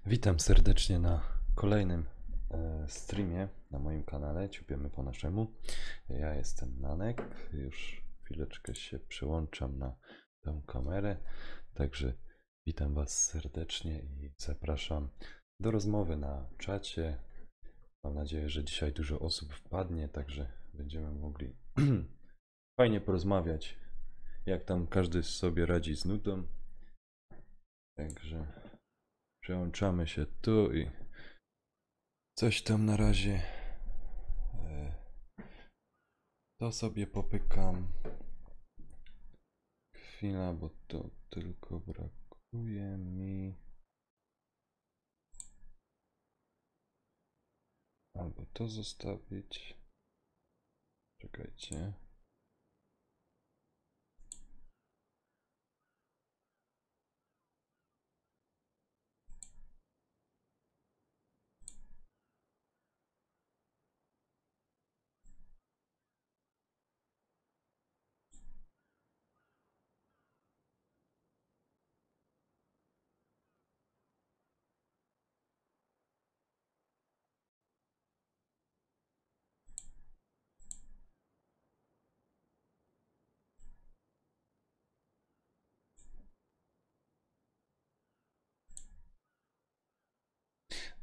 Witam serdecznie na kolejnym streamie na moim kanale Ciupiemy po naszemu. Ja jestem Nanek, już chwileczkę się przełączam na tę kamerę, także witam Was serdecznie i zapraszam do rozmowy na czacie. Mam nadzieję, że dzisiaj dużo osób wpadnie, także będziemy mogli fajnie porozmawiać, jak tam każdy sobie radzi z nudą. Także przełączamy się tu i coś tam na razie to sobie popykam. Chwila, bo to tylko brakuje mi. Albo to zostawić. Czekajcie.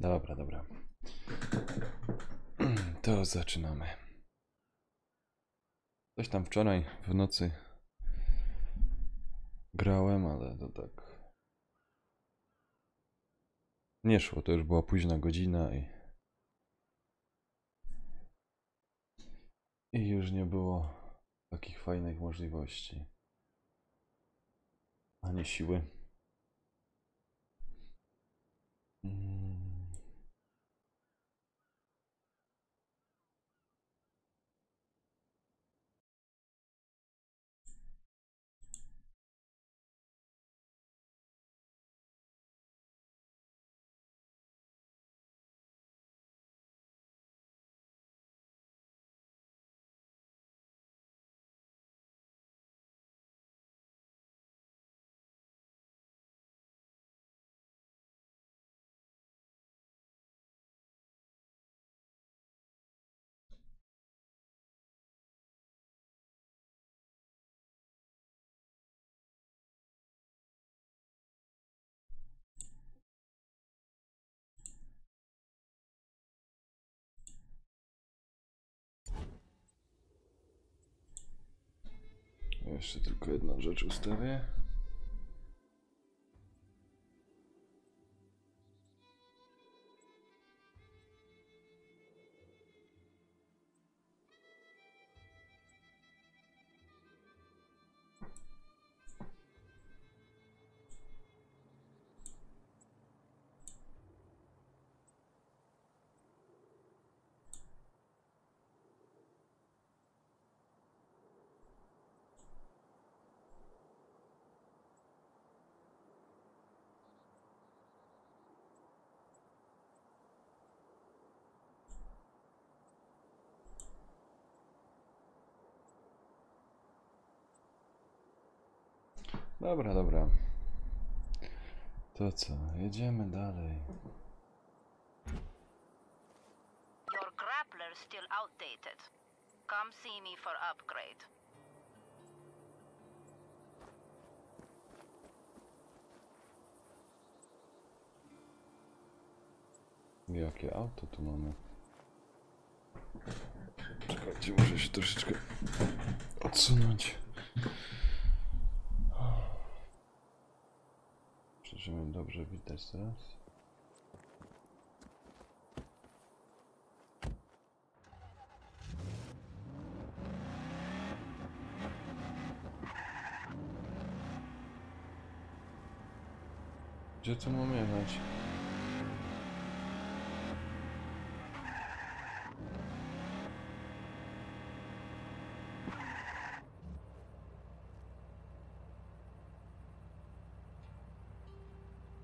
Dobra. To zaczynamy. Coś tam wczoraj w nocy grałem, ale to tak nie szło. To już była późna godzina i już nie było takich fajnych możliwości. Ani siły. Jeszcze tylko jedną rzecz ustawię. Dobra. To co? Jedziemy dalej. Your grappler's still outdated. Come see me for upgrade. Jakie auto tu mamy? Czekajcie, muszę się troszeczkę odsunąć. Żebym dobrze widać teraz. Gdzie tu mam jechać?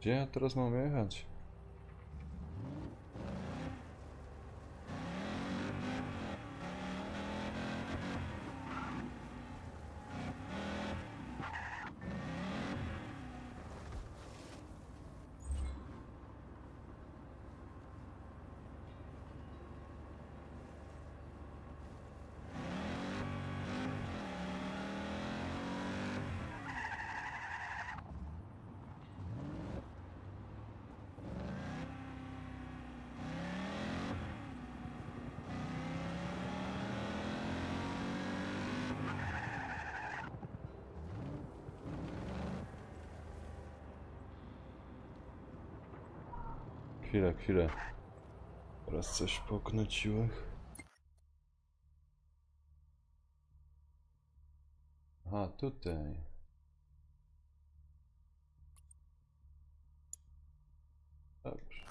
Gdzie ja teraz mam jechać? Chwilę. Teraz coś poknociłem. Aha, tutaj. Dobrze.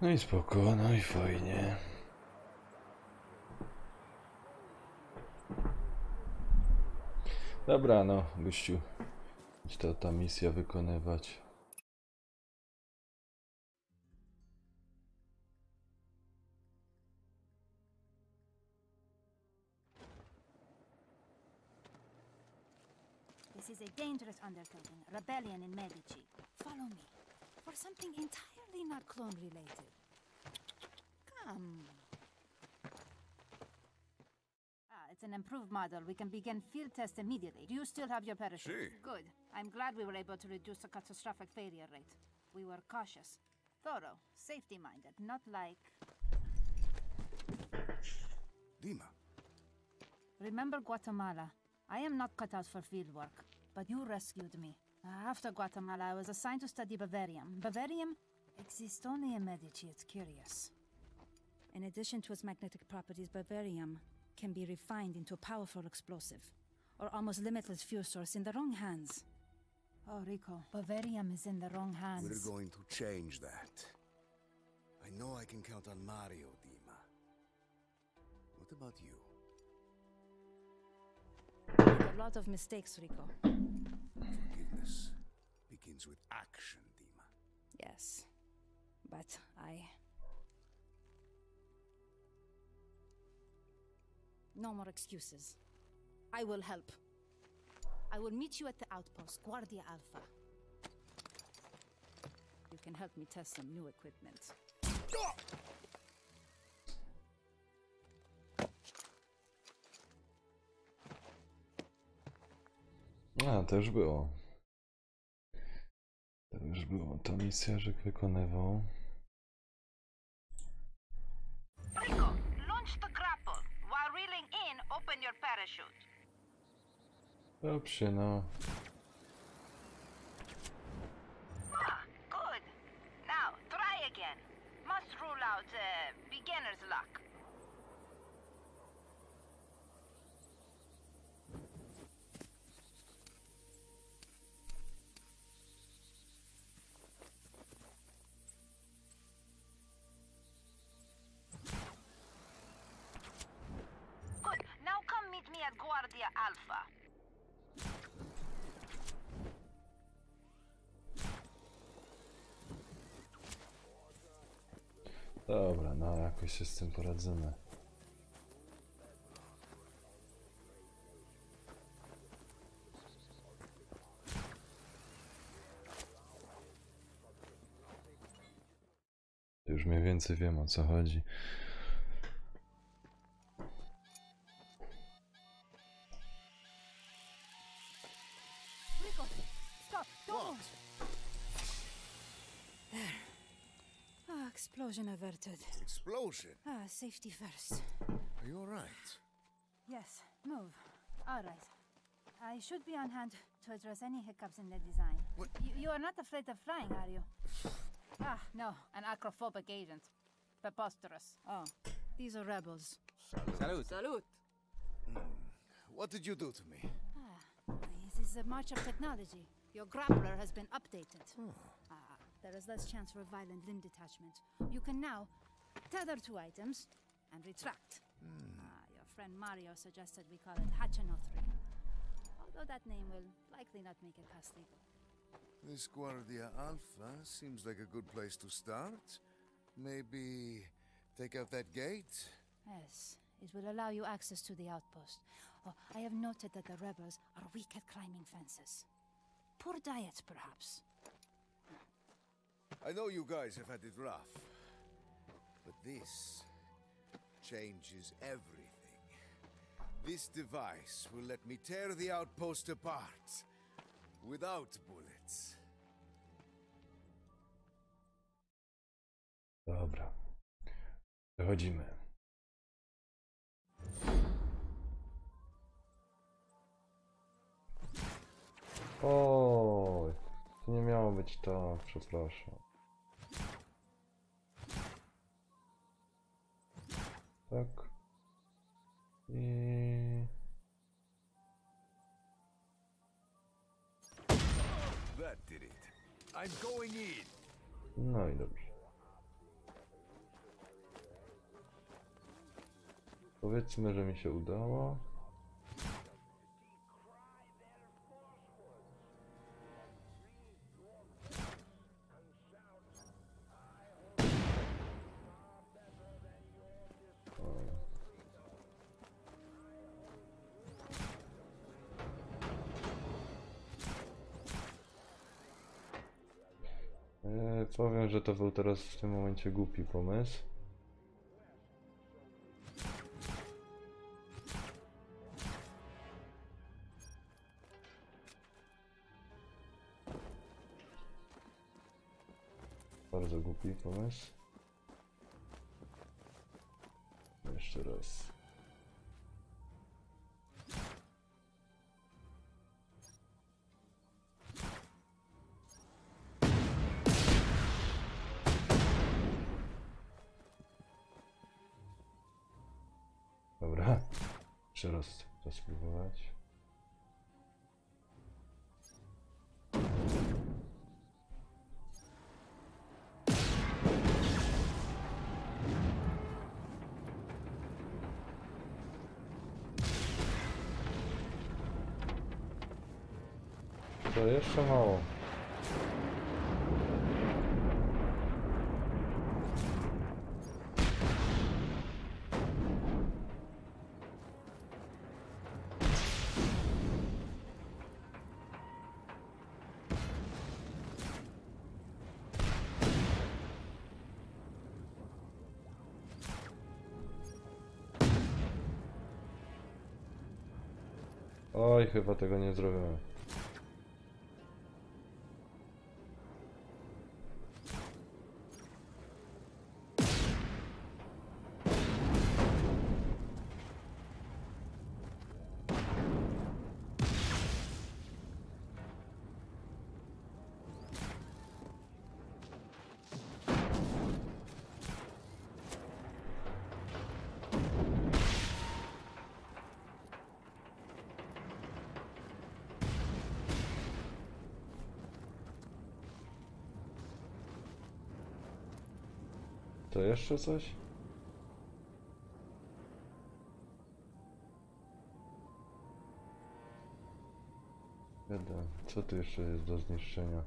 No i spoko, no i fajnie. Dobra, no, gościu. Idź ta misja wykonywać. This is a dangerous undertaking. Rebellion in Medici. Follow me. For something entirely not clone related. Come. It's an improved model. We can begin field tests immediately. Do you still have your parachute? Si. Good. I'm glad we were able to reduce the catastrophic failure rate. We were cautious, thorough, safety-minded, not like... Dima. Remember Guatemala. I am not cut out for field work, but you rescued me. After Guatemala, I was assigned to study Bavarium. Bavarium exists only in Medici. It's curious. In addition to its magnetic properties, Bavarium can be refined into a powerful explosive, or almost limitless fuel source in the wrong hands. Oh, Rico, Bavarium is in the wrong hands. We're going to change that. I know I can count on Mario, Dima. What about you? Made a lot of mistakes, Rico. Forgiveness begins with action, Dima. Yes, but No more excuses. I will help. I will meet you at the outpost, Guardia Alpha. You can help me test some new equipment. A, to już było. To już było. To misja, że wykonywał. Rico, launch the grapple. While reeling in, open your parachute. Dobrze, no. Good. Now, try again. Must rule out beginner's luck. Good. Now come meet me at Guardia Alpha. Dobra, no jakoś się z tym poradzimy. Już mniej więcej wiem, o co chodzi. Rico, stop! Don't! There. Explosion averted. Explosion? Safety first. Are you alright? Yes, move. All right. I should be on hand to address any hiccups in the design. What? You are not afraid of flying, are you? No, an acrophobic agent. Preposterous. Oh, these are rebels. Salute. Salute. What did you do to me? This is a march of technology. Your grappler has been updated. There is less chance for violent limb detachment. You can now tether two items and retract. Your friend Mario suggested we call it Hachino 3. Although that name will likely not make it past legal. This Guardia Alpha seems like a good place to start. Maybe take out that gate? Yes, it will allow you access to the outpost. Oh, I have noted that the rebels are weak at climbing fences. Poor diet, perhaps. I know you guys have had it rough, but this changes everything. This device will let me tear the outpost apart without bullets. Dobra. Przechodzimy. Oj, to nie miało być tak, przepraszam. Tak. I... That did it. I'm going in. No i dobrze. Powiedzmy, że mi się udało. Powiem, że to był teraz w tym momencie głupi pomysł. Bardzo głupi pomysł. Jeszcze raz. Dobra, jeszcze raz to spróbować. To jeszcze mało. Oj, chyba tego nie zrobimy. To jeszcze coś? Jeden. Co tu jeszcze jest do zniszczenia?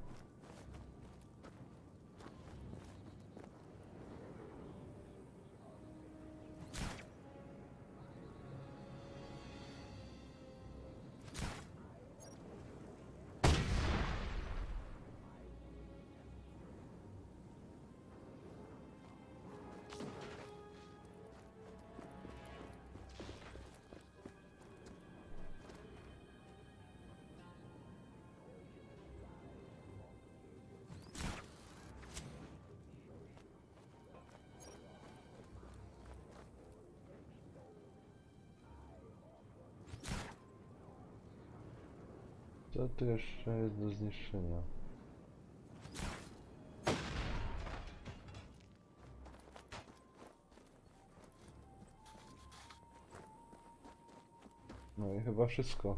Co tu jeszcze jest do zniszczenia? No i chyba wszystko.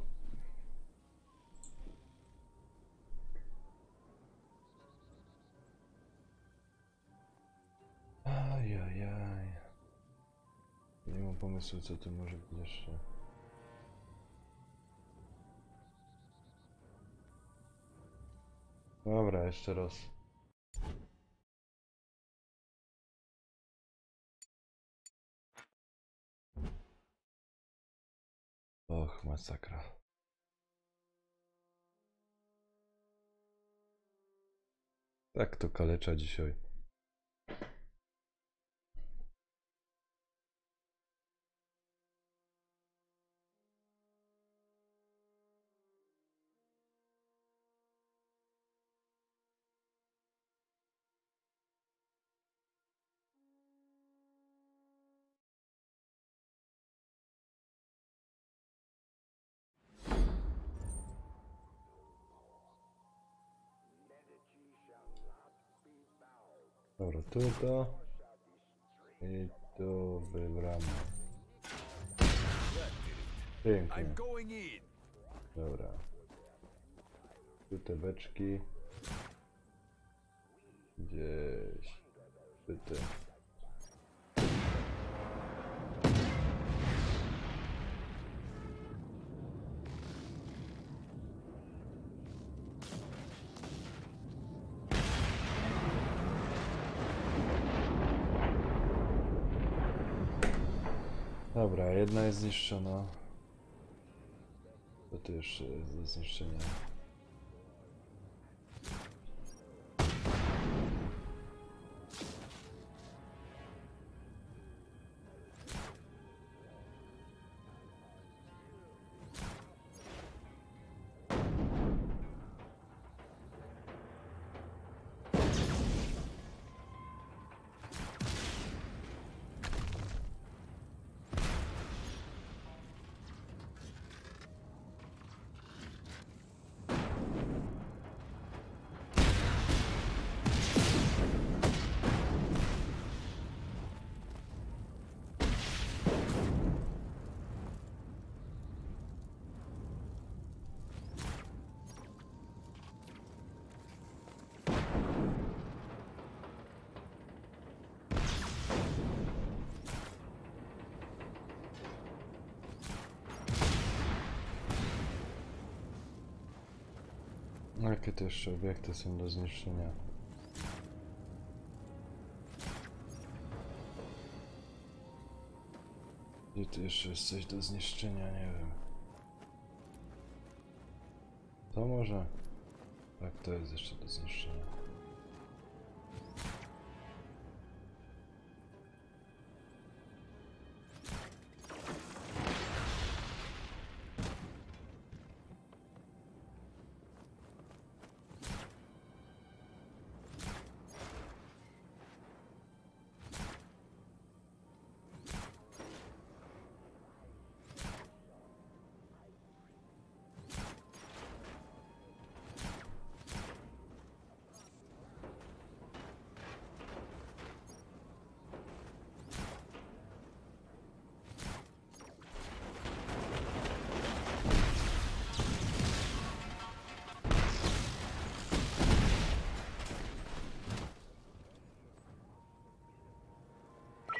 Ajajaj. Nie mam pomysłu, co tu może być jeszcze. Dobra, jeszcze raz. Och, masakra. Tak to kalecza dzisiaj. Dobra, tu to i tu wybramy. Pięknie. Dobra. Tu te beczki. Gdzieś. Tu te. Dobra, jedna jest zniszczona. To tu jeszcze jest do zniszczenia. Jakie to jeszcze obiekty są do zniszczenia? Gdzie tu jeszcze jest coś do zniszczenia? Nie wiem. To może? Tak, to jest jeszcze do zniszczenia.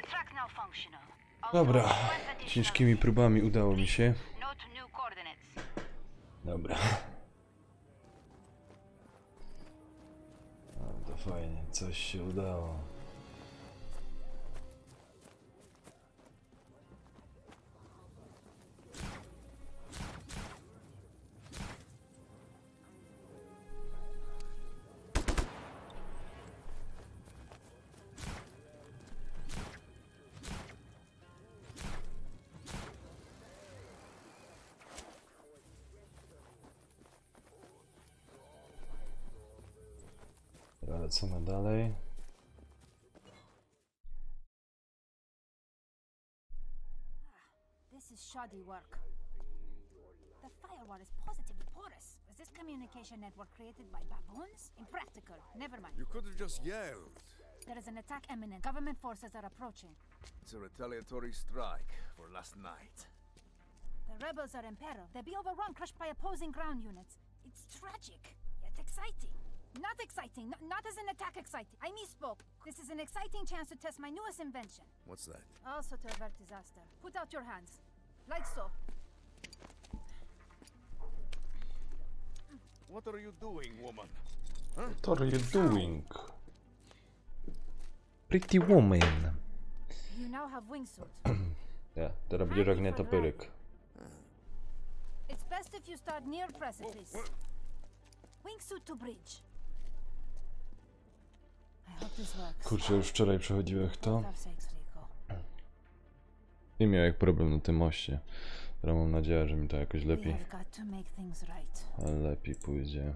Track now functional. Dobra, Also, quest additional ciężkimi próbami udało mi się. Note new coordinates. Dobra. No to fajnie, coś się udało. Lecimy dalej. This is shoddy work. The firewall is positively porous. Was this communication network created by baboons? Impractical. Never mind. You could have just yelled. There is an attack imminent. Government forces are approaching. It's a retaliatory strike for last night. The The rebels are in peril. They'll be overrun, crushed by opposing ground units. It's tragic, yet exciting. Not exciting, not as an attack exciting. I misspoke. This is an exciting chance to test my newest invention. What's that? Also to avert disaster. Put out your hands. Like so. What are you doing, woman? What are you doing? Pretty woman. You now have wingsuit. Ja, teraz będzie jak nietoperek. It's best if you start near precipice. Wingsuit to bridge. I hope this works. Kurczę, już wczoraj przechodziłem to. For sakes, Rico. I miał jak problem na tym moście. Teraz mam nadzieję, że mi to jakoś We lepiej, have got to make things right. lepiej pójdzie.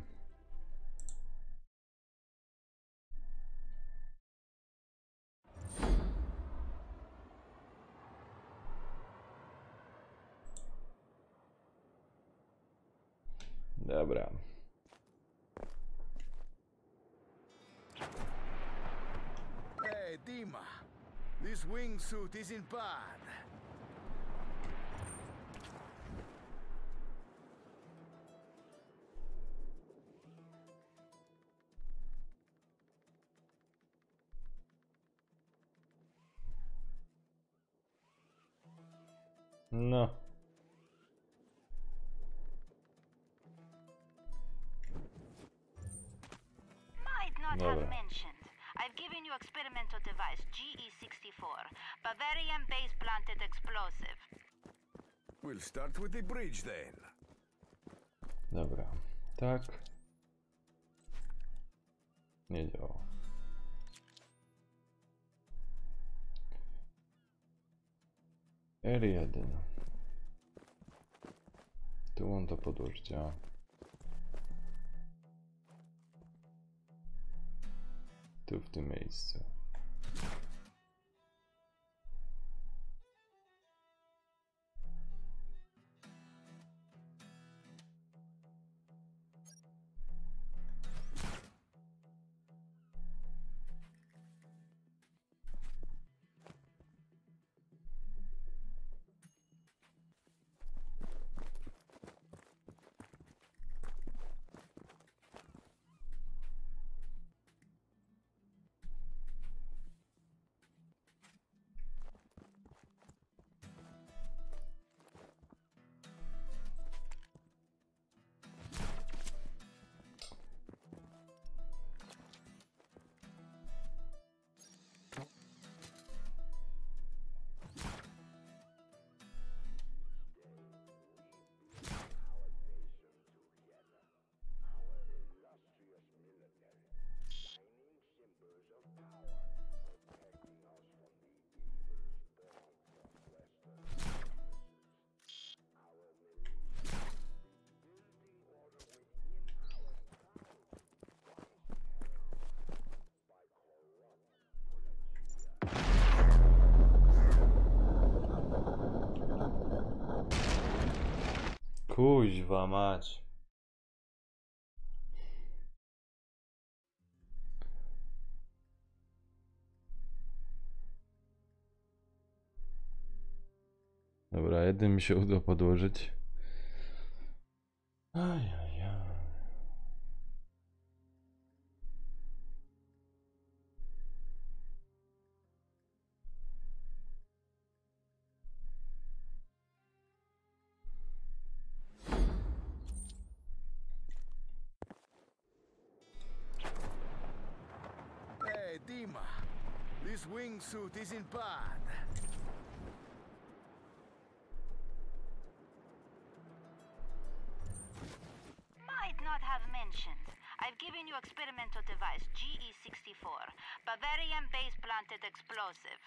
Dobra. Hey, Dima. This wingsuit isn't bad. No. Might not Dobra. have mentioned. I've given you experimental device GE64, Bavarian base planted explosive. We'll start with the bridge then. Dobra. Tak. Nie działa. R1. Tu on to podłoż działa. Tu w tym miejscu. Kuźwa mać. Dobra, jeden mi się udało podłożyć. Ajajaj. Hey, Dima. This wingsuit isn't bad. Might not have mentioned. I've given you experimental device GE64, Bavarian base planted explosive.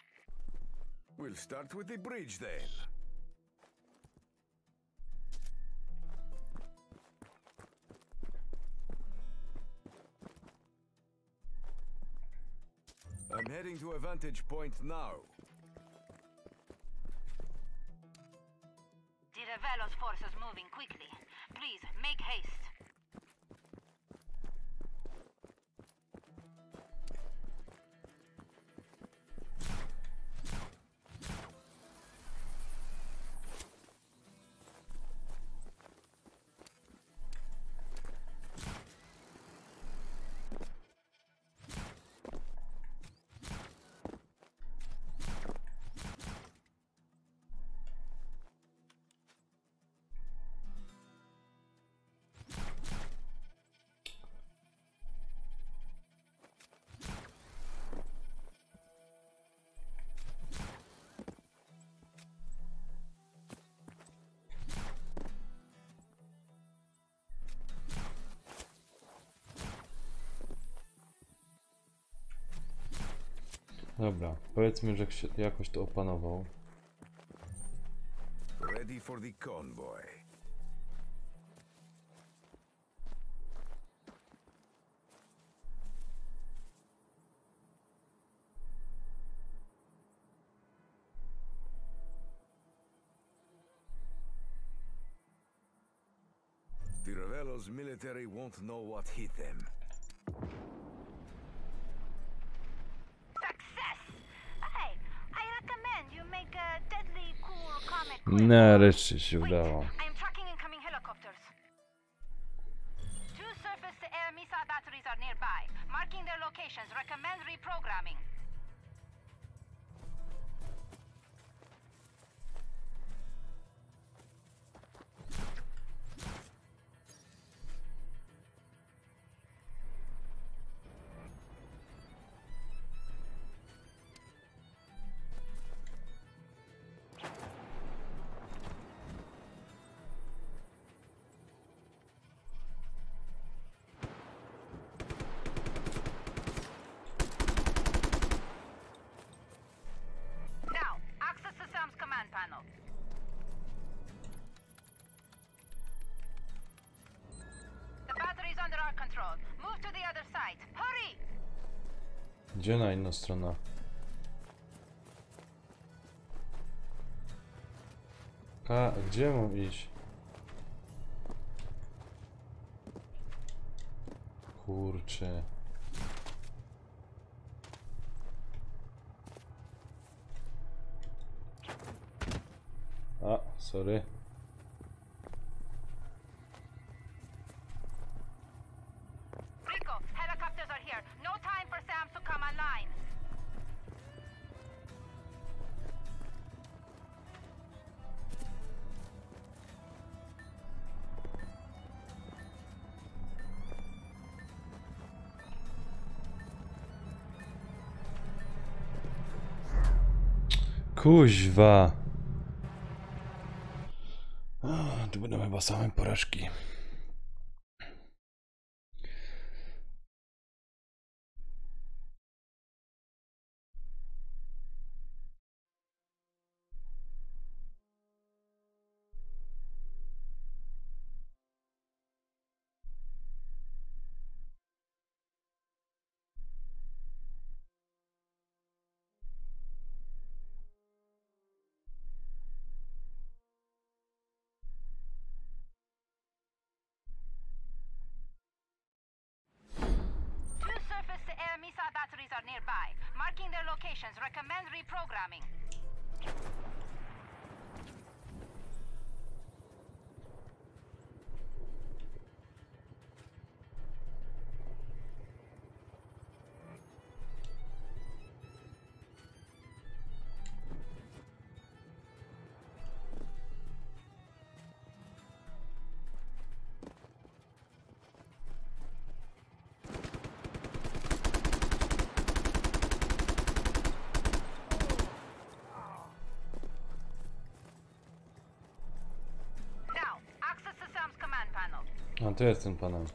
We'll start with the bridge then. I'm heading to a vantage point now. The Revelos force is moving quickly. Please, make haste. Dobra, powiedzmy, że się jakoś to opanował. Ready for the convoy. The Ravello's military won't know what hit them. Success! Hey, I recommend you make a deadly cool comic. Nareszcie się Wait, udało. I am tracking incoming helicopters. 2 surface-to-air missile batteries are nearby. Marking their locations. Recommend reprogramming. Now, access to Sam's command panel. The battery's under our control. Move to the other side. Hurry! Gdzie na inną stronę? Gdzie mam iść? Kurczę. A, sorry. Rico, helicopters are here. No time for Sam to come online. Kuźwa. Tu będą chyba same porażki. Missile batteries are nearby. Marking their locations. Recommend reprogramming. A to jest ten panel.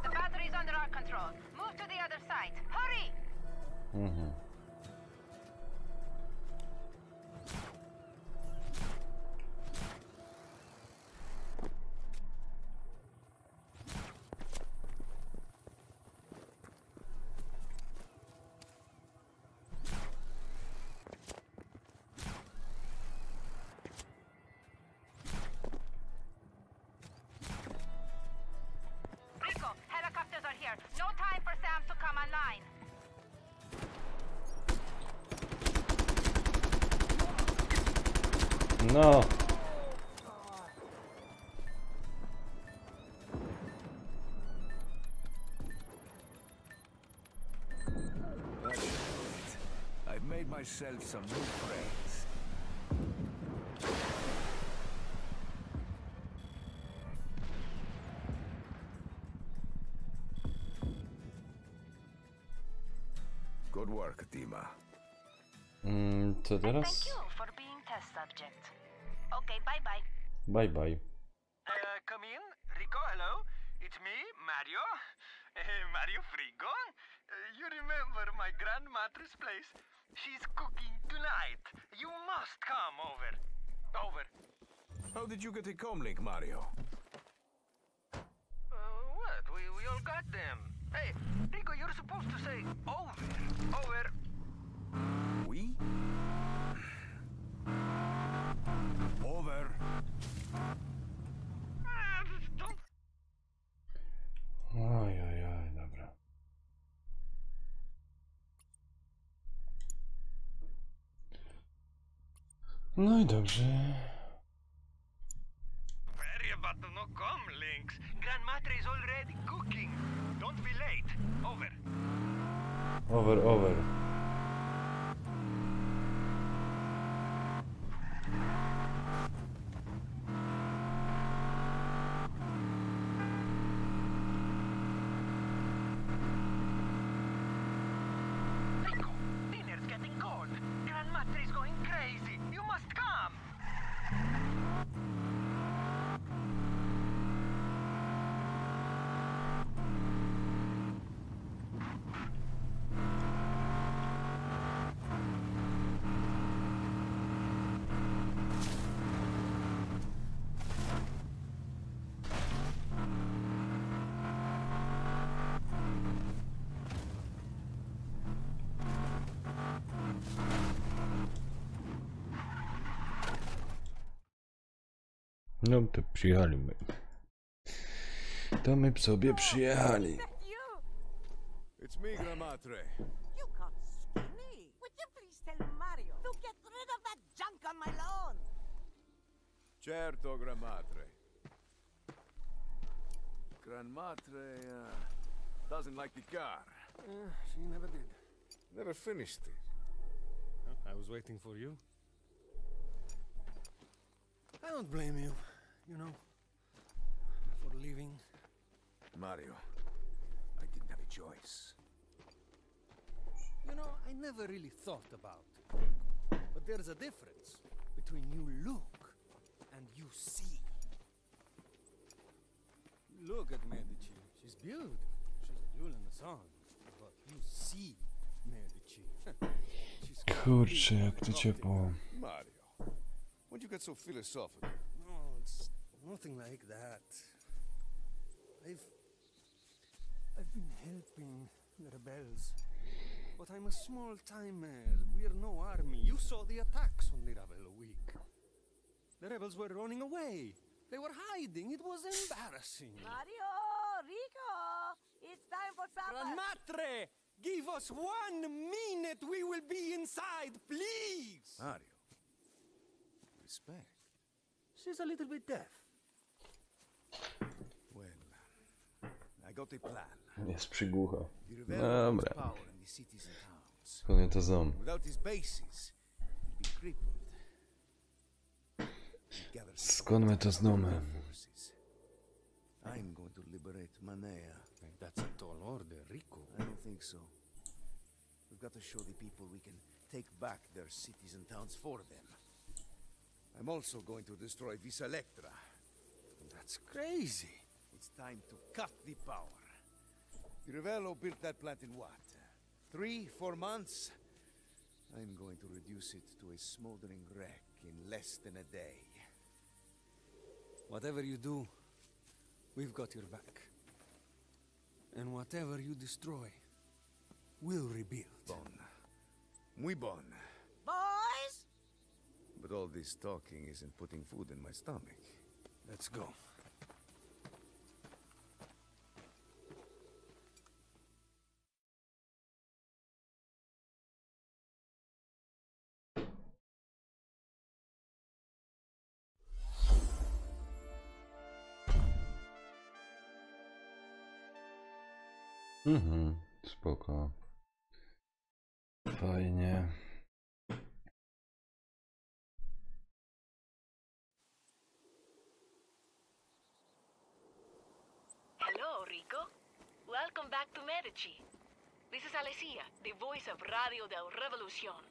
The battery is under our control. Move to the other side. Hurry! Rico, helicopters are here. No time for Sam to come online. No. I've made myself some new friends. Good work, Dima. Co And teraz? thank you for being test subject. Okay, bye-bye. Bye bye. Come in. Rico, hello. It's me, Mario. Mario Frigo. You remember my grandmother's place? She's cooking tonight. You must come over. Over. How did you get a comlink, Mario? What? We all got them. Hey, Rico, you're supposed to say over. Over. We? Over. Don't. Oj, oj, oj, dobra. No i dobrze. Worry about no comlinks. Grandmother is already cooking. Don't be late. Over. Over, over. Rico, dinner's getting cold. Grandmother is going crazy. You must come. No to przyjechali my. To my sobie przyjechali. You! It's me, Gramatre. You got skinny. Would you please tell Mario to get rid of that junk on my lawn? Certo, Gramatre. Granmatre doesn't like the car. She never did. Never finished it. I was waiting for you. I don't blame you, you know, for leaving. Mario, I didn't have a choice. You know, I never really thought about it. But there's a difference between you look and you see. Look at Medici. She's beautiful. She's a jewel in the sun. But you see Medici. She's Kurczę, jak to ciepło. Mario, why'd you get so philosophical? No, it's nothing like that. I've been helping the rebels, but I'm a small timer. We're no army. You saw the attacks on the Ravel week. The rebels were running away. They were hiding. It was embarrassing. Mario! Rico! It's time for supper! Ranmatre! Give us 1 minute. We will be inside, please. Mario, respect. She's a little bit deaf. Well, I got a plan. Jest przygłucha. The rebel owns Dobra. power in the cities and towns. Skąd to znam? Without his bases, he'd be crippled. He'd gather Skąd my to znamy? forces. I'm going to liberate Manea. That's a tall order, Rico. I don't think so. We've got to show the people we can take back their cities and towns for them. I'm also going to destroy Vis Electra. That's crazy. It's time to cut the power. The Revello built that plant in what? 3-4 months? I'm going to reduce it to a smoldering wreck in less than a day. Whatever you do, we've got your back. And whatever you destroy, we'll rebuild. Bon. Muy bon. Boys! But all this talking isn't putting food in my stomach. Let's go. Spoko. Fajnie. Hello, Rico. Welcome back to Medici. This is Alessia, the voice of Radio del Revolucion.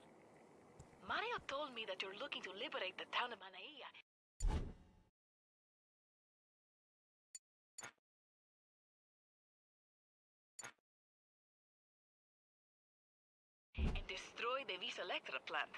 Mario told me that you're looking to liberate the town of Manaia destroy the Vis Electra plant.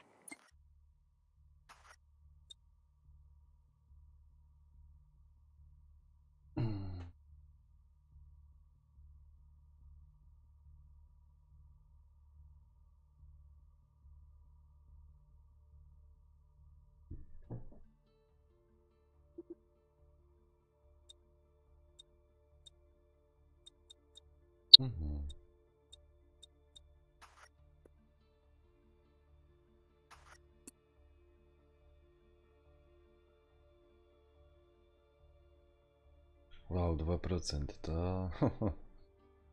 Mhm. Wow, 2% to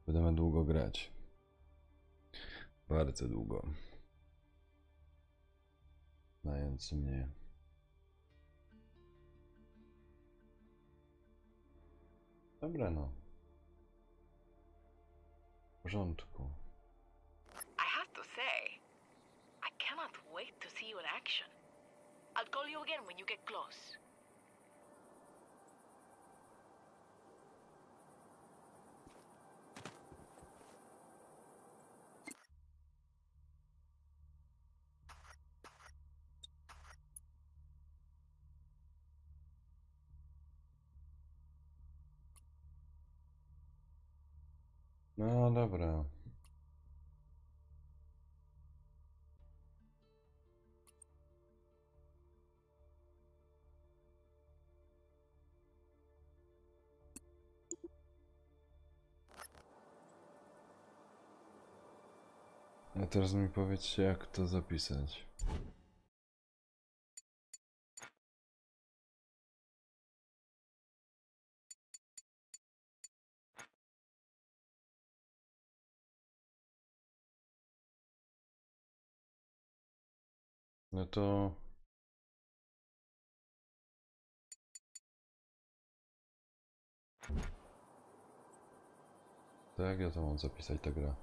będziemy długo grać. Bardzo długo. Znając mnie. Dobra no. W porządku. I have to say, I cannot wait to see you in action. I'll call you again when you get close. No dobra. A teraz mi powiedzcie, jak to zapisać. No to... To jak ja to mam zapisać tę grę?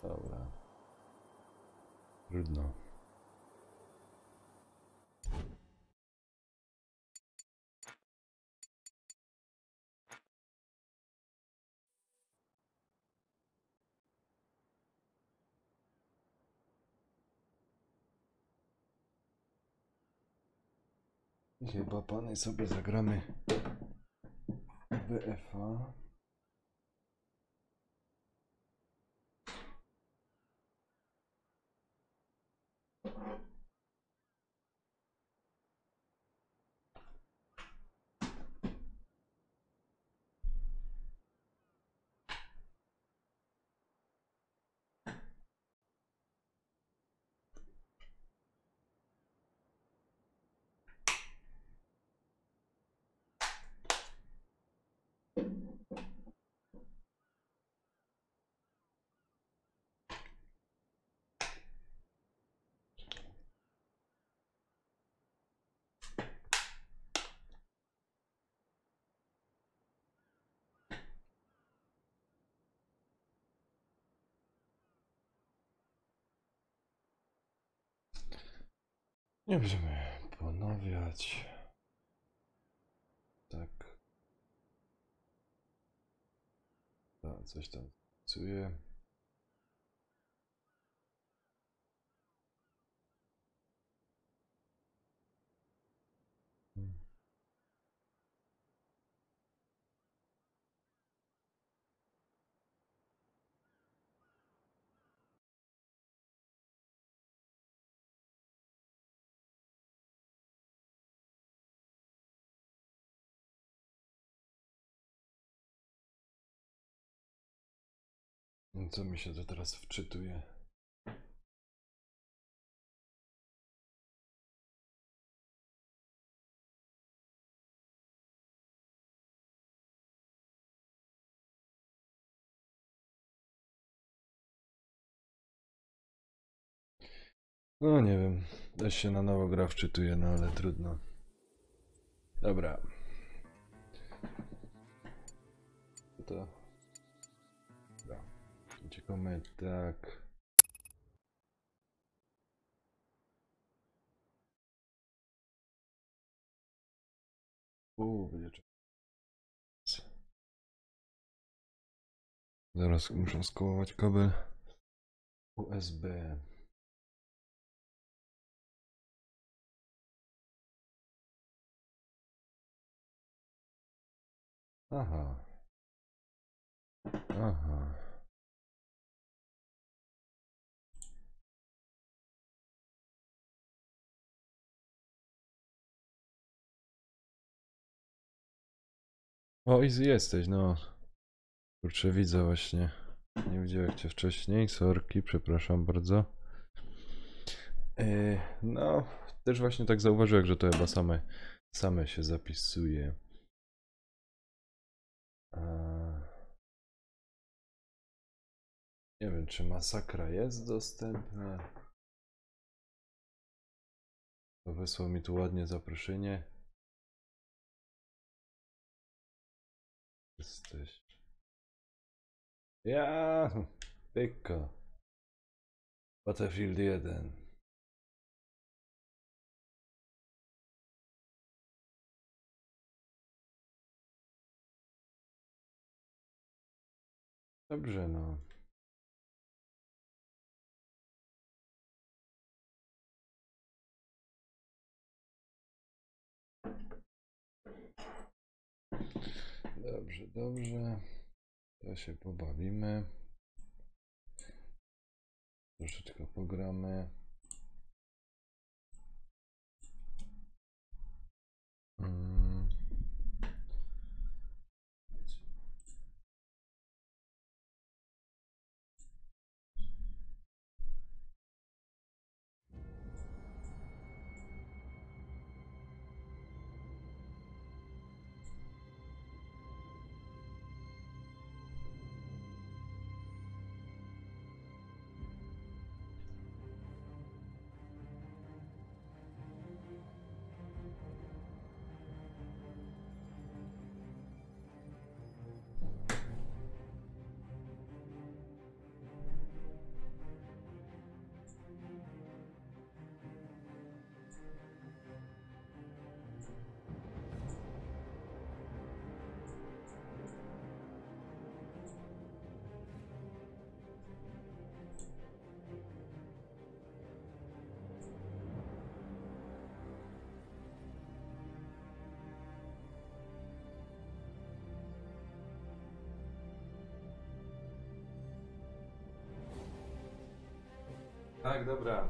Dobra. Trudno. Chyba pany sobie zagramy BFA. Nie będziemy ponawiać. Tak. Coś tam pracuje. Co mi się to teraz wczytuje? No nie wiem, też się na nowo gra wczytuje, no ale trudno. Dobra. To... Dobra. Uciekamy tak. Będzie czas. Zaraz muszę skołować kabel USB. Aha. Aha. O, Easy jesteś, no. Kurczę, widzę właśnie. Nie widziałem cię wcześniej, sorki, przepraszam bardzo. No, też właśnie tak zauważyłem, że to chyba same się zapisuje. Nie wiem, czy masakra jest dostępna. To wysłał mi tu ładnie zaproszenie. Jesteś. Ja, pyka. Battlefield 1. Dobrze, no. Dobrze, dobrze. To się pobawimy. Troszeczkę pogramy. Tak, dobra.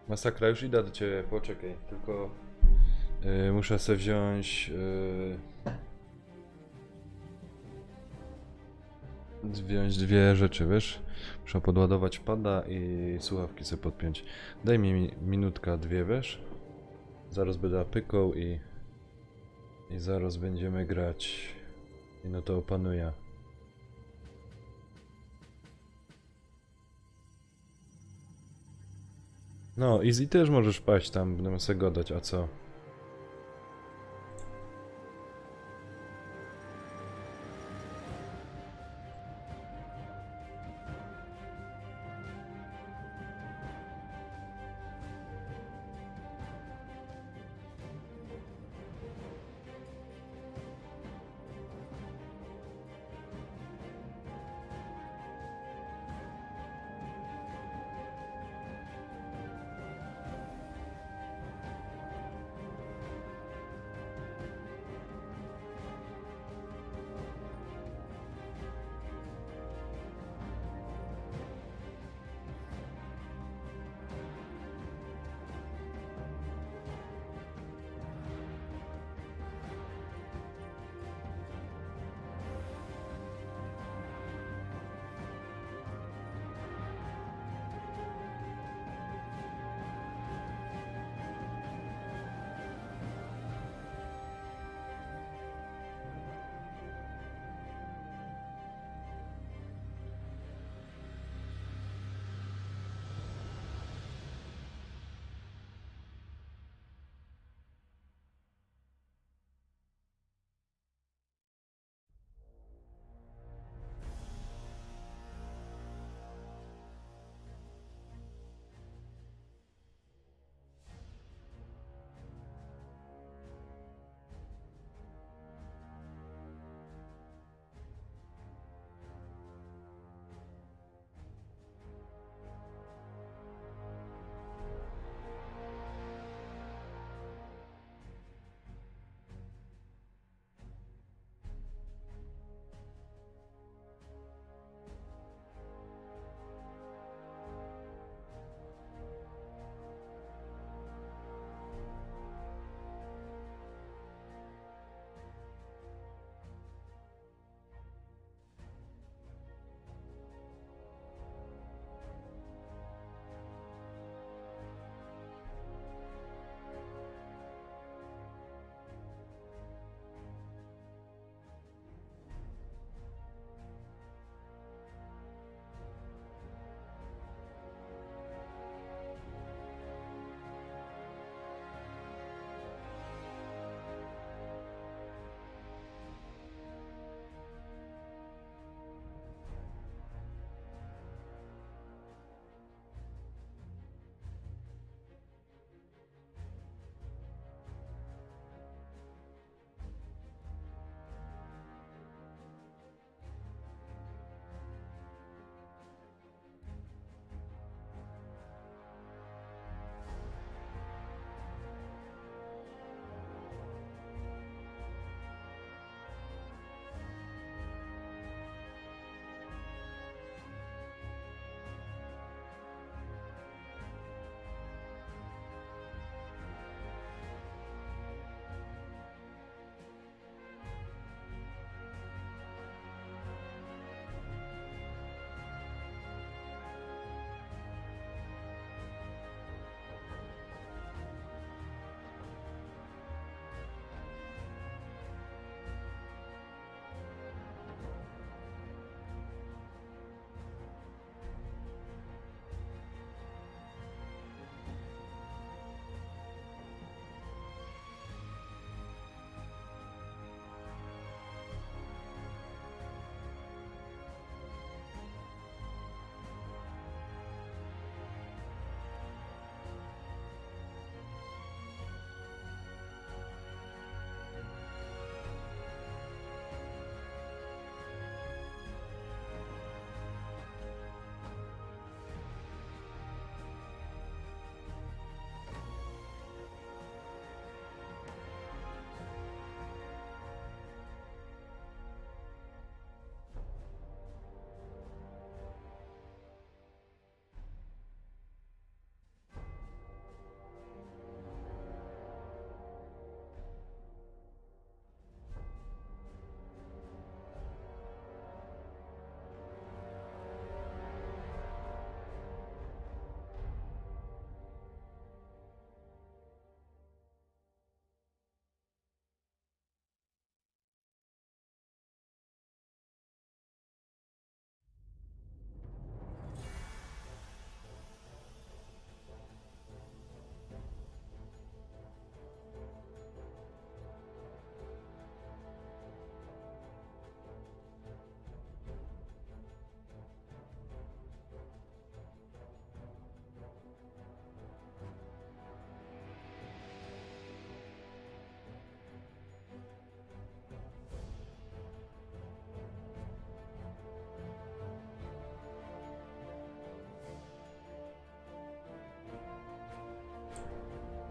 Masakra, już idę do ciebie, poczekaj, tylko muszę sobie wziąć dwie rzeczy, wiesz? Muszę podładować pada i słuchawki sobie podpiąć. Daj mi minutka, dwie, wiesz? Zaraz będę pykał i zaraz będziemy grać. I no to opanuję. No, Easy też możesz paść tam, będę sobie gadać, a co?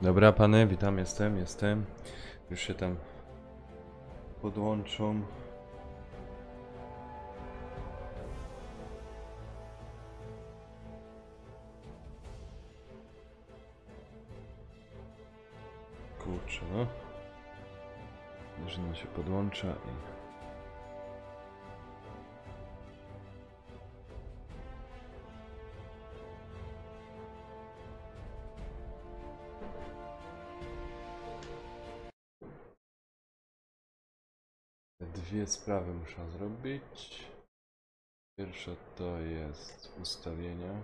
Dobra, pany, witam, jestem. Już się tam podłączą. Kurczę, no. Drużyna się podłącza i... Dwie sprawy muszę zrobić. Pierwsza to jest ustawienia.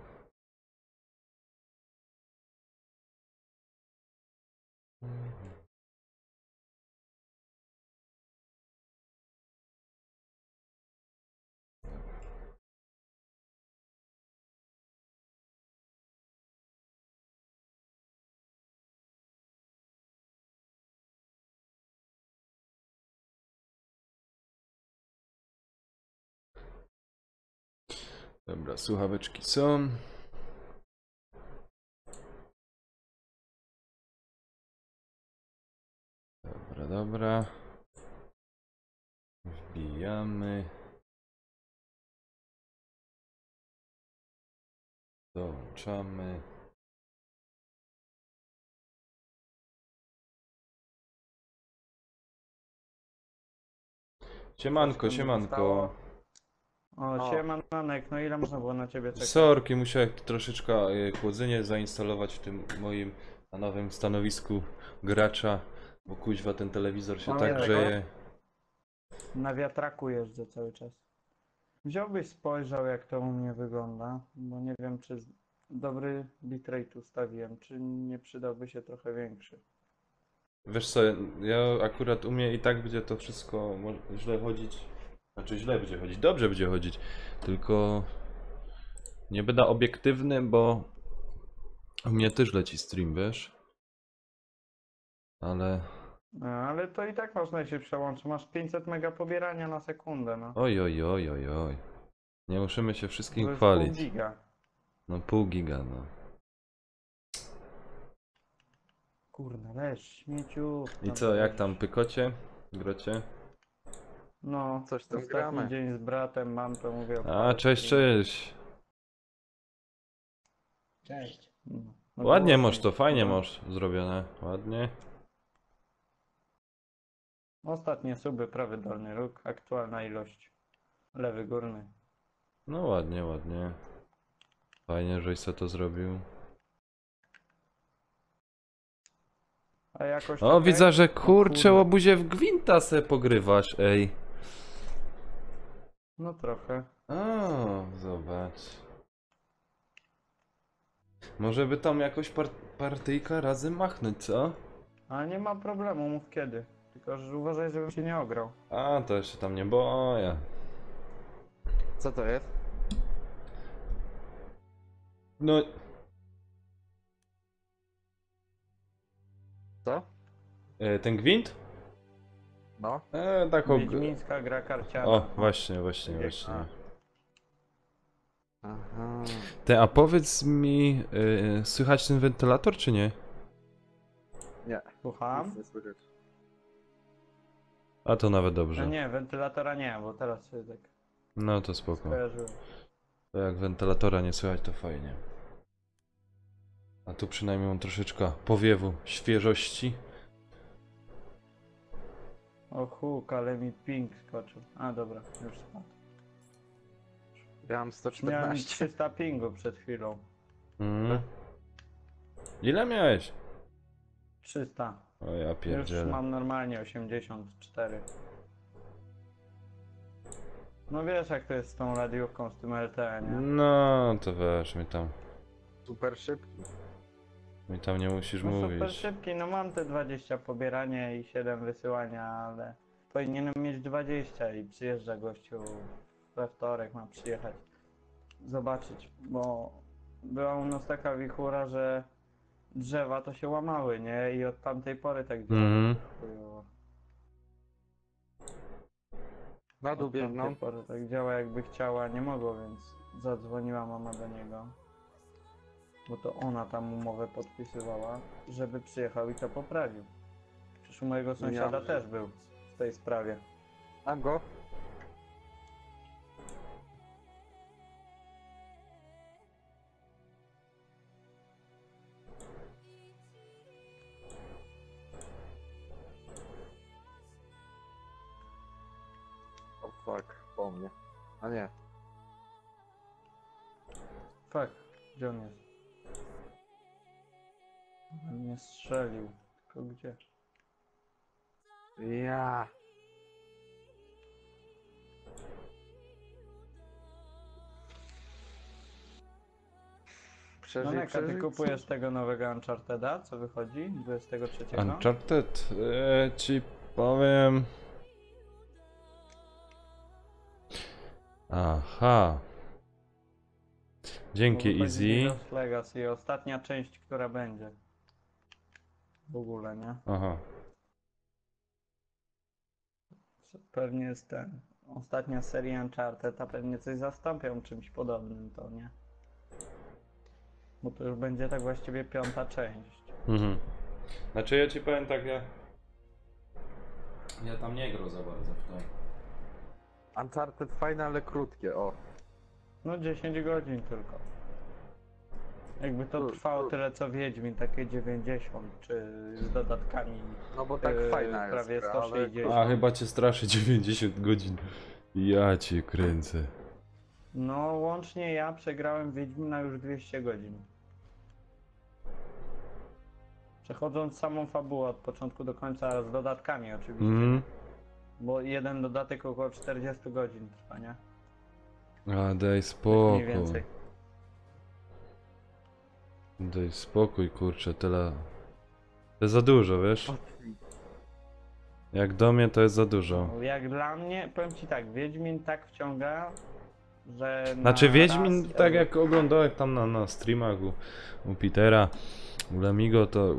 Dobra, słuchaweczki są. Dobra. Wbijamy. Dołączamy. Siemanko. O, siemanek, no ile można było na ciebie czekać? Sorki, musiałem troszeczkę chłodzenie zainstalować w tym moim na nowym stanowisku gracza, bo kuźwa ten telewizor się No tak jak? grzeje. Na wiatraku jeżdżę cały czas. Wziąłbyś, spojrzał jak to u mnie wygląda, bo nie wiem czy dobry bitrate ustawiłem, czy nie przydałby się trochę większy. Wiesz co, ja akurat u mnie i tak będzie to wszystko źle chodzić. Znaczy źle będzie chodzić, dobrze będzie chodzić. Tylko nie będę obiektywny, bo u mnie też leci stream, wiesz? Ale... No, ale to i tak można się przełączyć, masz 500 mega pobierania na sekundę, no. Oj. Nie musimy się To wszystkim jest chwalić. pół giga. No pół giga, no. Kurde, leż, śmieciu. I co, jak tam pykocie? Grocie? No, Coś tam ostatni gramy. dzień z bratem mam, to mówię. A, cześć. Cześć. No, Ładnie było masz to, fajnie no. masz zrobione. Ładnie. Ostatnie suby, prawy dolny róg, aktualna ilość. Lewy górny. No ładnie. Fajnie, żeś se to zrobił. A jakoś O, tutaj- widzę, że kurczę, kurde. łobuzie w gwinta se pogrywasz, ej. No trochę. O, zobacz. Może by tam jakoś partyjka razem machnąć, co? Ale nie ma problemu, mów kiedy. Tylko że uważaj, żebym się nie ograł. A, to jeszcze tam nie boję. Co to jest? No, Co? ten gwint? No. Tak Wiedźmińska gra karciana. O, właśnie. Aha. A powiedz mi, słychać ten wentylator, czy nie? Nie. Słucham? Nic nie słychać. A to nawet No dobrze. nie, wentylatora nie, bo teraz się tak No to spoko. skojarzyłem. To jak wentylatora nie słychać, to fajnie. A tu przynajmniej mam troszeczkę powiewu, świeżości. O huk, ale mi ping skoczył. A dobra, już spadł. Ja mam Miałem 114. 300 pingu przed chwilą. Ile miałeś? 300. O ja Już pierdzielę. mam normalnie 84. No wiesz jak to jest z tą radiówką, z tym LTE, nie? No to wiesz, Super szybki. mi tam nie musisz No super mówić. szybki, no mam te 20 pobierania i 7 wysyłania, ale powinienem mieć 20 i przyjeżdża gościu we wtorek, ma przyjechać zobaczyć, bo była u nas taka wichura, że drzewa to się łamały, nie? I od tamtej pory tak działa. chujowo. Na dół Od tamtej biegną. pory tak działa jakby chciała, nie mogło, więc zadzwoniła mama do niego. Bo to ona tam umowę podpisywała, żeby przyjechał i to poprawił. Przecież u mojego sąsiada też był w tej sprawie. Mam go. O fuck, po mnie. A nie. Fuck, gdzie on jest? On mnie strzelił. Tylko gdzie? Ja. Noneka, ty kupujesz tego nowego Uncharteda, co wychodzi 23? Uncharted, ci powiem... Aha. Dzięki, Easy. Lost Legacy, ostatnia część, która będzie. W ogóle, nie? Aha. Pewnie jest ten. Ostatnia seria Uncharted, a pewnie coś zastąpią czymś podobnym, to nie? Bo to już będzie tak właściwie 5. część. Mhm. Znaczy ja ci powiem tak, ja tam nie grę za bardzo w to. Uncharted fajne, ale krótkie, o. No 10 godzin tylko. Jakby to trwało tyle co Wiedźmin, takie 90, czy z dodatkami. No bo tak fajna jest prawie gra, 160. A chyba cię straszy 90 godzin. Ja cię kręcę. No łącznie ja przegrałem Wiedźmina już 200 godzin. Przechodząc samą fabułę od początku do końca z dodatkami oczywiście. Mhm. Bo jeden dodatek około 40 godzin trwa, nie? A daj Tak spokój. mniej więcej. Daj spokój, kurczę, tyle. To jest za dużo, wiesz? Jak do mnie to jest za dużo. Jak dla mnie, powiem ci tak, Wiedźmin tak wciąga, że Znaczy na Wiedźmin, raz, tak jak oglądałem tam na streamach u Petera, u Lemigo, to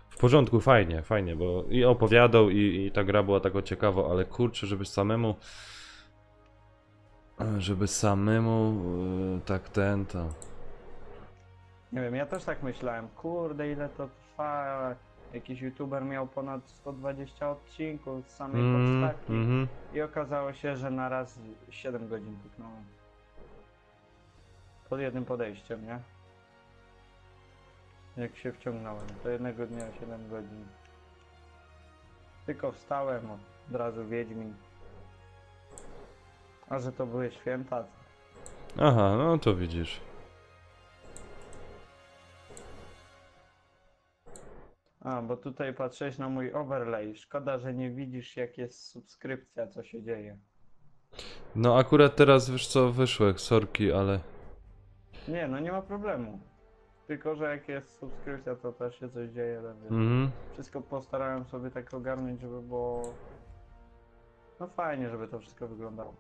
w porządku, fajnie, bo i opowiadał i ta gra była taka ciekawa, ale kurczę, żeby samemu tak to... Nie wiem, ja też tak myślałem, kurde ile to trwa, jakiś youtuber miał ponad 120 odcinków z samej podstawki i okazało się, że na raz 7 godzin puknąłem. Pod jednym podejściem, nie? Jak się wciągnąłem, to jednego dnia 7 godzin. Tylko wstałem, od razu Wiedźmin. A że to były święta. Aha, no to widzisz. A, bo tutaj patrzysz na mój overlay. Szkoda, że nie widzisz jak jest subskrypcja, co się dzieje. No akurat teraz wiesz co, wyszły sorki, ale... Nie, no nie ma problemu. Tylko, że jak jest subskrypcja, to też się coś dzieje. Wszystko postarałem sobie tak ogarnąć, żeby było... No fajnie, żeby to wszystko wyglądało.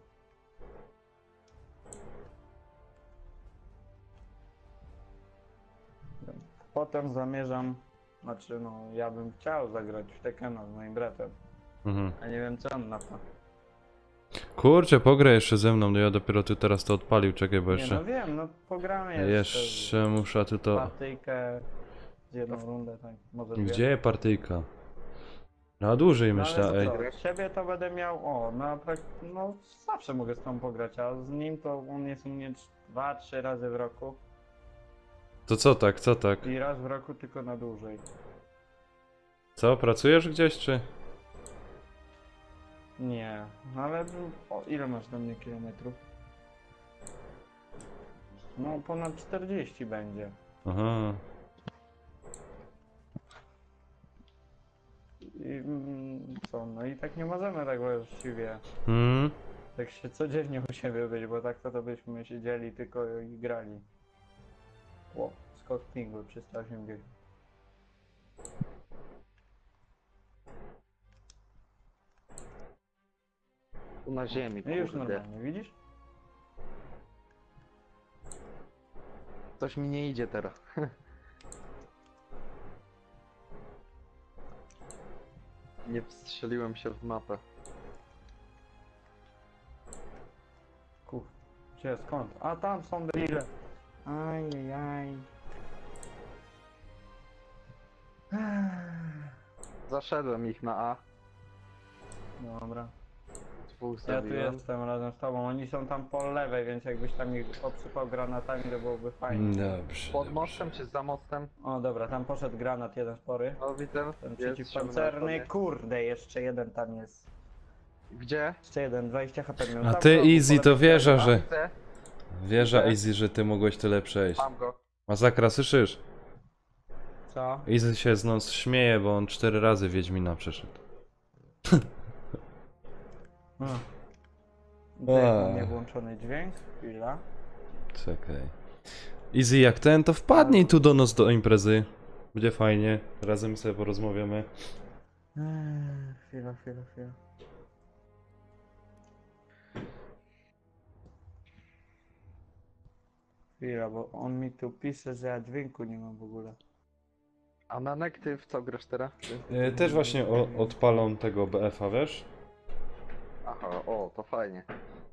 Potem zamierzam... Znaczy, no, ja bym chciał zagrać w Tekkena z moim bratem. A nie wiem, co on na to. Kurczę, pograj jeszcze ze mną, no ja dopiero ty teraz to odpalił, czekaj, bo jeszcze... Nie, no wiem, no pogramy jeszcze. Jeszcze muszę tu to... Partyjkę z jedną rundę, tak, może dwie. Gdzie partyjka? No dłużej myślę, ale ej. co, ciebie to będę miał, no zawsze mogę z tą pograć, a z nim to on jest u mnie 2-3 razy w roku. To co tak? I raz w roku tylko na dłużej. Co, pracujesz gdzieś, czy? Nie, no ale ile masz do mnie kilometrów? No ponad 40 będzie. Aha. I co, no i tak nie możemy tak właściwie. Tak się codziennie u siebie być, bo tak to byśmy siedzieli tylko i grali. Ło, skok pingu 380. Tu na ziemi, No już kurde. normalnie, widzisz? Coś mi nie idzie teraz. Nie wstrzeliłem się w mapę. Gdzie, skąd? A tam są drille. Ajajaj. Zaszedłem ich na A. Dobra. Dwóch Ja tu zabiłem. jestem razem z tobą. Oni są tam po lewej, więc jakbyś tam ich obsypał granatami, to byłoby fajnie. Dobrze. Pod mostem czy za mostem? O dobra, tam poszedł granat jeden spory. No widzę. Ten Jest, przeciwpancerny, ściągnę kurde, jeszcze jeden tam jest. sobie. Gdzie? Jeszcze jeden, 20 HP miał. A Tam ty w rogu, Easy po to lewej wierzę, stronie. że... Widzę. Wieża Easy, że ty mogłeś tyle przejść. Mam go. Masakra, słyszysz? Co? Easy się z nas śmieje, bo on 4 razy Wiedźmina przeszedł. Jak nie włączony dźwięk? Chwila. Czekaj. Easy jak ten, to wpadnij tu do nas do imprezy. Będzie fajnie, razem sobie porozmawiamy. Chwila. Chwila, bo on mi tu pisze, że ja dźwięku nie mam w ogóle. A Nanek, ty w co grasz teraz? Też właśnie odpalą tego BF-a, wiesz? Aha, o, to fajnie.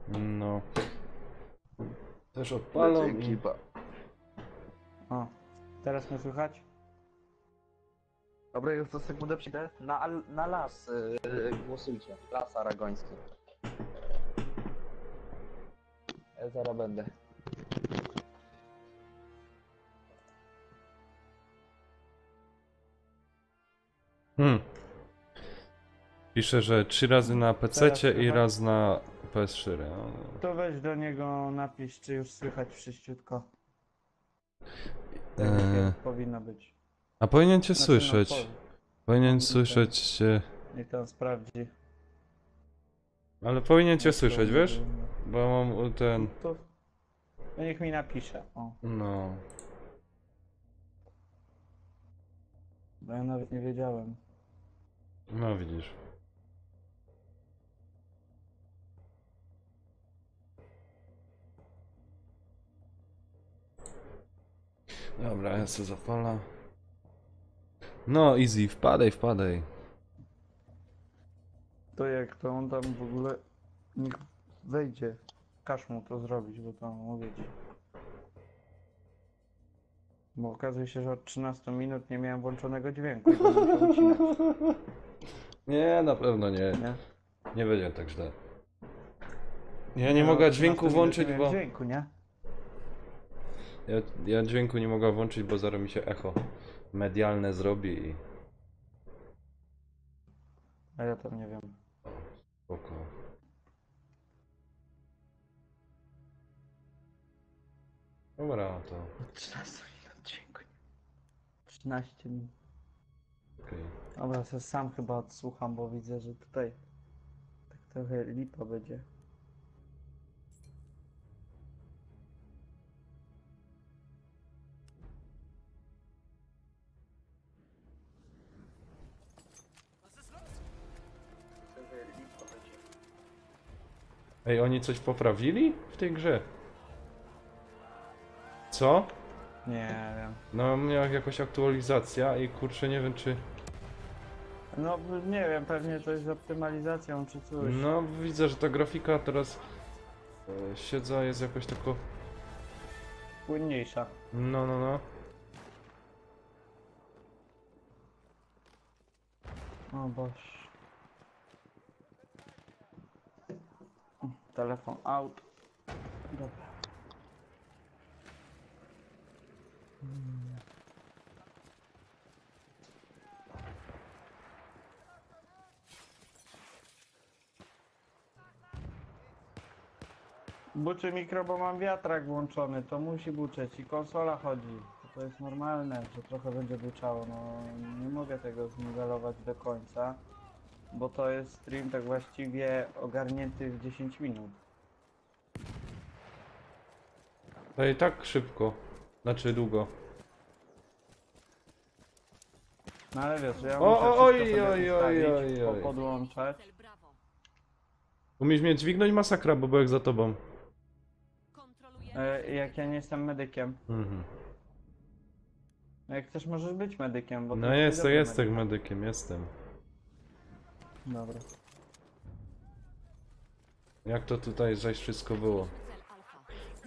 No. Też odpalą Dzięki, i... O, teraz mnie słychać? Dobra, już za sekundę przyjdę. Na las głosujcie. Las aragoński. Ja zaraz będę. Pisze, że 3 razy na PC-cie i słychać? raz na PS4. No. To weź do niego, napisz, czy już słychać wszyściutko. Powinno być. A powinien cię Znaczy, słyszeć. Powinien powinien. słyszeć cię. Niech tam sprawdzi. Ale powinien cię Jak to słyszeć, wiesz? powinno. Bo mam ten... To niech mi napisze. O, No. bo ja nawet nie wiedziałem. No widzisz. Dobra, ja sobie zapala. No easy, wpadaj. To jak to on tam w ogóle niech wejdzie. Każ mu to zrobić, bo to mówię ci. Bo okazuje się, że od 13 minut nie miałem włączonego dźwięku i to muszę ucinać, Nie, na pewno nie. nie? Nie będzie tak źle. Ja nie mogę od 13 dźwięku minut włączyć, nie miałem bo... dźwięku, nie? Ja dźwięku nie mogę włączyć, bo zaraz mi się echo medialne zrobi i... A ja tam nie wiem. Spoko. Dobra, to... 13 minut dźwięku. 13 minut. okej. Dobra, sobie sam chyba odsłucham, bo widzę, że tutaj tak trochę lipa będzie. Ej, oni coś poprawili w tej grze? Co? Nie wiem. No, miała jakaś aktualizacja i kurczę, nie wiem czy... No nie wiem, pewnie coś z optymalizacją czy coś. No, widzę, że ta grafika teraz... siedza jest jakoś tylko... Płynniejsza. No. O Boże. Telefon out. Dobra. Buczy mikro, bo mam wiatrak włączony, to musi buczeć i konsola chodzi. To jest normalne, że trochę będzie buczało, no nie mogę tego zniwelować do końca, bo to jest stream tak właściwie ogarnięty w 10 minut. Ej, tak szybko. Znaczy długo. No ale wiesz, ja O, muszę oj, wszystko sobie oj, ustawić, oj, oj. podłączać. Umiesz mnie dźwignąć? Masakra, bo byłem za tobą. Jak ja nie jestem medykiem. Mhm. Jak chcesz, możesz być medykiem, bo to No jest dobry jestem medyk. medykiem, jestem. Dobra. Jak to tutaj zaś wszystko było?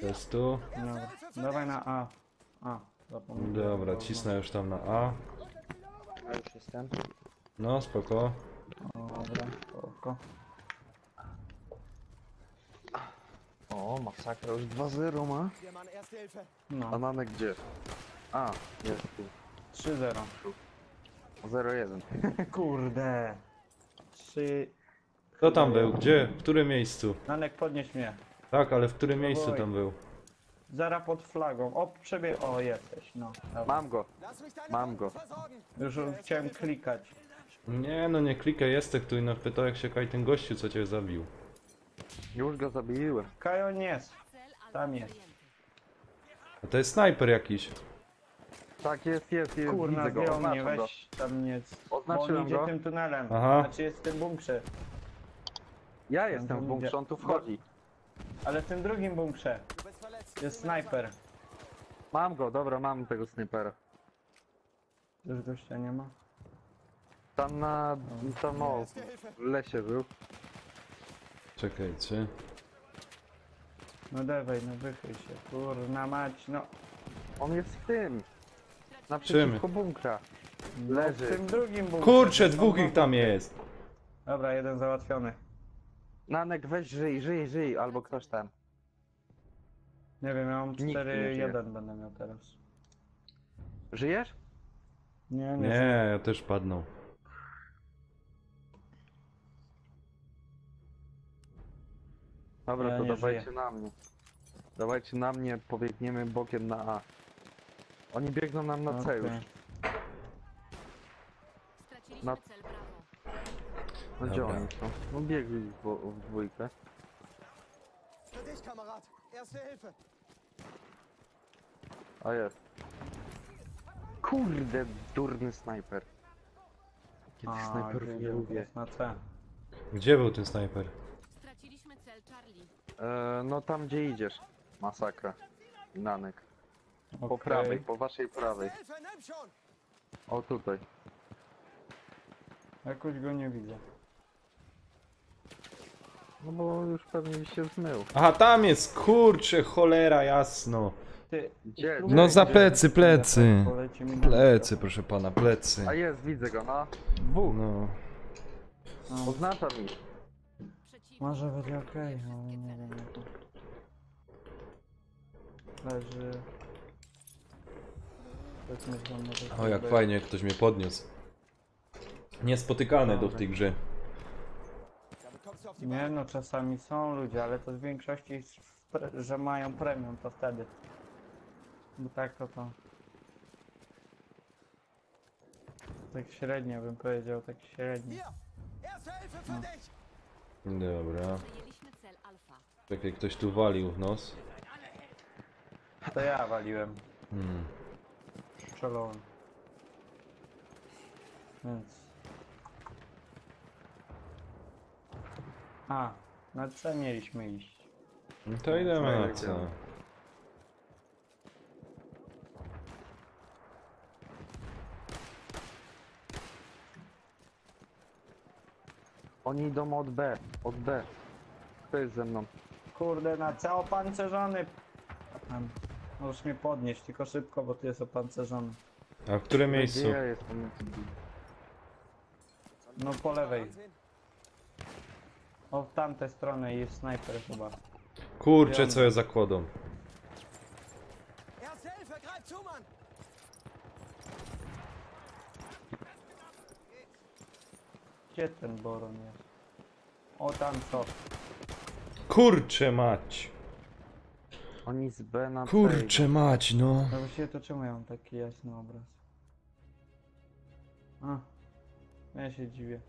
To jest tu. Dobra. Dawaj na A. A, zapomniałem. Dobra, cisnę już tam na A. Ja już jestem. No, spoko. Dobra, spoko. O, masakra, już 2-0 ma. No, A mamy gdzie? A, jest tu. 3-0. 0-1. Kurde. 3... Kto tam był? Gdzie? W którym miejscu? Nanek, podnieś mnie. Tak, ale w którym miejscu tam był? Zara pod flagą. O, przebieg. O, jesteś, no. Dobra. Mam go. Mam go. Już chciałem klikać. Nie, no nie klikaj, jestem tu i no pytał jak się kaj ten gościu, co cię zabił. Już go zabiłem. Kajon jest. Tam jest. A to jest snajper jakiś. Tak, jest. Kurna, Widzę go, zdjął mnie, oznaczam go. weź tam nie... Bo on Oznaczyłem idzie go. tym tunelem. Aha. Znaczy jest w tym bunkrze. Ja jestem w bunkrze, on tu wchodzi. Ale w tym drugim bunkrze. Jest snajper. Mam go, dobra, mam tego snajpera. Już gościa nie ma? Tam na... tam o, w lesie był. Czekajcie. No dawaj, no wychyl się. Kurna mać, no. On jest w tym. Naprzeciwko bunkra. W Leży. tym drugim bunkrze. Kurczę, dwóch ich tam jest. Dobra, jeden załatwiony. Nanek, weź żyj, albo ktoś tam. Nie wiem, ja mam Nikt nie żyje. 4-1 będę miał teraz. Żyjesz? Nie. Nie, ja też padną. Dobra, Ja to nie dawajcie żyję. na mnie. Dawajcie na mnie, pobiegniemy bokiem na A. Oni biegną nam na C już. Okej. Na... No gdzie Dobra. oni są? No biegli w dwójkę. A jest. Kurde, durny snajper. Kiedyś snajperów nie lubię. Jest na C. Gdzie był ten snajper? Straciliśmy cel Charlie. No tam gdzie idziesz. Masakra. Nanek. Po Okej. prawej, po waszej prawej. O tutaj. Jakoś go nie widzę. No bo już pewnie się zmył. Aha, tam jest, kurczę, cholera, jasno. Ty, Gdzie? No za Gdzie? plecy, plecy. poleci mi na Plecy, proszę pana, plecy. A jest, widzę go, no. Dwóch. No. No. Oznaczam mi. Może będzie okej, ale nie wiem jak to. Leży... Powiedzmy, że może O, jak być. fajnie, ktoś mnie podniósł. Niespotykany w tej grze. Nie no, czasami są ludzie, ale to w większości, że mają premium, to wtedy. Bo tak to... Tak średnio bym powiedział, tak średnio. Dobra. Przejęliśmy cel Alfa. Czekaj, ktoś tu walił w nos. To ja waliłem, Hmm. strzelałem. Więc... A, na co mieliśmy iść? No to idziemy na co? Oni idą od B. Od B. Kto jest ze mną? Kurde, na co opancerzony? Możesz mnie podnieść, tylko szybko, bo tu jest opancerzony. A w którym Gdzie miejscu? ja jestem? No po lewej. O, w tamtę stronę jest snajper chyba. Kurczę, co ja zakładam. Gdzie ten Boron jest? O, tam co? Kurczę mać. Oni z B na C. Kurczę mać, no. No właściwie to czemu ja mam taki jasny obraz? A, ja się dziwię.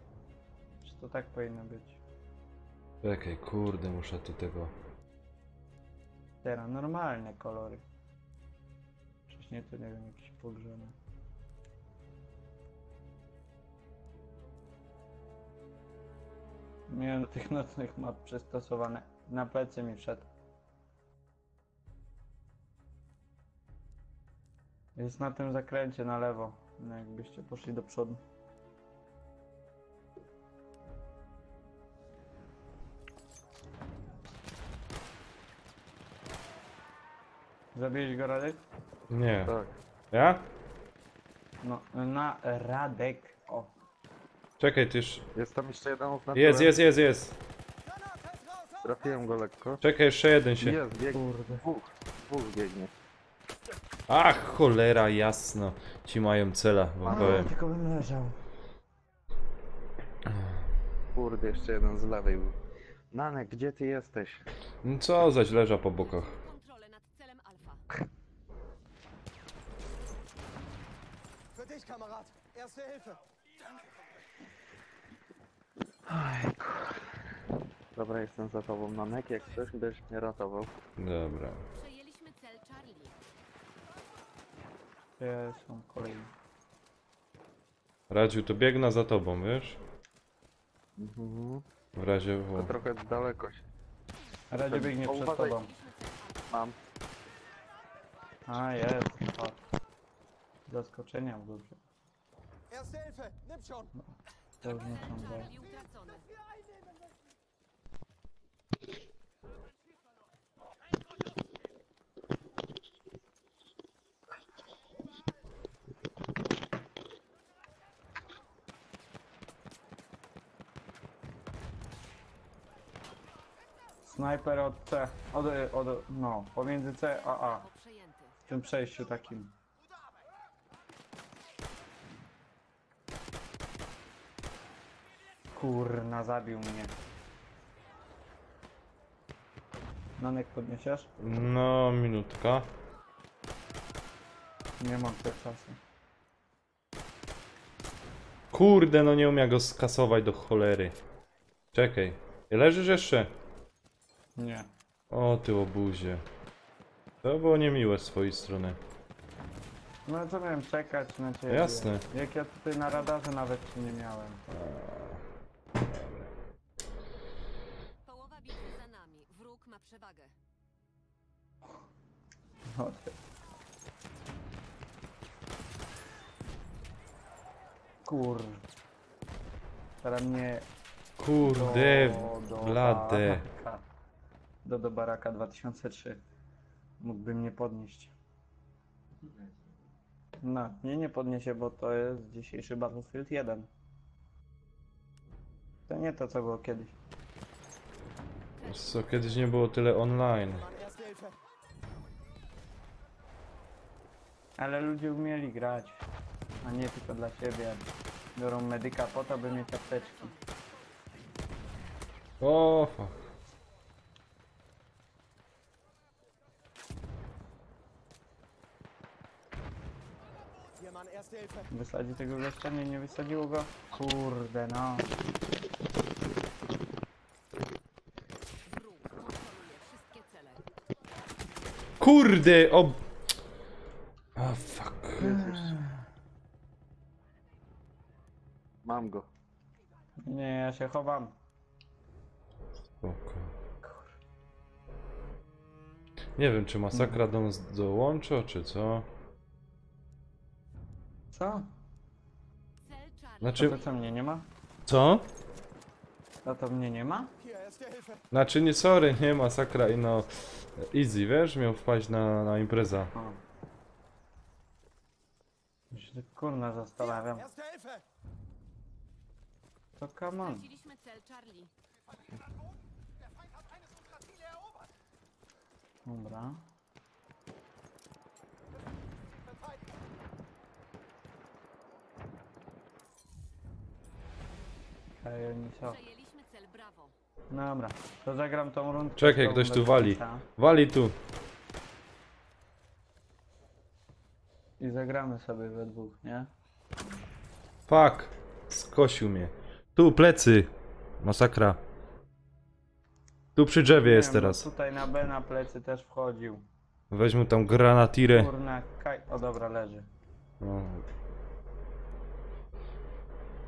Czy to tak powinno być? Czekaj, kurde, muszę tu tego... Teraz normalne kolory. Wcześniej to nie wiem, jakieś pogrzane. Miałem do tych nocnych map przystosowane. Na plecy mi wszedł. Jest na tym zakręcie na lewo. No jakbyście poszli do przodu. Zabiłeś go, Radek? Nie. Tak. Ja? No, na Radek. O. Czekaj, ty już... Jest tam jeszcze jeden oznaczony. Jest. Trafiłem go lekko. Czekaj, jeszcze jeden się... Jest, biegnie. Kurde. Dwóch biegnie. Ach, cholera, jasno. Ci mają cela, wam powiem. Tylko bym leżał. Kurde, jeszcze jeden z lewej był. Nanek, gdzie ty jesteś? No co zaś leża po bokach. Kontrolę nad celem Alpha. Für dich, Kamerad. Erste Hilfe. Dobra, jestem za tobą, Nanek. Jak chcesz, będziesz mnie ratował. Dobra. Przejęliśmy cel Charlie. Gdzie są kolejni? Radziu, to biegnę za tobą, wiesz? Mhm. W razie To W. trochę daleko się. Radzie biegnie przed Uważaj. tobą. Mam. A, jest. O. Zaskoczenia w dobrze. Erste Hilfe. Nimm schon. To oznaczam, że... Charlie utracony. Snajper od C. No, pomiędzy C a A. Prawo przejęty. W tym przejściu takim. Kurna, zabił mnie. Nanek podniesiesz? No, minutka. Nie mam tego czasu. Kurde, no nie umiem go skasować do cholery. Czekaj. Leżysz jeszcze? Nie. O, ty obuzie. To było niemiłe z twojej strony. No co miałem czekać na ciebie? Jasne. Jak ja tutaj na radarze nawet cię nie miałem. Połowa bitwy za nami. Wróg ma przewagę. No, ty. Kur... Teraz mnie... Kurde, blade. baraka. Do baraka 2003. Mógłby mnie podnieść. No, mnie nie podniesie, bo to jest dzisiejszy Battlefield 1. To nie to, co było kiedyś. Wiesz co, kiedyś nie było tyle online. Mann, erste Hilfe. Ale ludzie umieli grać, a nie tylko dla siebie. Biorą medyka po to, by mieć apteczki. O, fuck. Hier, Mann, erste Hilfe. Wysadzi tego gościa? Nie wysadziło go? Kurde, no. Wróg kontroluje wszystkie cele. Kurde, o... A, fuck. Mam go. Nie, ja się chowam. Spoko. Nie wiem, czy masakra do nas dołącza, czy co? Co? Cel Charlie. Znaczy, To co, mnie nie ma? co? A to mnie nie ma? Hier, erste Hilfe. Znaczy, nie, sorry, nie, masakra i no... Easy, wiesz, miał wpaść na impreza. O. Ja się tak kurna zastanawiam. Erste Hilfe. To come on. Straciliśmy cel Charlie. Dobra. Okej, oni są. Przejęliśmy cel Bravo. Dobra, to zagram tą rundkę. Czekaj, z tą ktoś tu do wali. końca. Wali tu. I zagramy sobie we dwóch, nie? Fuck. Skosił mnie. Tu, plecy. Masakra. Tu przy drzewie jest Nie wiem, bo teraz. tutaj na B na plecy też wchodził. Weź mu tam granatirę. Kurna, o dobra, leży. No.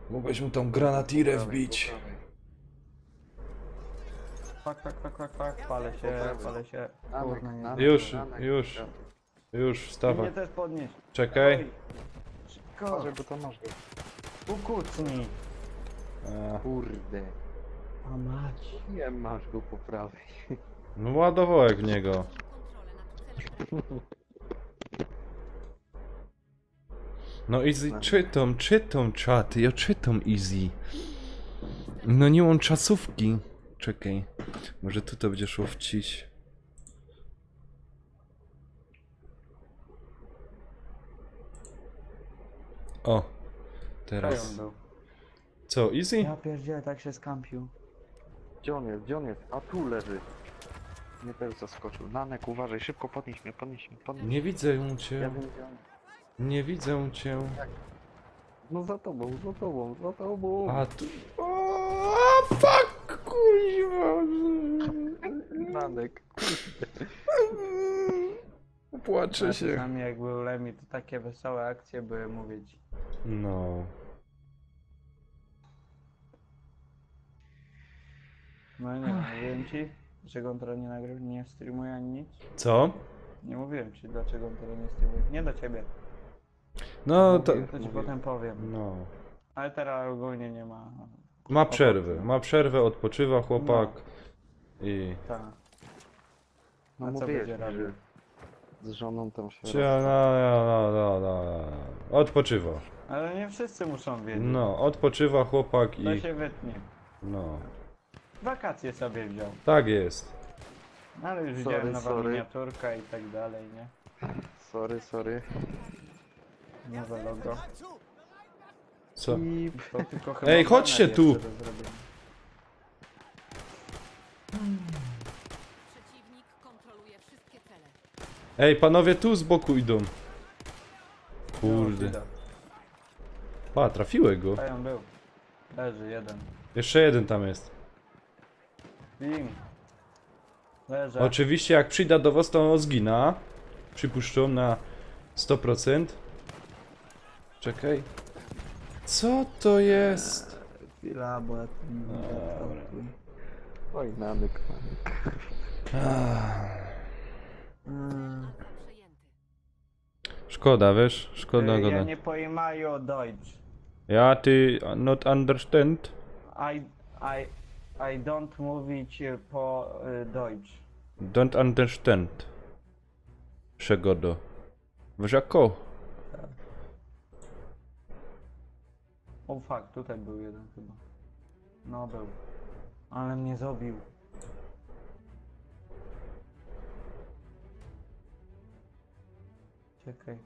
Mógłbyś mu tą granatirę wbić. Fak, palę się. Kurna, nie. Już, Mnie wstawaj. też podnieść. Czekaj. Oj, szybko, Może, bo to masz go. ukucnij. A, Kurde. A mać. Nie masz go po prawej. no ładowałek w niego. Kontrolę nad celem Bravo. No easy, czytam czat, ja czytam easy. No nie mam czasówki. Czekaj, może tu to będzie szło wciś. O, teraz. Co, easy? Ja pierdzielę, tak się skampił. Gdzie on jest? Gdzie on jest? A tu leży. Mnie też zaskoczył. Nanek, uważaj, szybko podnieś mnie, podnieś mnie, podnieś mnie. Nie widzę Ja cię. wiem, gdzie on jest. Nie widzę cię. No za tobą, za tobą, za tobą. A tu... O, fuck, kurwa. Nanek. Płaczę się. Czasami jak był Lemi, to takie wesołe akcje były, mówię ci. No. No nie, mówiłem ci, dlaczego on teraz nie nagrywa, nie streamuje ani nic. Co? Nie mówiłem ci, dlaczego on teraz nie streamuje. Nie do ciebie. No to... To ci potem powiem. No. Ale teraz ogólnie nie ma. Ma przerwę, odpoczywa chłopak. I... Tak. No A co mówię, będzie robił? że z żoną tam się... No. Odpoczywa. Ale nie wszyscy muszą wiedzieć. No, odpoczywa chłopak To i... się wytnie. No. Wakacje sobie wziął. Tak jest. Ale już Sorry, widziałem nowa sorry. miniaturka i tak dalej, nie? Sorry. Nowe logo. Co? I to tylko chyba Ej, chodźcie baner tu! jeszcze do zrobienia. Przeciwnik kontroluje wszystkie cele. Ej, panowie tu z boku idą. Kurde. Widać. Pa, trafiłeś go. Tutaj on był. Leży jeden. Jeszcze jeden tam jest. Bim. Leży. Oczywiście jak przyjdę do was, to zgina. Przypuszczam na 100%. Czekaj. Co to jest? Chwila, bo ja tu nie Dobra. Oj, Nanek. Przejęty. Szkoda, wiesz? Szkoda go. Ja nie pojmaję Deutsch. Ja, ty not understand? I don't mówić po Deutsch. Don't understand. Przegodo. Wiesz jako? O fuck, tutaj był jeden chyba. No był. Ale mnie zabił. Czekaj.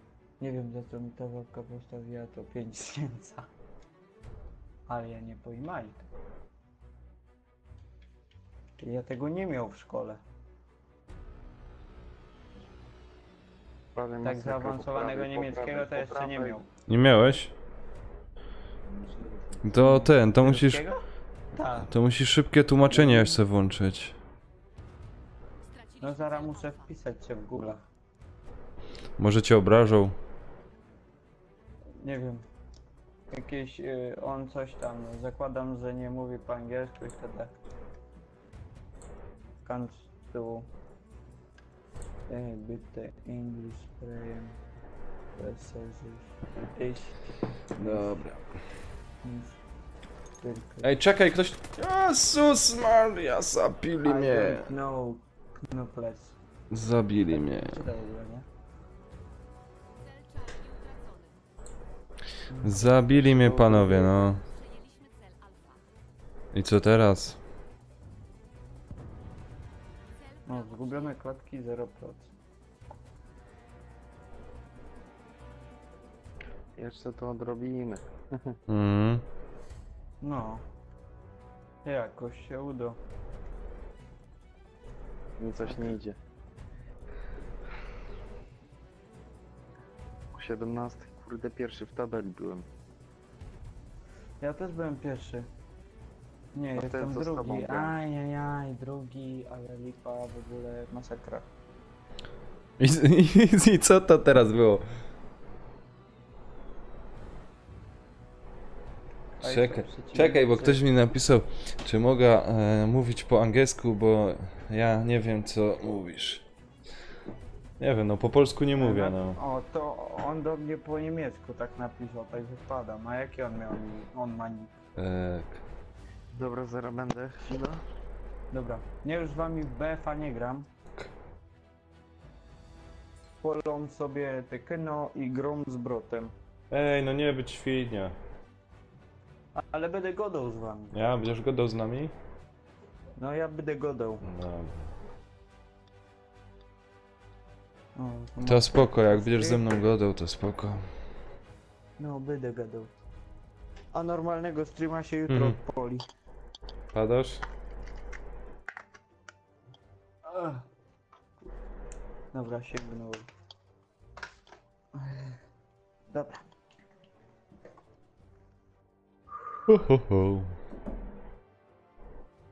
Nie wiem za co mi ta łapka postawiła to 5 tysięcy. Ale ja nie pojmałem. Ja tego nie miał w szkole. Tak zaawansowanego niemieckiego to jeszcze nie miał. Nie miałeś? To musisz... Niemieckiego? Tak. To musisz szybkie tłumaczenie jeszcze włączyć. No zaraz muszę wpisać się w Google. Może cię obrażą. Nie wiem. Jakieś, on coś tam, zakładam, że nie mówi po angielsku i wtedy kannst du bitte English sprechen, besser sich ich Dobra. nicht wirklich. Ej, czekaj, ktoś... Jezus Maria, zabili I mnie. don't know Knuples. Zabili mnie. Czy to w ogóle, nie? Cel Charlie utracony. Zabili mnie panowie, no. Przejęliśmy cel Alfa. I co teraz? No, zgubione klatki 0%. Jeszcze to odrobimy. Mhm. No. Jakoś się uda. Mi coś nie idzie. O 17, kurde, pierwszy w tabeli byłem. Ja też byłem pierwszy. Nie, A jestem ten, co z tobą drugi. grał? Ajajaj, drugi, ale lipa, w ogóle masakra. I co to teraz było? Czekaj, bo ktoś mi napisał, czy mogę mówić po angielsku, bo ja nie wiem co mówisz. Nie wiem, no po polsku nie mówię, no. O, to on do mnie po niemiecku tak napisał, tak wypadam. A jaki on miał? On ma nick. Dobra, zaraz będę. Chwila. Dobra, nie już z wami w BF-a nie gram. Polą sobie te kino i grom z brotem. Ej, no nie być świnia. Ale będę godał z wami. Ja, będziesz gadał z nami? No ja będę godał. Dobra. O, To spoko, jak będziesz ze mną gadał, to spoko. No, będę gadał. A normalnego streama się jutro Mhm. odpali. Padasz? Ach. Dobra, sięgnąłem. Dobra. Ho, ho, ho.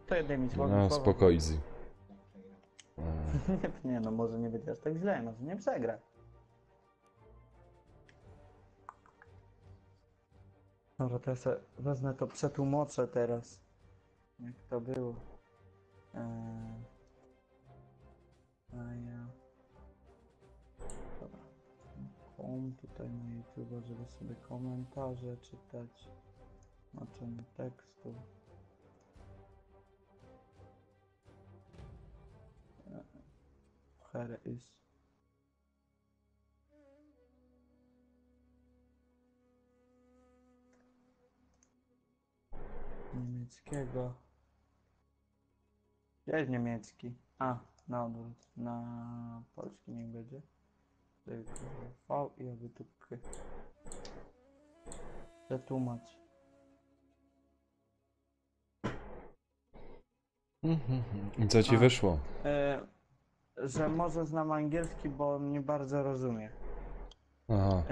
To jednej mi słowo. No, spoko, easy. Nie no, może nie będzie aż tak źle, może nie przegra. Dobra, to ja sobie wezmę to, przetłumaczę teraz. Jak to było. A ja... Dobra. Tutaj na YouTube, żeby sobie komentarze czytać. Znaczenie tekstu. Here is... Niemieckiego. Gdzie jest niemiecki? A, na odwrót. Na polski niech będzie. Tylko V i aby tu K. Przetłumacz. I co ci wyszło? Że może znam angielski, bo nie bardzo rozumie. Aha.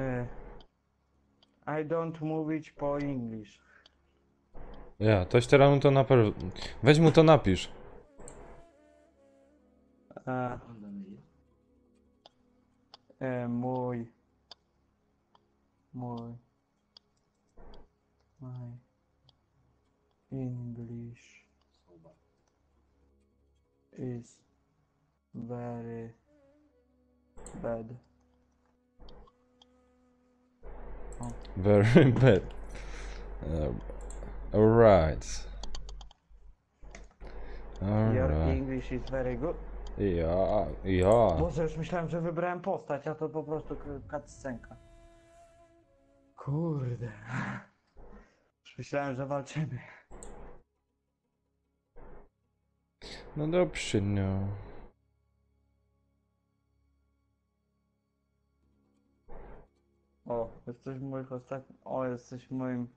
I don't mówić po English. Ja, toś teraz mu to napisz. Weź mu to napisz. Mój. My English is very bad. Very bad. Alright. Your Alright. English is very good. Ja. Boże, już myślałem, że wybrałem postać, a to po prostu cutscenka. Kurde. Już myślałem, że walczymy. No dobrze, no. O, jesteś moich ostatnich... O, jesteś moim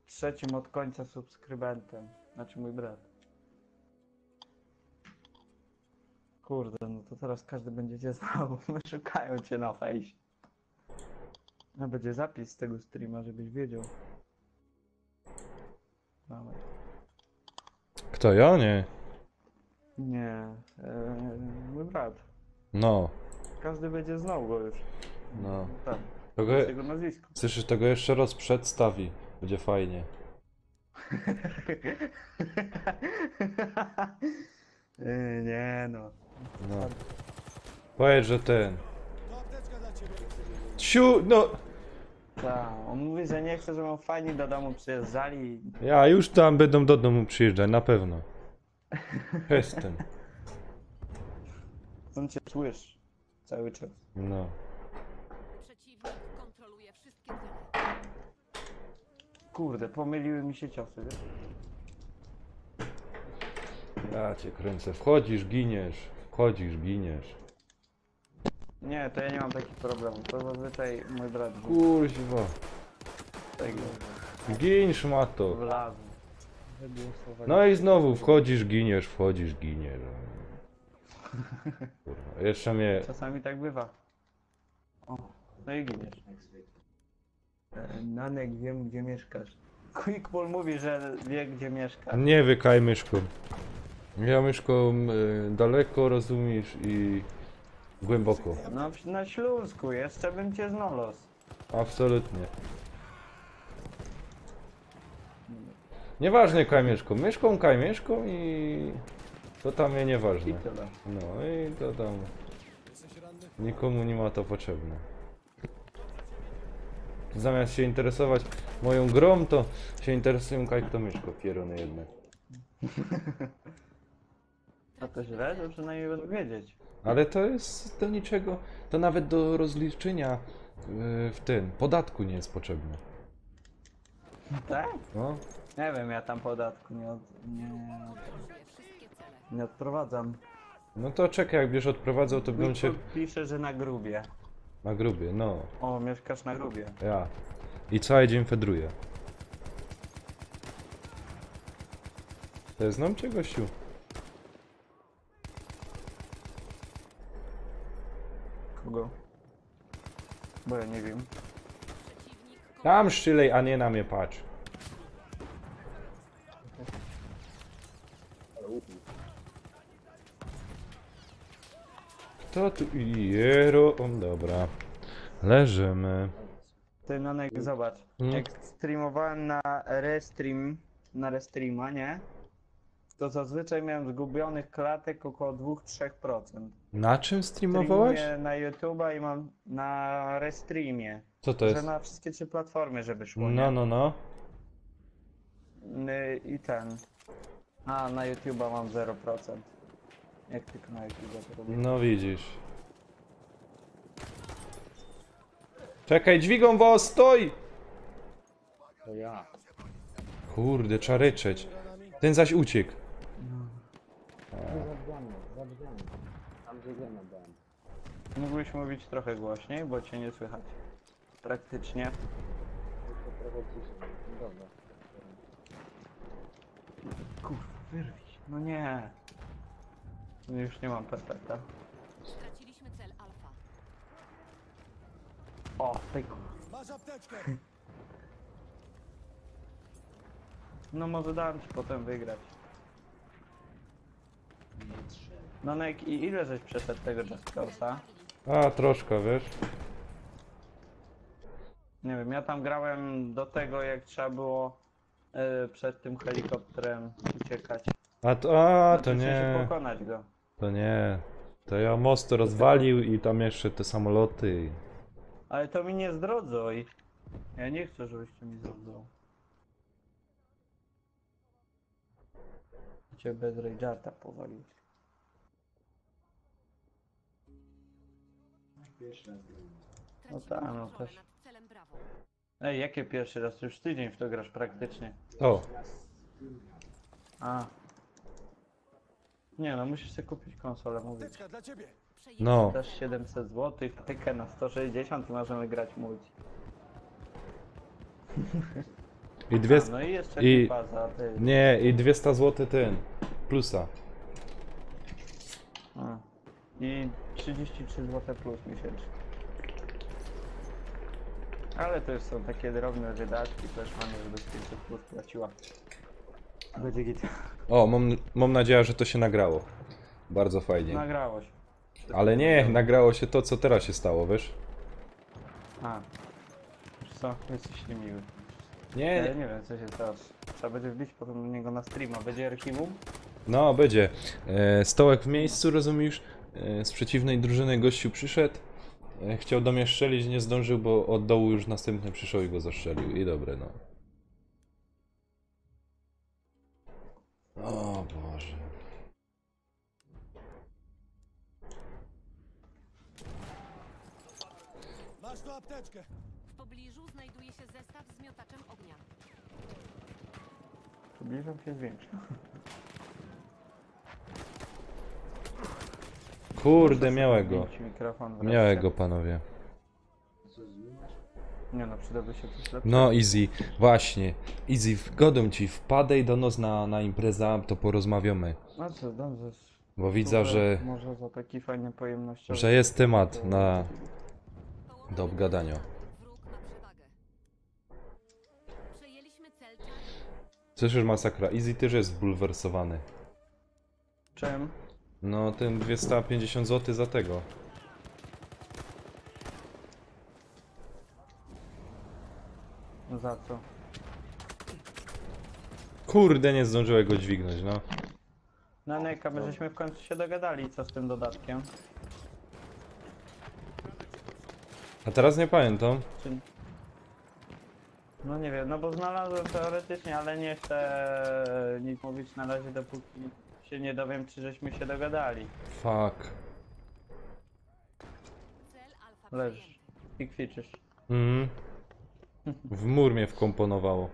trzecim od końca subskrybentem. Znaczy mój brat. Kurde, no to teraz każdy będzie cię znał. Szukają cię na fejsie. No będzie zapis z tego streama, żebyś wiedział. Dawaj. Kto, ja? Nie. Nie, mój brat. No. Każdy będzie znał go już. No. Tak. Tego, To jest jego nazwisko. słyszysz, tego jeszcze raz przedstawi. Będzie fajnie. Nie no. No. Powiedz, że ten. Ciu, no. Tak, on mówi, że nie chce, żeby mu fajni do domu przyjeżdżali. Ja już tam będą do domu przyjeżdżać, na pewno. Jestem. On cię słyszy. Cały czas. No. Przeciwnik kontroluje wszystkie cele. Kurde, pomyliły mi się ciosy, wiesz? Ja cię kręcę. Wchodzisz, giniesz. Wchodzisz, giniesz. Nie, to ja nie mam takich problemów. To zazwyczaj mój brat Kurwa. tego Gin, szmato. wlazł. No i znowu wchodzisz, giniesz, wchodzisz, giniesz. Kurwa, jeszcze mnie... Czasami tak bywa. O, no i giniesz. Nanek, wiem gdzie mieszkasz. Quickball mówi, że wie gdzie mieszka. Nie wykaj myszką. Ja myszką daleko, rozumiesz, i głęboko. No na Śląsku, jeszcze bym cię znalazł. Absolutnie. Nieważne kaj myszką. Myszką kaj myszką i... To tam mnie nieważne. I tyle. No i to tam... Nikomu nie ma to potrzebne. Zamiast się interesować moją grą, to się interesują kaj kto myszko, pierony jednak. A to źle? To przynajmniej będę wiedzieć. Ale to jest do niczego, to nawet do rozliczenia w tym podatku nie jest potrzebny. Tak? No. Nie wiem, ja tam podatku nie odprowadzam. No to czekaj, jak będziesz odprowadzał, to bym się... Pisze, że na grubie. Na grubie, no. O, mieszkasz na grubie. Ja. I cały dzień fedruję. To znam cię, gościu. Kogo? Bo ja nie wiem. Tam szczylej, a nie na mnie patrz. Kto tu? Jero, dobra. Leżymy. Ty, Nanek, zobacz. Jak streamowałem na Restreama, nie? To zazwyczaj miałem zgubionych klatek około 2-3%. Na czym streamowałeś? Streamuję na YouTube'a i mam na Restreamie. Co to jest? Że na wszystkie 3 platformy, żeby szło, No, nie? no, no. I ten. A, na YouTube'a mam 0%. Jak tylko na YouTube'a to robię. No widzisz. Czekaj, dźwigą was, stoj! To ja. Kurde, trzeba ryczeć. Ten zaś uciekł. Tam biegamy dałem. Mógłbyś mówić trochę głośniej, bo cię nie słychać. Praktycznie. Tylko trochę ciszej. Dobra. Kurwa, wyrwij. No nie. Już nie mam perfekta. Straciliśmy cel alfa. O, tej kurwa. Masz apteczkę! No może dam ci potem wygrać. Nonek, i ile żeś przeszedł tego Just Cause'a? A, troszkę, wiesz. Nie wiem, ja tam grałem do tego, jak trzeba było przed tym helikopterem uciekać. To W sensie nie. pokonać go. To nie. To ja most rozwalił i tam jeszcze te samoloty. Ale to mi nie zdrodzoj. Ja nie chcę, żebyście mi zdrodzał. Cię bez Rage'arta powalił. No tak, no kontrolę też. nad celem Bravo. Ej, jakie pierwszy raz? Już tydzień w to grasz praktycznie. O, A. Nie no, musisz sobie kupić konsolę, mówię. Apteczka dla ciebie! no. Dasz 700 zł, wtykę na 160 i możemy grać multi. I dwie... No i jeszcze i- baza, ty. Nie, i 200 zł ten. Plusa. A. I 33 zł plus miesięcznie. Ale to już są takie drobne wydatki, też mamy, żeby 500 plus płaciła. Będzie git. O, mam nadzieję, że to się nagrało. Bardzo fajnie. Nagrało się. Ale nie, nagrało się to, co teraz się stało, wiesz? A. Wiesz co, jesteś niemiły. Nie, Ja nie wiem, co się teraz. Trzeba będzie wbić potem do niego na streama. Będzie archiwum? no będzie. Stołek w miejscu, rozumiesz? Z przeciwnej drużyny gościu przyszedł. Chciał do mnie strzelić, nie zdążył, bo od dołu już następny przyszedł i go zastrzelił. I dobre, no. O Boże. Masz tu apteczkę! W pobliżu znajduje się zestaw z miotaczem ognia. Przybliżam się zwiększa. Kurde, miałego. Zmienić mikrofon wreszcie. Miałego, panowie. Nie no, przydałby się coś lepszego. No, Easy, właśnie. Easy, godą ci, wpadaj do nas na imprezę, to porozmawiamy. No co, dobrze. Bo widzę, że Może za taki fajnie pojemnościowy. że jest temat do obgadania. Wróg ma przewagę. Przejęliśmy cel Charlie. Słyszysz, masakra. Easy też jest zbulwersowany. Czym? No, tym 250 zł za tego. Za co? Kurde, nie zdążyłem go dźwignąć, no. Nanek, my żeśmy w końcu się dogadali, co z tym dodatkiem. A teraz nie pamiętam. Czy... No nie wiem, no bo znalazłem teoretycznie, ale nie chcę nic mówić na razie, dopóki się nie dowiem, czy żeśmy się dogadali. Fuck. Cel alfa Leży. przejęty. I kwiczysz. Mhm. W mur mnie wkomponowało.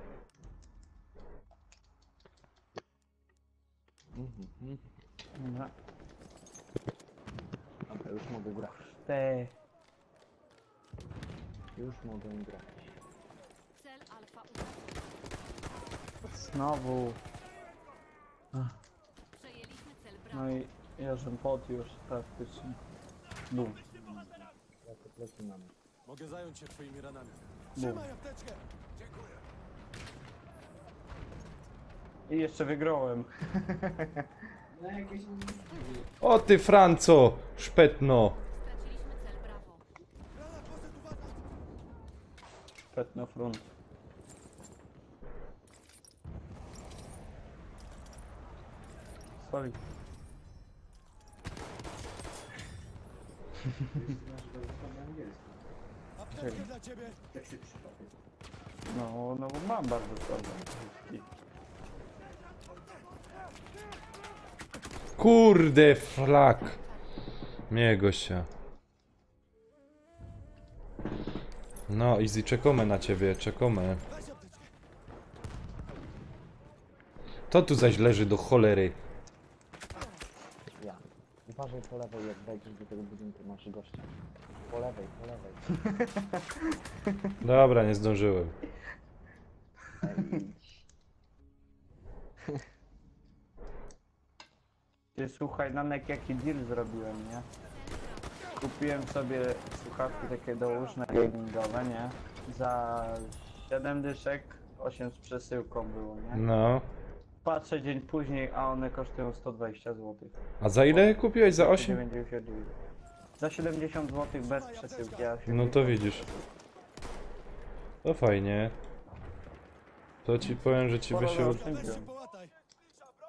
Dobra. Dobra, już mogę grać. Te. Już mogę grać. Cel alfa utracony. Znowu. Przejęliśmy cel Bravo. No i ja żem podjął praktycznie. Bum. Ja to plecy mamy. Mogę zająć się twoimi ranami. Bum. apteczkę! I jeszcze wygrałem. O ty Franco! Szpetno! Straciliśmy cel Bravo. Pet na front. Sorry. Apteczkę dla ciebie! No, no bo mam bardzo słabe. Kurde, flak! Nie, gościa. No, Easy, czekamy na ciebie, czekamy. To tu zaś leży do cholery. Ja. Uważaj po lewej, jak wejdziesz do tego budynku, masz gościa. Po lewej, po lewej. Dobra, nie zdążyłem. Ty słuchaj, Nanek, jaki deal zrobiłem, nie? Kupiłem sobie słuchawki takie dołóżne gamingowe, nie? Za 7 dyszek, 8 z przesyłką było, nie? No. Patrzę dzień później, a one kosztują 120 zł. A za ile kupiłeś? Za 8? 99. Za 70 zł bez przesyłki, a No to widzisz. To fajnie. To ci powiem, że ci by się...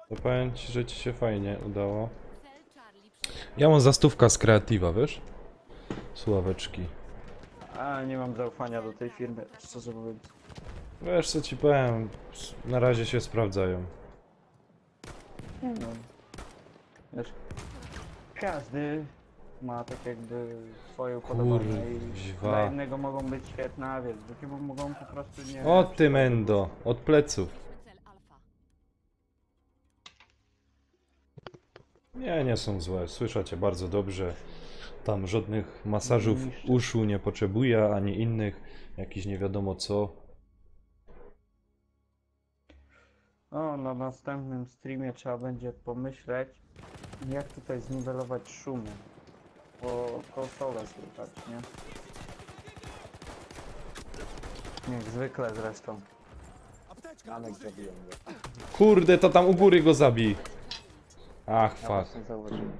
To powiem ci, że ci się fajnie udało. Cel Charlie przejęty. Ja mam za stówka z kreatywa, wiesz? Sławeczki. A nie mam zaufania do tej firmy, szczerze mówiąc. Wiesz co ci powiem, na razie się sprawdzają. Nie no. Wiesz, każdy ma tak jakby swoje upodobania i Kurwa. dla innego mogą być świetne, a wiesz, drugiemu mogą po prostu nie... O ty mendo, od pleców. Cel alfa. Nie, nie są złe, słyszycie bardzo dobrze. Tam żadnych masażów uszu nie potrzebuję, ani innych, jakiś nie wiadomo co. O, na następnym streamie trzeba będzie pomyśleć, jak tutaj zniwelować szumy. Bo konsolę słychać, nie? Jak zwykle zresztą. Nanek zabiłem go. Kurde, to tam u góry go zabij. Ach, Ja fuck. właśnie zauważyłem.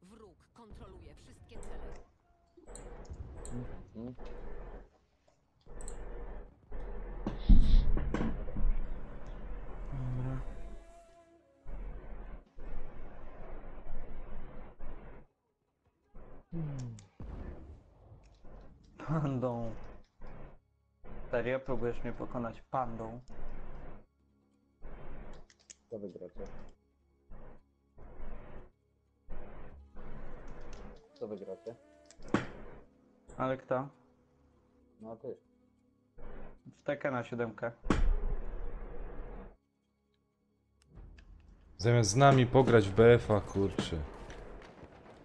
Wróg kontroluje wszystkie cele. Mhm. Dobra. Pandą. Serio? Próbujesz mnie pokonać pandą? Co wygracie? Co wygracie? Ale kto? No ty. W Tekena 7. Zamiast z nami pograć w BF-a, kurczę.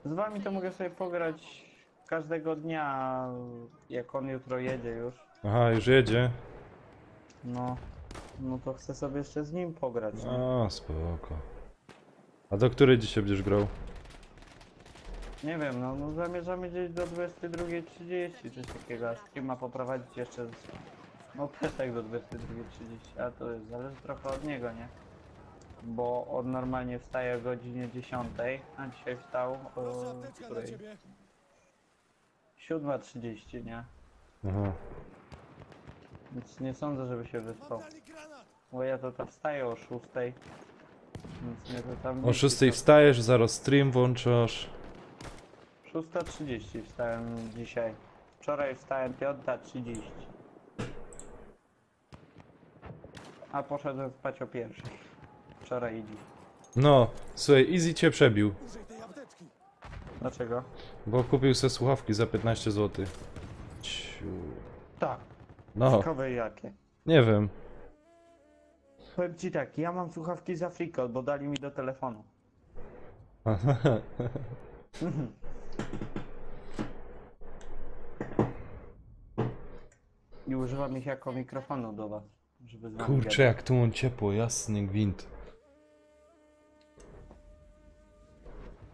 Z wami to mogę sobie pograć każdego dnia, jak on jutro jedzie już. Aha, już jedzie. No, no to chcę sobie jeszcze z nim pograć. nie? A, spoko. A do której dzisiaj będziesz grał? Nie wiem, no zamierzamy gdzieś do 22:30, coś takiego, a streama poprowadzić jeszcze z... No też tak do 22:30, a to zależy trochę od niego, nie? Bo on normalnie wstaje o godzinie 10, a dzisiaj wstał o której? 7:30, nie? Aha. Więc nie sądzę, żeby się wyspał. Bo ja to tam wstaję o 6, więc mnie to tam... O 6 wstajesz, zaraz stream włączasz. 6:30 wstałem dzisiaj. Wczoraj wstałem 5:30. A poszedłem spać o pierwszej. Wczoraj i dziś. No, słuchaj, Easy cię przebił. Dlaczego? Bo kupił sobie słuchawki za 15 zł. Tak. No, Ciekawe jakie. nie wiem. Powiem ci tak, ja mam słuchawki z Afriko, bo dali mi do telefonu. I używam ich jako mikrofonu do was, żeby z wami Kurczę, gadać. jak tu mam ciepło, jasny gwint.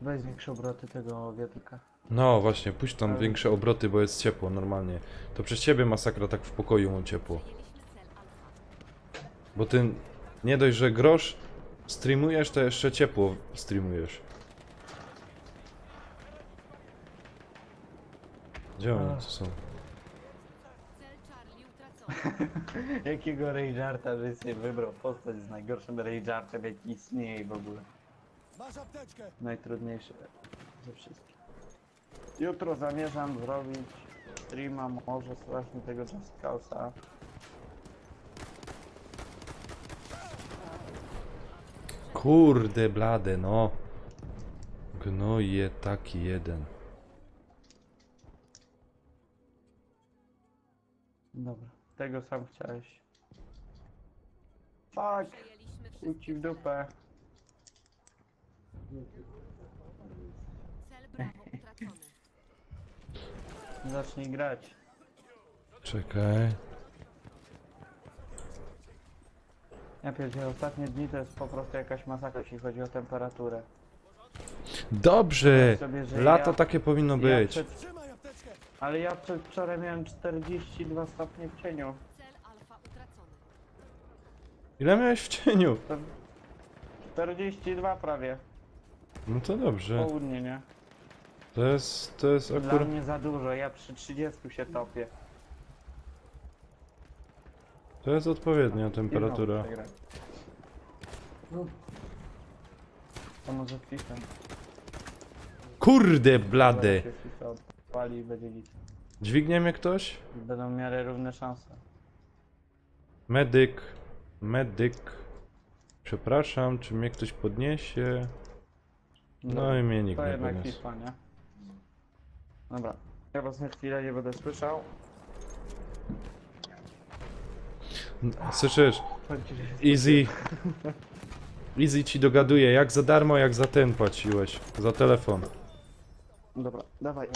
Weź większe obroty tego wiatrka. No właśnie, puść tam większe obroty, bo jest ciepło normalnie. To przez ciebie masakra, tak w pokoju mam ciepło. Bo ty nie dość, że grosz streamujesz, to jeszcze ciepło streamujesz. Gdzie oni tu są? Cel Charlie utracony. Jakiego Rage'arta, że sobie wybrał postać z najgorszym Rage'artem, jaki istnieje w ogóle. Najtrudniejsze ze wszystkich. Jutro zamierzam zrobić streama, może właśnie tego Just Cause'a. Kurde blade, no. Gnoje taki jeden. Dobra, tego sam chciałeś. Fuck! Przejęliśmy Chuj ci w dupę. cel Bravo utracony. Zacznij grać. Czekaj. Ja pierdzielę, ostatnie dni to jest po prostu jakaś masakra, jeśli chodzi o temperaturę. Dobrze! Sobie, że Lato ja- takie powinno być. Ale ja przedwczoraj miałem 42 stopnie w cieniu. Cel Alfa utracony. Ile miałeś w cieniu? 42 prawie. No to dobrze. Południe, nie? To jest Dla akurat... mnie za dużo, ja przy 30 się topię. To jest odpowiednia temperatura. I znowu przegrałem. To może wpisem. Kurde blade! Się FIFA odpali i będzie git. Dźwignie mnie ktoś? Będą w miarę równe szanse. Medyk. Medyk. Przepraszam, czy mnie ktoś podniesie? No i mnie nikt To nie jednak podniósł. FIFA, nie? Dobra. Ja was na chwilę nie będę słyszał. Słyszysz? Chodźcie, że Easy. Easy ci dogaduje, jak za darmo, jak za ten płaciłeś. Za telefon. Dobra, dawaj.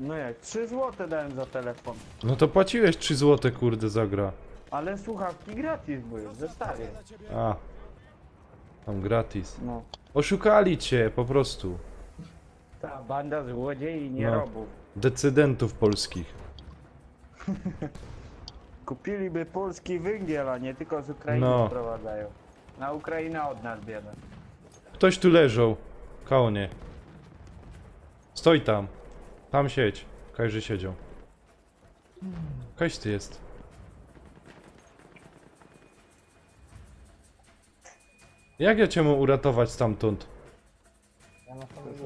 No jak, 3 zł dałem za telefon. No to płaciłeś 3 zł, kurde, za gra. Ale słuchawki gratis były, w zestawie. A. Tam gratis. No. Oszukali cię, po prostu. Ta banda złodziei i No. nierobów. Decydentów polskich. Kupiliby polski węgiel, a nie tylko z Ukrainy No. sprowadzają. Na Ukrainę od nas biedę. Ktoś tu leżał. Koło nie. Stoj tam. Tam siedź. Każdy siedział. Kaś ty jest. Jak ja cię mogę uratować stamtąd?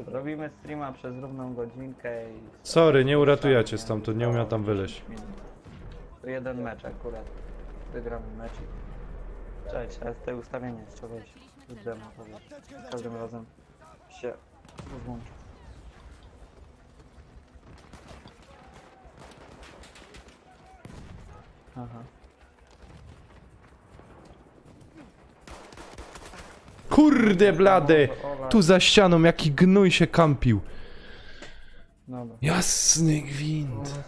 Robimy streama przez równą godzinkę i... Sorry, nie uratuję cię stamtąd, nie umiem tam wyleźć. To jeden mecz akurat. Wygramy mecz. Cześć, teraz te ustawienie jeszcze wejść. Demo powiesz. Każdym razem się rozłączy. Aha. Kurde blade! Tu za ścianą jaki gnój się kampił. Dobra. Jasny gwint.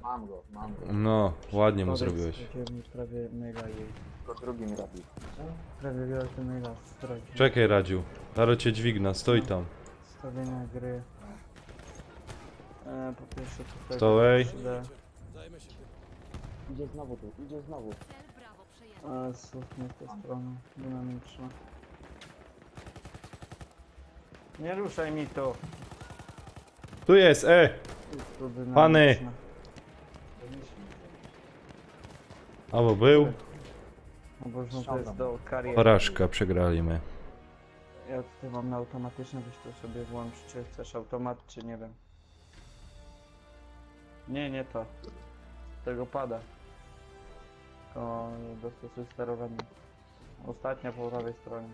Mam go, mam go. No, ładnie mu Powiedz, zrobiłeś. będziemy mieć prawie mega jej. Tylko drugi mi robi. Prawie wiele ten mega straki. Czekaj Radziu. Zaro cię dźwigna, stoj tam. Stawienia gry. Po pierwsze tutaj... Stołej. 3D. Idzie znowu tu, idzie znowu. Cel Bravo przejęty. Słuchaj, w tę stronę. Dynamiczna. Nie ruszaj mi tu. Tu jest, Tu dynamiczna. Pany. Albo był. No bo już to jest do kariery. Porażka, przegraliśmy. Ja tutaj mam na automatyczne, byś to sobie włącz, czy chcesz automat, czy nie wiem. Nie to. Tego pada. To dostosuj sterowanie. Ostatnia po prawej stronie.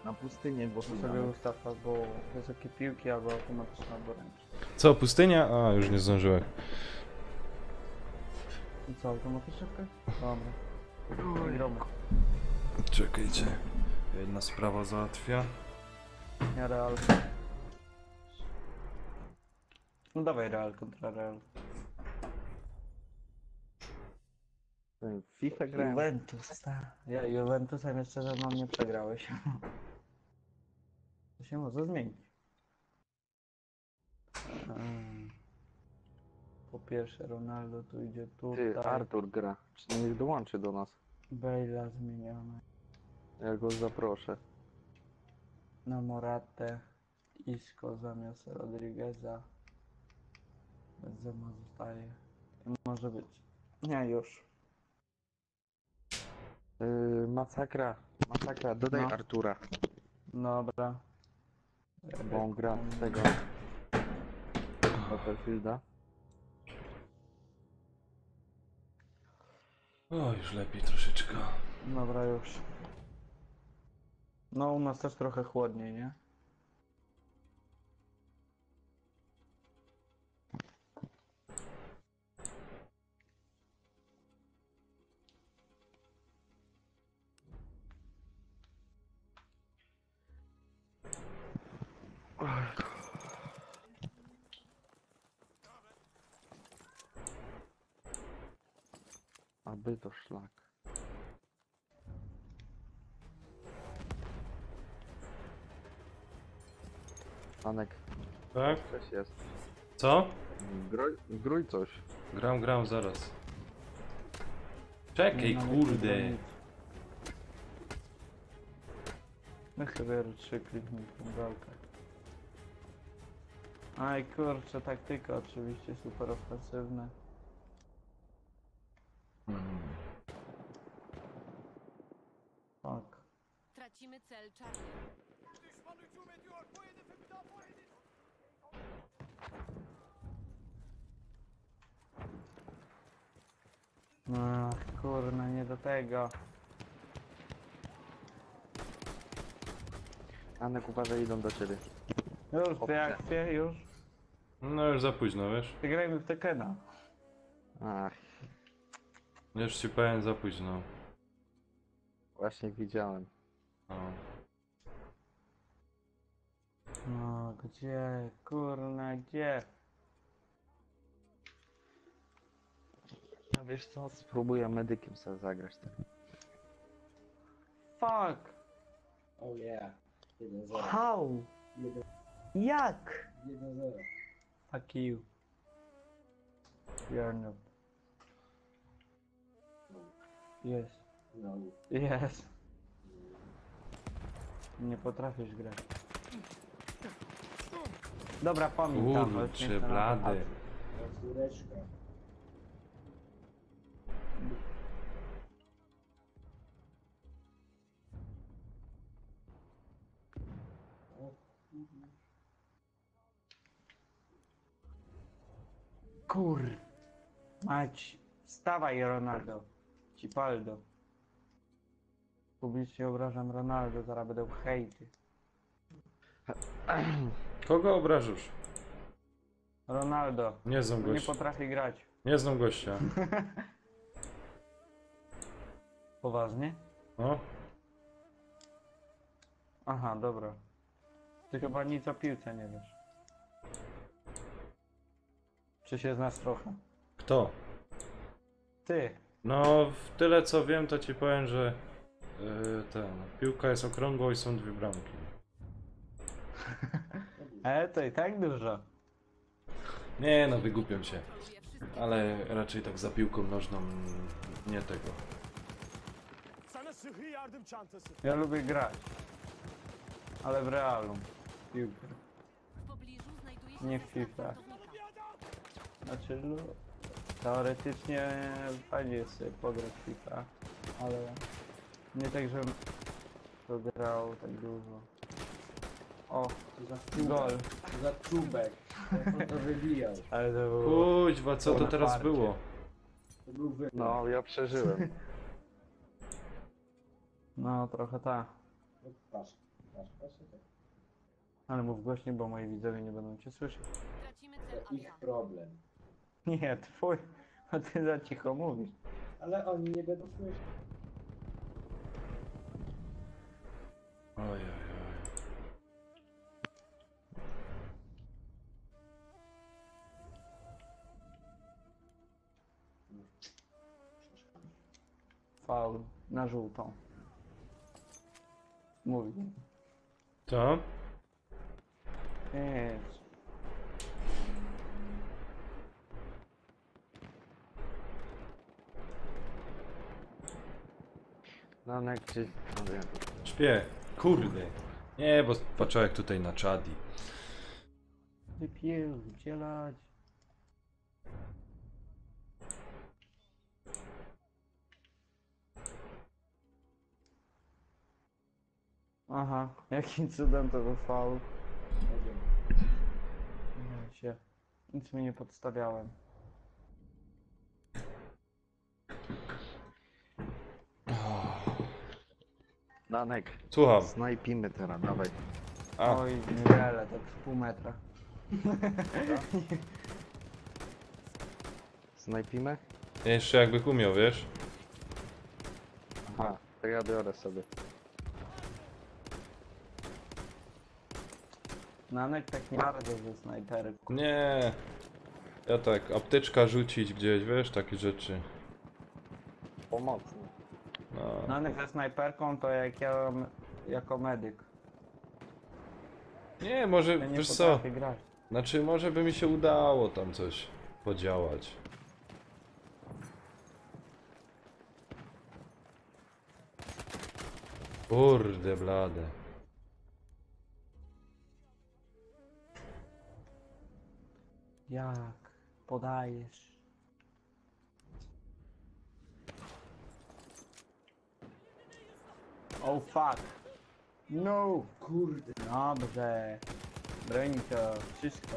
Na pustynię, bo To sobie ustaw albo wysokie piłki, albo automatyczne oboręcze. Co, pustynia? A, już nie zdążyłem. I co, automatyczne? Dobra. Gromy. Czekajcie. Jedna sprawa załatwia. Ja Real. No dawaj Real kontra Real. FIFA grałem. Juventus, tak. Ja Juventusem jeszcze ze mną nie przegrałeś. To się może zmienić. Po pierwsze Ronaldo tu idzie Ty, tutaj. Artur gra. Czy niech dołączy do nas? Bale'a zmieniamy. Ja go zaproszę. Na Moratę. Isco zamiast Rodrigueza. Benzema zostaje. Może być. Nie, już. Masakra. Masakra, dodaj No. Artura. Dobra. Bo on gra z tego Battlefielda. O, już lepiej troszeczkę. Dobra, już. No, u nas też trochę chłodniej, nie? Aby to szlak. Anek, Tak? coś jest. Co? Grój coś. Gram, zaraz. Czekaj, kurde. Niech sobie R3 kliknij tą gałkę. Aj kurczę, taktyka oczywiście super ofensywna. Tak. Tracimy cel Charlie. Ach, kurna, nie do tego. Anek, uważaj, idą do ciebie. Już, te akcje, już. No już za późno, wiesz? Grajmy w Tekena. Ach, Już ci powiem za późno. właśnie widziałem. No. No, gdzie? Kurna, gdzie? A wiesz co, spróbuję medykiem sobie zagrać. Tak. Fuck! Oh yeah. 1-0. How? Jak? 1-0. Fuck you. You're noob. Yes. No. Yes. Nie potrafisz grać. Dobra, pomin tam. Kurczę, blady. Córeczka. Kur... Mać. Wstawaj, Ronaldo. Cipaldo. Publicznie obrażam Ronaldo, zaraz będą hejty. Kogo obrażasz? Ronaldo. Nie znam Nie gościa. potrafi grać. Nie znam gościa. Poważnie? No. Aha, dobra. Ty chyba nic o piłce nie wiesz. Czy się znasz trochę? Kto? Ty. No, w tyle co wiem, to ci powiem, że piłka jest okrągła i są dwie bramki. To i tak dużo. Nie no, wygłupiam się. Ale raczej tak za piłką nożną nie tego. Ja lubię grać. Ale w realu. Piłkę. W pobliżu znajduje się Nie w zestaw FIFA. wartownika. Znaczy, teoretycznie fajnie jest sobie pograć w FIFA, ale nie tak, żebym to grał tak dużo. O, Co za czubek. gol. Co za czubek. Jak on to wybijał. Ale to było... Kuźwa, co to na teraz farcie. było? To był wybuch. No, ja przeżyłem. No, trochę tak. No, patrz. Tak. Ale mów głośniej, bo moi widzowie nie będą cię słyszeć. Tracimy cel To ich Alfa. problem. Nie, twój. A ty za cicho mówisz. Ale oni nie będą słyszeć. Oj, oj, oj. Faul na żółtą. Mówi. Co? Nic. Nanek gdzieś... No wiem. Śpię. Kurde. Nie, bo patrzę jak tutaj na czadi. Wypierdzielać. Aha, jakim cudem to był faul. Nie wiem. Nie się. Nic mi nie podstawiałem. Nanek, Słucham. snajpimy teraz, dawaj. A, Oj, niewiele, tak z pół metra. Snajpimy? jeszcze jakby umiał, wiesz? Aha, to ja biorę sobie. Nanek tak nie bardzo ze snajperką. Nie. Ja tak, apteczka rzucić gdzieś, wiesz, takie rzeczy. Pomocny. No. Nanek ze snajperką to jak ja jako medyk. Nie, może, Ja nie wiesz co? potrafię grać. Znaczy, może by mi się udało tam coś podziałać. Kurde blade. Jak podajesz? Oh fuck. No. Kurde. Dobrze. Broni to wszystko.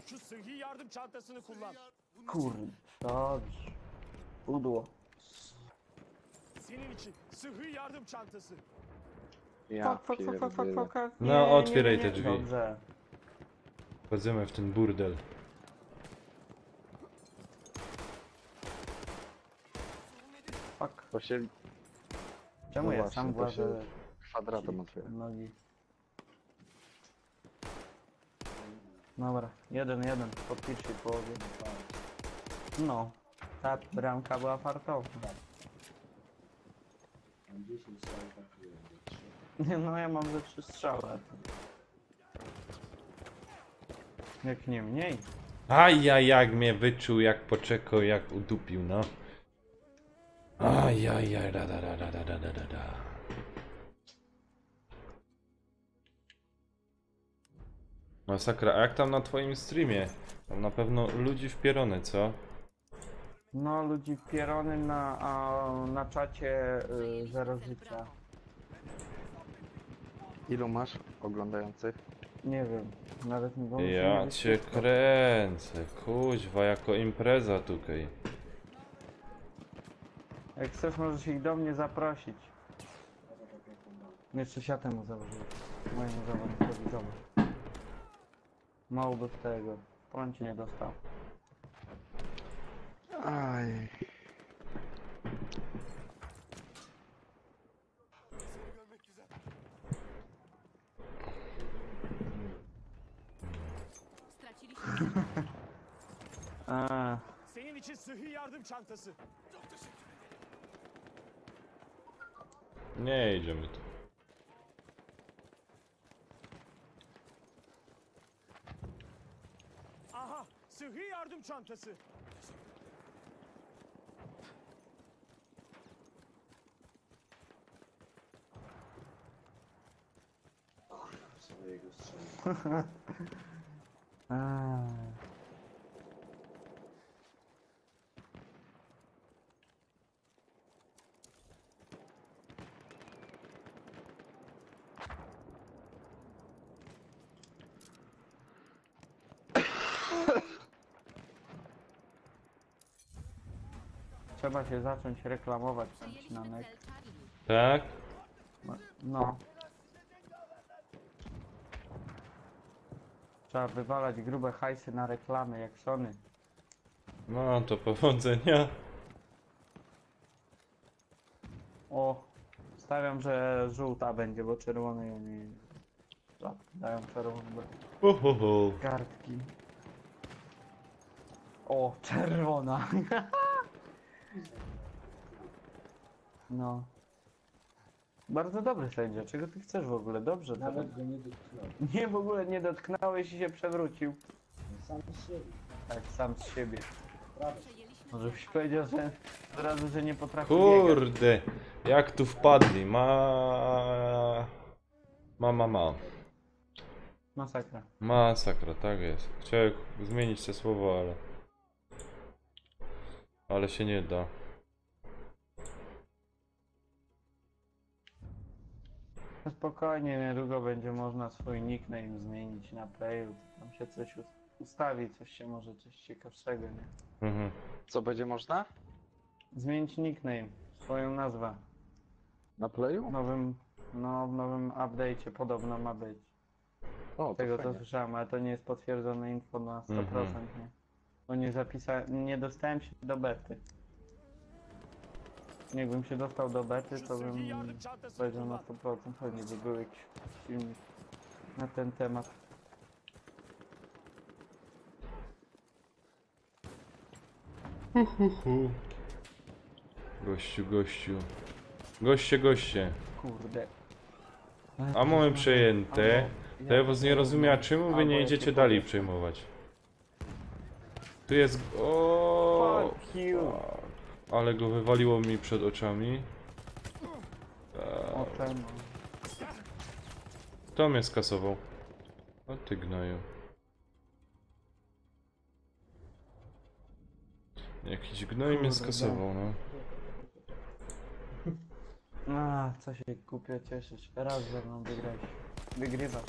Şu sıhhi yardım çantasını kullan. Kurde. Dobrze. Udło. Senin için sıhhi yardım çantası. Ja pierdolę. No, otwieraj te drzwi. Dobrze. Wchodzimy w ten burdel. Fuck. To się Czemu No ja właśnie, sam to się- włażę kwadratem otwiera. nogi? Dobra, 1-1 po pierwszej połowie. No, ta bramka była fartowna. Mam 10 strzałów, trafiłem do 3. No ja mam ze 3 strzały. Jak nie mniej. Ajaj, jak mnie wyczuł, jak poczekał, jak udupił, no. Ajajaj, da da da da da da da da. Masakra, a jak tam na twoim streamie? Tam na pewno ludzi wpierone, co? No ludzi pierony na czacie 0 życia. Ilu masz oglądających? Nie wiem, nawet nie wiem. Ja cię kręcę, kuźwa, jako impreza tutaj. Jak chcesz, możesz ich do mnie zaprosić. Jeszcze się temu założyłem. Mojemu zawodnikowi, zobacz. Mało by tego. Prąci nie dostał. Aj. Straciliśmy Senin için sıhhi yardım çantası. Nie idziemy tu. Aha, sıhhi yardım çantası. Swojego strzału. trzeba się zacząć reklamować, Nanek. Tak? No. Trzeba wywalać grube hajsy na reklamy, jak Sony. No to powodzenia. O, stawiam, że żółta będzie, bo czerwony oni dają czerwone kartki. O, czerwona. No. Bardzo dobry sędzia, czego ty chcesz w ogóle? Dobrze. Nawet go nie dotknąłem. Nie, w ogóle nie dotknąłeś i się przewrócił. Sam z siebie. Tak, sam z siebie. Prawie. Może byś powiedział, że od razu, że nie potrafi biegać. Kurde, jak tu wpadli, Masakra. Masakra, tak jest. Chciałem zmienić te słowo, ale się nie da. Spokojnie, niedługo będzie można swój nickname zmienić na playu. Tam się coś ustawi, coś ciekawszego, nie? Mhm. Co będzie można? Zmienić nickname, swoją nazwę. Na playu? W nowym update'cie podobno ma być. O, Tego co fajnie. słyszałem, ale to nie jest potwierdzone info na 100%, nie? Bo nie dostałem się do bety. Jakbym się dostał do bety, to bym powiedział na 100%, pewnie by był jakiś filmik na ten temat. Goście. Kurde. A mamy przejęte. To ja was nie rozumiem, a czemu wy nie idziecie dalej przejmować? Tu jest... O, Fuck you. ale go wywaliło mi przed oczami. O ten. Kto mnie skasował? O ty gnoju. Jakiś gnoj mnie skasował, no. A, co się głupio cieszyć. Raz ze mną wygrać. Wygrywa.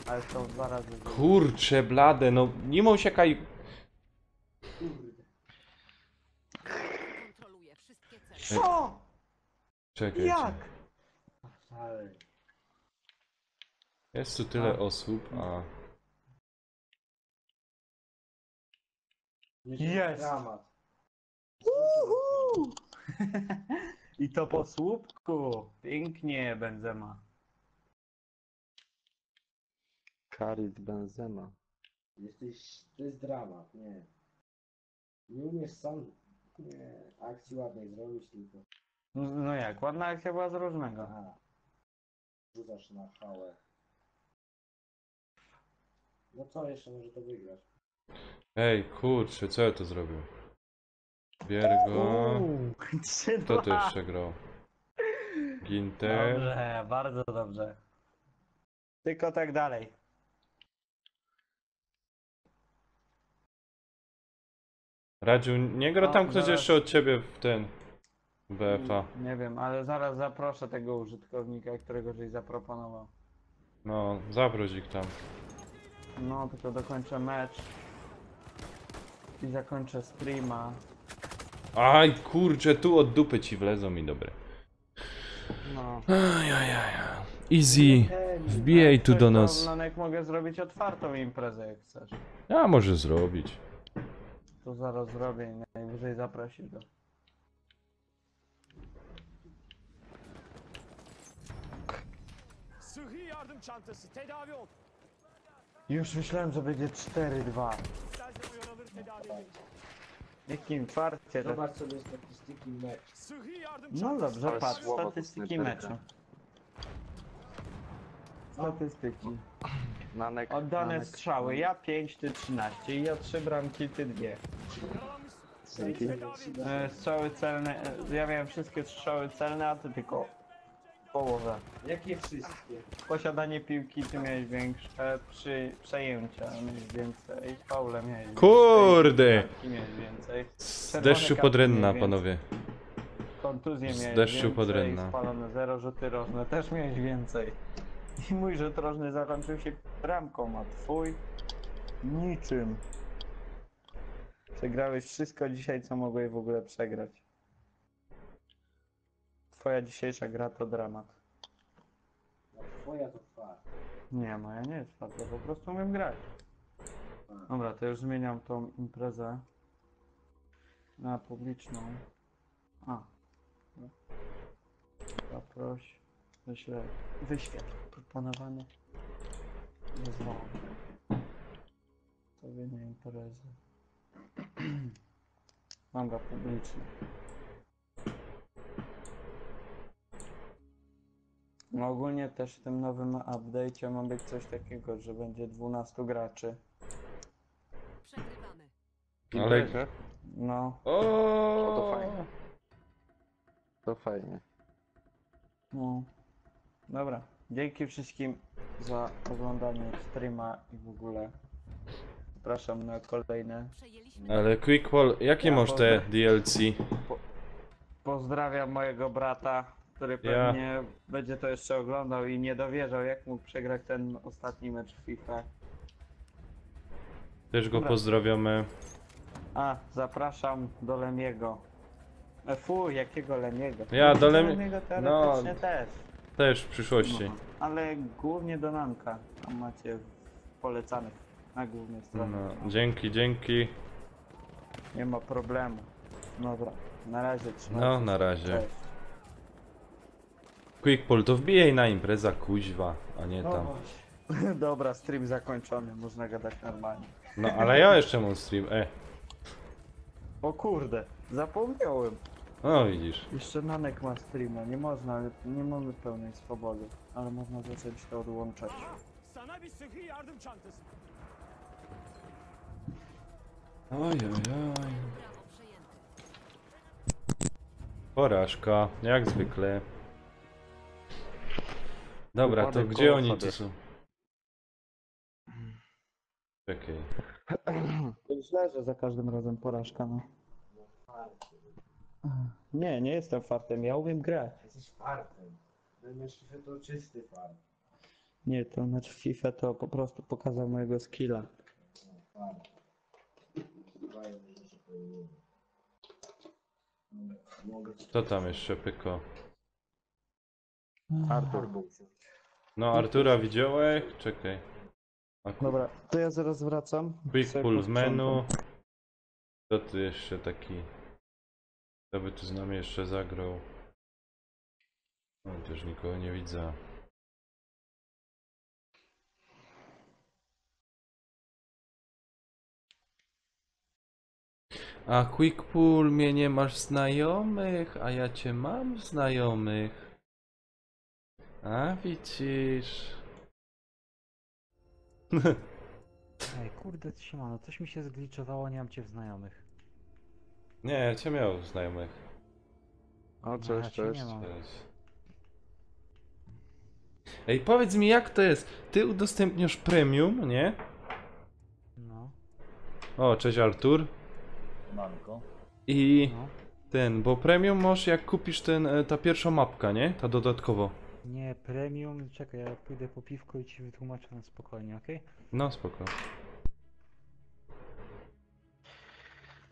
Ale to 2 razy. Kurcze blade, no nie ma siakaj. Kontroluję wszystkie cele. Co? Czekajcie. Jak? Ale Jest tu tyle osób, a... Jest! dramat. I to po słupku. Pięknie, Benzema. Karit Benzema. To jest dramat, nie. Nie umiesz sam akcji ładnej zrobić, tylko No jak, ładna akcja była z różnego. rzucasz na hałę. No co jeszcze może to wygrać? Ej, kurczę, co ja to zrobił? Biergo. Kto tu jeszcze grał? Ginter. Dobrze, bardzo dobrze. Tylko tak dalej. Radziu, nie gra tam No, ktoś zaraz. jeszcze od ciebie w ten... BFA. Nie wiem, ale zaraz zaproszę tego użytkownika, którego żeś zaproponował. No, zaproś ich tam. No, tylko dokończę mecz. I zakończę streama. Aj, kurczę, tu od dupy ci wlezą mi dobre. No. Easy. Wbijaj tu do nas. Nanek, mogę zrobić otwartą imprezę, jak chcesz. Ja może zrobić. To zaraz zrobię i najwyżej zaprosisz go. Sıhhi yardım çantası tedavi ol. Już myślałem, że będzie 4-2. İstersen uyanılır tedavi edin. Jakim farcie to... Zobacz sobie statystyki meczu. Sıhhi yardım No çantası. dobrze, Ale patrz, słowo to statystyki snajperka. meczu. Statystyki. Nanek, Oddane Nanek. strzały, ja 5, ty 13 i ja 3 bramki, ty 2. Dzięki. Strzały celne, ja miałem wszystkie strzały celne, a ty tylko połowę. Jakie wszystkie? Posiadanie piłki ty miałeś większe, przy przejęcia miałeś więcej, faule miałeś więcej. Kurde! kartki miałeś więcej. Z Czerwone deszczu kartki pod rynna, miałeś więcej. panowie. Kontuzje Z miałeś deszczu więcej, pod rynna. spalone 0, rzuty rożne też miałeś więcej. I mój rzut rożny zakończył się bramką, a twój niczym. Przegrałeś wszystko dzisiaj, co mogłeś w ogóle przegrać. Twoja dzisiejsza gra to dramat. A twoja to fart. Nie, moja nie jest twarda, po prostu umiem grać. Dobra, to już zmieniam tą imprezę na publiczną. A. Zaproś. Wyświetl proponowany. Wyzwałem. Ustawienie imprezy. Dobra, publiczny. No ogólnie też w tym nowym update'cie ma być coś takiego, że będzie 12 graczy. Przegrywamy. Ale... No. O, to fajnie. To fajnie. No. Dobra. Dzięki wszystkim za oglądanie streama i w ogóle. Zapraszam na kolejne. Ale Quickball, jakie Ja masz te DLC? Pozdrawiam mojego brata, który pewnie będzie to jeszcze oglądał i nie dowierzał, jak mógł przegrać ten ostatni mecz w FIFA. Też go Dobra. pozdrawiamy. A, zapraszam do Lemiego. Fuj, jakiego Lemiego? Ja do Lemiego teoretycznie też. Też w przyszłości. No, ale głównie do Nanka. Tam macie polecanych na głównej stronie. No, dzięki. Nie ma problemu. Dobra, na razie trzymajcie No, się. na razie. Cześć. Quickball, to wbijaj na impreza, kuźwa, a nie tam. No, dobra, stream zakończony, można gadać normalnie. No, ale ja jeszcze mam stream, O kurde, zapomniałem. No widzisz. Jeszcze Nanek ma streama, nie mamy pełnej swobody, ale można zacząć to odłączać. Sana bir sıhhi yardım çantası. Oj. Brawo, przejęty. Porażka, jak zwykle. Dobra, to Upadek gdzie koło oni sobie. tu są? Czekaj. To źle, że za każdym razem porażka, no. Nie jestem fartem, ja umiem grać. Jesteś fartem. Mecz FIFA to czysty fart. Nie, to mecz w FIFA to po prostu pokazał mojego skilla. Fart. Dwa jedne rzeczy powinienem. Mogę ci Kto tam jeszcze pyko? Artur. No Artura widziałeś? Czekaj. Dobra, to ja zaraz wracam. Quickpull w menu. Kto tu jeszcze taki? Kto by tu z nami jeszcze zagrał? No, też nikogo nie widzę. A Quickpull, mnie nie masz znajomych, a ja cię mam znajomych. A widzisz. Ej, kurde, siemano, coś mi się zgliczowało, nie mam cię w znajomych. Nie, ja cię miał znajomych. O, ja cześć, cię cześć. nie mam. Cześć. Ej, powiedz mi jak to jest? Ty udostępniasz premium, nie? No. O, cześć Artur. Manko. I No. bo premium masz jak kupisz ta pierwsza mapka, nie? Ta dodatkowo. Nie, premium, czekaj, ja pójdę po piwko i ci wytłumaczę na spokojnie, okej? No spoko.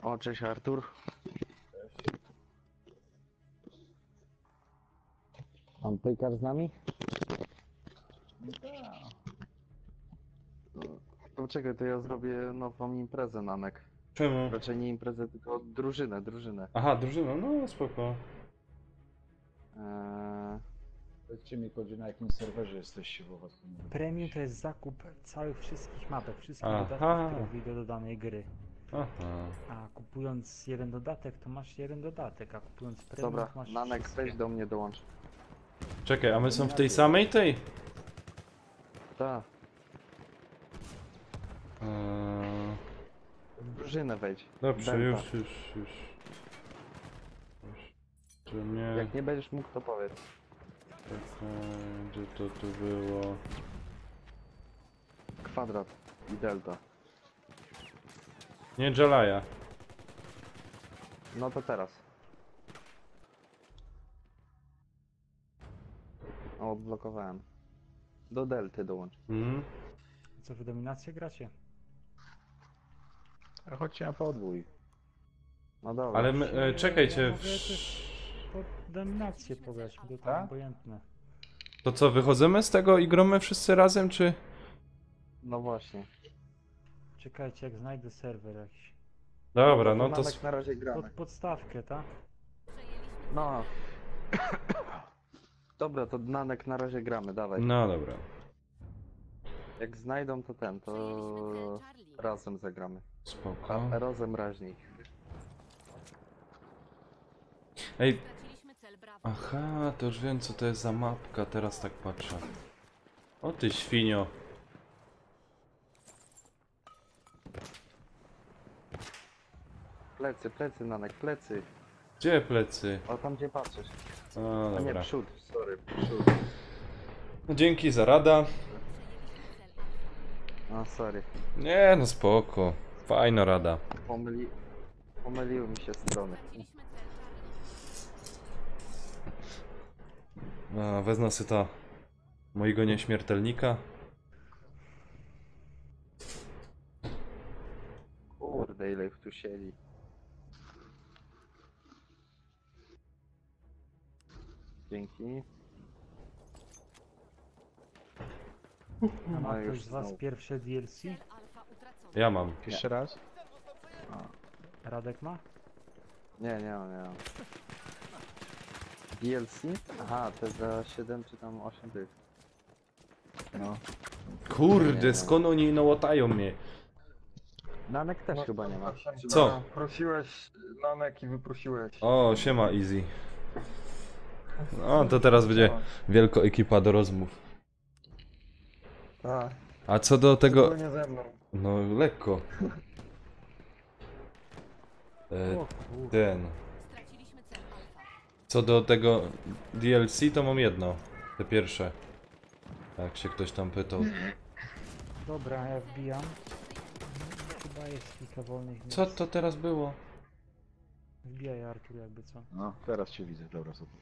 O, cześć Artur. Pan Pejkar z nami? To czekaj, to ja zrobię nową imprezę, Nanek. Czemu? Raczej nie imprezę, tylko drużynę. Aha, drużyna, no spoko. Powiedzcie mi, na jakim serwerze jesteście, bo was nie wiem. Premium to jest zakup całych wszystkich mapek, wszystkich Aha. dodatków, które wyjdą do danej gry. Aha. A kupując jeden dodatek, to masz jeden dodatek, a kupując premium, Dobra, to masz Nanek, wszystkie. weź do mnie dołącz. Czekaj, a my są w tej samej tej? Tak. W drużynę wejdź. Dobrze, Delta. już. Czy nie? Jak nie będziesz mógł, to powiedz. Gdzie to tu było? Kwadrat i delta. Nie Jalaya. No to teraz. O, odblokowałem. Do delty dołącz. Co wy dominację gracie? A chodźcie na podwój. No dobra. Ale my, czekajcie. Ja mogę też pod dominację pograć, bo to Tak? obojętne. To co, wychodzimy z tego i gromy wszyscy razem, czy? No właśnie. Czekajcie, jak znajdę serwer jakiś. Dobra, no to... Nanek na razie gramy. Podstawkę, tak? No. Dobra, to Nanek na razie gramy, dawaj. No dobra. Jak znajdą to to razem zagramy. Spoko. A razem raźniej. Ej. Aha, to już wiem co to jest za mapka, teraz tak patrzę. O ty świnio. Plecy, plecy, Nanek, plecy. Gdzie plecy? O, tam gdzie patrzysz. O, A nie, dobra. przód, sorry, przód. No, dzięki za rada. No, sorry. Nie, no spoko. Fajna rada. Pomyliły mi się strony. A, wezmę sobie ta mojego nieśmiertelnika. Kurde, ile ich tu siedzi. Dzięki. A ma No już ktoś z was znowu. pierwsze DLC? Ja mam. Jeszcze raz? Radek ma? Nie. DLC? Aha, te za 7 czy tam 8 tych. No. Kurde, skąd oni łotają mnie? Nanek też chyba nie ma. Co? Prosiłeś Nanek i wyprosiłeś. O, siema Easy. No, to teraz będzie wielka ekipa do rozmów. Tak. A co do tego... Wspólnie ze mną. No, lekko. Ten... Co do tego DLC, to mam jedno. Te pierwsze. Jak się ktoś tam pytał. Dobra, ja wbijam. Chyba jest kilka wolnych miejsc. Co to teraz było? Wbijaj Artur jakby co. No, teraz cię widzę, dobra, super.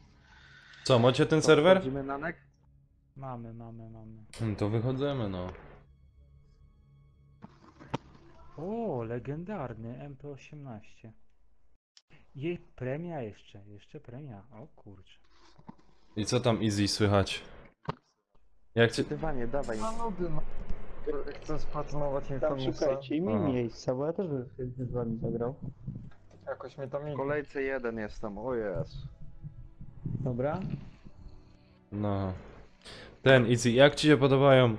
Co, macie ten serwer? Wchodzimy, Nanek? Mamy. To wychodzimy, no. O, legendarny MP18. Jej premia jeszcze premia. O kurczę. I co tam Easy słychać? Jak cię... Czytywanie, dawaj. No nudy, no. Chcę spatronować Tam Infamusa. szukajcie i mi Aha. miejsca, bo ja też bym chętnie z wami zagrał. Jakoś mnie tam W idzie. kolejce 1 jestem, o jest. Dobra? No. Ten Easy, jak ci się podobają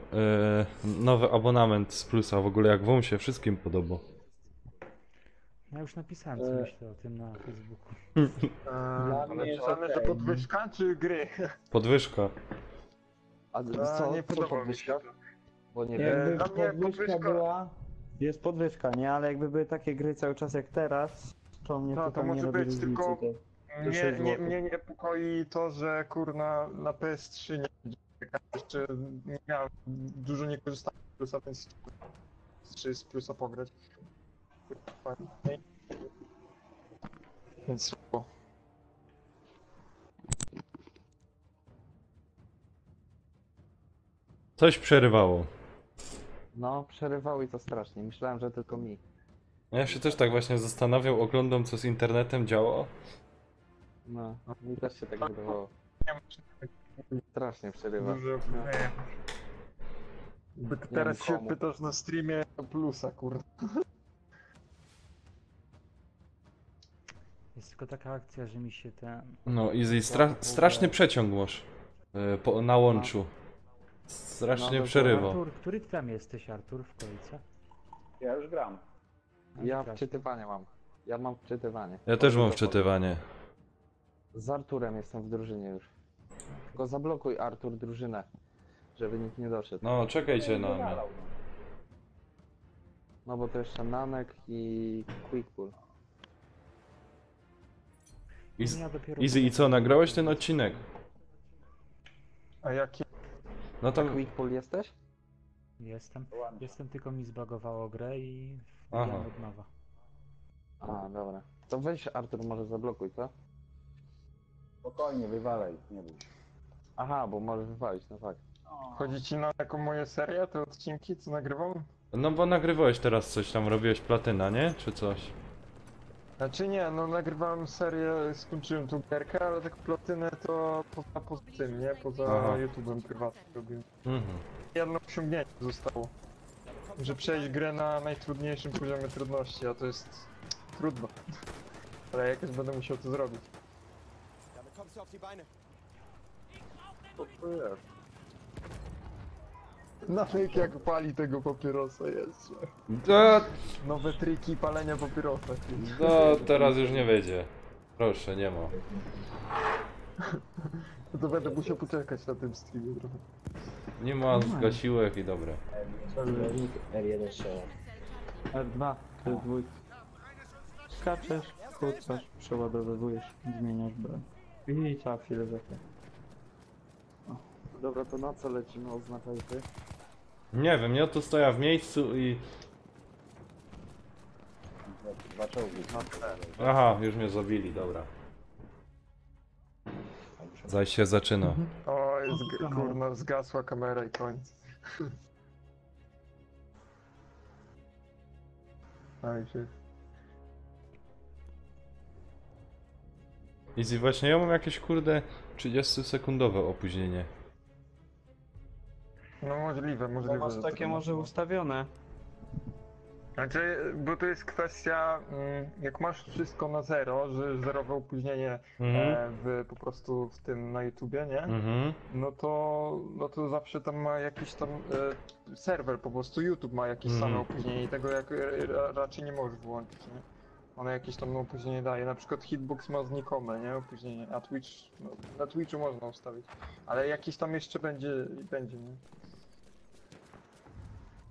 nowy abonament z Plusa? W ogóle jak wam się wszystkim podoba? Ja już napisałem co myślę o tym na Facebooku. Ale że podwyżka czy gry? Podwyżka. A nie co podoba mi podwyżka? się to. Bo nie Jakby wiem. Dla mnie podwyżka była... Jest podwyżka, nie? Ale jakby były takie gry cały czas jak teraz, to mnie No, to tutaj nie może robi być, różnicy. tylko To 6 złotych. mnie niepokoi to, że kurna na PS3 nie będzie. Jeszcze nie miałem, dużo nie korzystałem z Plusa, więc czy z Plusa pograć. Fajnie. Więc słabo. Coś przerywało. No, przerywało i to strasznie. Myślałem, że tylko mi. Ja się też tak właśnie zastanawiał, oglądam co z internetem działo. No, mi też się tak wydawało. Strasznie przerywa. Dużo By Nie teraz wiem się komu. pytasz na streamie o Plusa, kurde. Jest tylko taka akcja, że mi się ten... No Easy, straszny przeciąg masz. Na łączu. Strasznie No, przerywa. Artur, który ty tam jesteś, Artur, w kolejce? Ja już gram. Ja wczytywanie mam. Ja mam wczytywanie. Ja też mam wczytywanie. Z Arturem jestem w drużynie już. Tylko zablokuj Artur drużynę, żeby nikt nie doszedł. No, czekajcie na mnie. No bo to jeszcze Nanek i Quickpull. Easy, i co, nagrałeś ten odcinek? A jaki? No to... Quickpull jesteś? Jestem, tylko mi zbagowało grę i Aha. wbijam od nowa. A, dobra. To weź Artur może zablokuj, co? Spokojnie, wywalaj, nie bój się. Aha, bo możesz wywalić, no tak. Chodzi ci na taką moją serię, te odcinki, co nagrywam? No bo nagrywałeś teraz coś tam, robiłeś platyna, nie? Czy coś? Znaczy nie, no nagrywałem serię, skończyłem tą gierkę, ale tak platynę to poza tym, nie? Poza Aha. YouTube'em prywatnie robiłem. Mhm. Jedno osiągnięcie zostało. Że przejść grę na najtrudniejszym poziomie trudności, a to jest trudno. Ale jakoś będę musiał to zrobić. Nawet jak pali tego papierosa jest. Nowe triki palenia papierosa. No, teraz już nie wyjdzie. Proszę, nie ma. To będę musiał poczekać na tym streamie trochę. Nie ma zgasiłek i dobra. R1 strzela. R2, to jest dwójka. Skaczesz, kłócasz, przeładowujesz, zmieniasz broń. I cała filozofia. Dobra, to na co lecimy? Oznaczaj ty. Nie wiem, ja tu stoję w miejscu i... Dwa czołgi. Aha, już mnie zabili, dobra. Zaś się zaczyna. O, kurna, zgasła kamera i koniec. Aj się. Easy, właśnie ja mam jakieś kurde 30-sekundowe opóźnienie. No możliwe, możliwe. Masz że takie to może ustawione. Znaczy, bo to jest kwestia, jak masz wszystko na zero, że zerowe opóźnienie po prostu w tym na YouTubie, nie? No to zawsze tam ma jakiś tam serwer, po prostu YouTube ma jakieś same opóźnienie i tego raczej nie możesz włączyć, nie? One jakieś tam opóźnienie daje, na przykład Hitbox ma znikome, nie? Opóźnienie, a Twitch, no, na Twitchu można ustawić, ale jakieś tam jeszcze będzie, nie?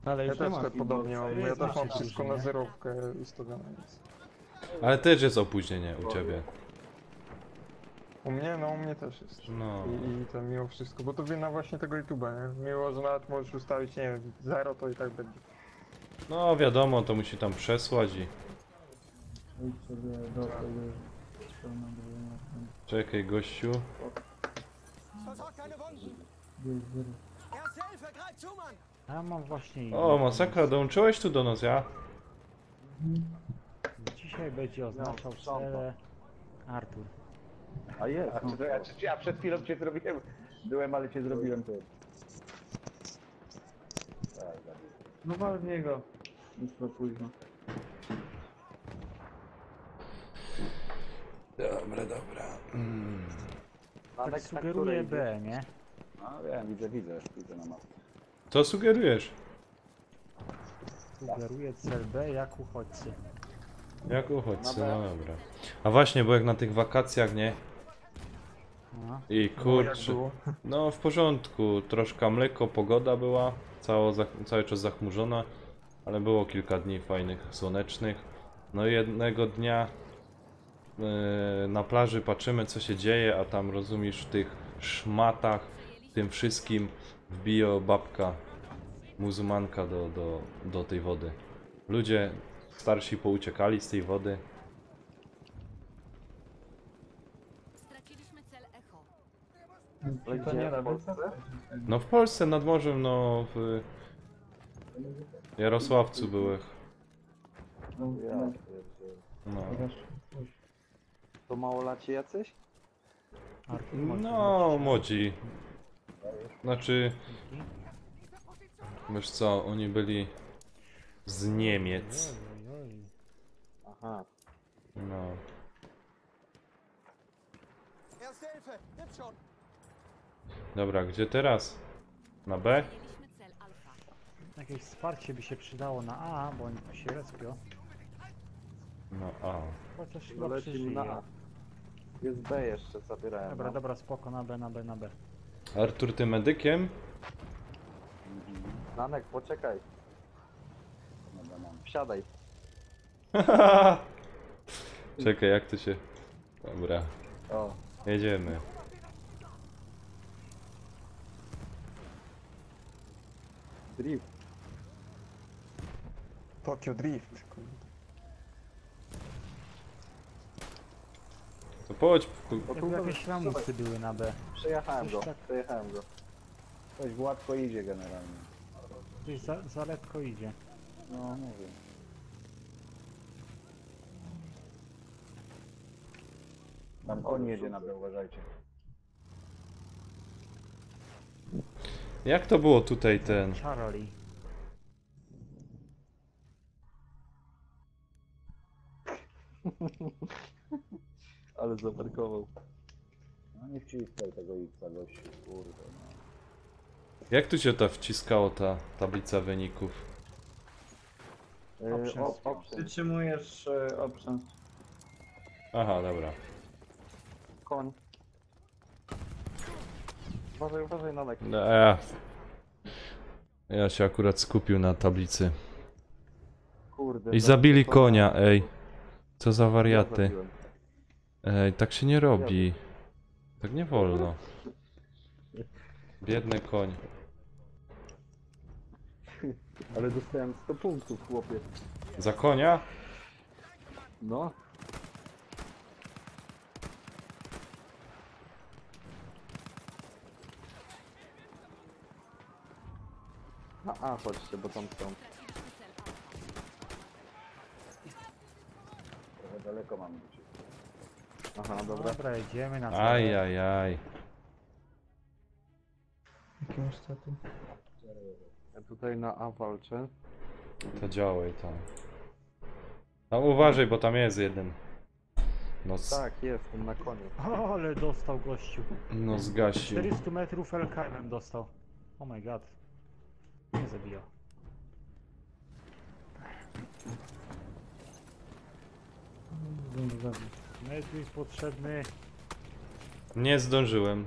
Ale Ja już nie też ma tak podobnie mam, ja też mam znaczy, wszystko że na nie. zerówkę ustawione, więc... Ale też jest opóźnienie u ciebie. U mnie? No u mnie też jest. No. I to mimo wszystko, bo to wina właśnie tego YouTube'a, nie? Mimo, że nawet możesz ustawić, nie wiem, 0, to i tak będzie. No wiadomo, to musi tam przesłać i... Czekaj, gościu. Ja mam właśnie... O, masakra, dołączyłeś tu do nas, ja? Dzisiaj będzie oznaczał cele Artur. A jest, ja przed chwilą cię zrobiłem. Byłem, ale cię zrobiłem tu. No wal w niego. Już to późno. Dobra, dobra. Tak sugeruje B, nie? No wiem, widzę na mapie. Co sugerujesz? Sugeruje cel B jak uchodźcy. Jak uchodźcy, no dobra. A właśnie, bo jak na tych wakacjach, nie? No. I kurczę, no w porządku, troszkę mleko, pogoda była, cały czas zachmurzona, ale było kilka dni fajnych, słonecznych. No i jednego dnia na plaży patrzymy co się dzieje, a tam rozumiesz w tych szmatach, tym wszystkim wbija babka, muzułmanka do tej wody. Ludzie starsi pouciekali z tej wody. Straciliśmy cel Echo. Ale to nie da No w Polsce nad morzem, no w Jarosławcu byłych. No. To małolaci jacyś? No, młodzi. Znaczy... Wiesz co, oni byli z Niemiec. Aha. No. Dobra, gdzie teraz? Na B? Jakieś wsparcie by się przydało na A, bo oni tu się respią. No A. Chociaż No chyba lecimy przeżyje. na A. Jest B jeszcze, zabierałem. Dobra, no. dobra, spoko, na B, na B, na B. Artur, ty medykiem? Nanek, poczekaj. Wsiadaj. Czekaj, jak to się... Dobra. O. Jedziemy. Drift. Tokyo Drift. To pochodź... Tu jakieś lamusy były na B. Przejechałem Coś go, tak- przejechałem go. Coś gładko idzie generalnie. Coś za lekko idzie. No, mówię. Tam koń jedzie na B, uważajcie. Jak to było tutaj ten? Charlie. Ale zaparkował. No nie wciskaj tego X-a, gościu, kurde no. Jak tu się ta wciskało ta tablica wyników? Przytrzymujesz options. Aha, dobra. Koń. Uważaj, uważaj na lek. Ja się akurat skupił na tablicy. Kurde. I zabili konia, ej. Co za wariaty. Ej, tak się nie robi. Tak nie wolno. Biedny koń. Ale dostałem 100 punktów, chłopie. Za konia? No. A, chodźcie, bo tam są. Trochę daleko mam do ciebie. Aha, dobra. Dobra, jedziemy na Ajajaj. Jakie masz staty? Ja tutaj na A walczę. To działaj tam. Tam uważaj, bo tam jest jeden. No, Tak, jestem na koniu. O, ale dostał gościu. no zgasił. 400 metrów LKM dostał. Oh my god. Nie zabijał. Metr jest potrzebny. Nie zdążyłem.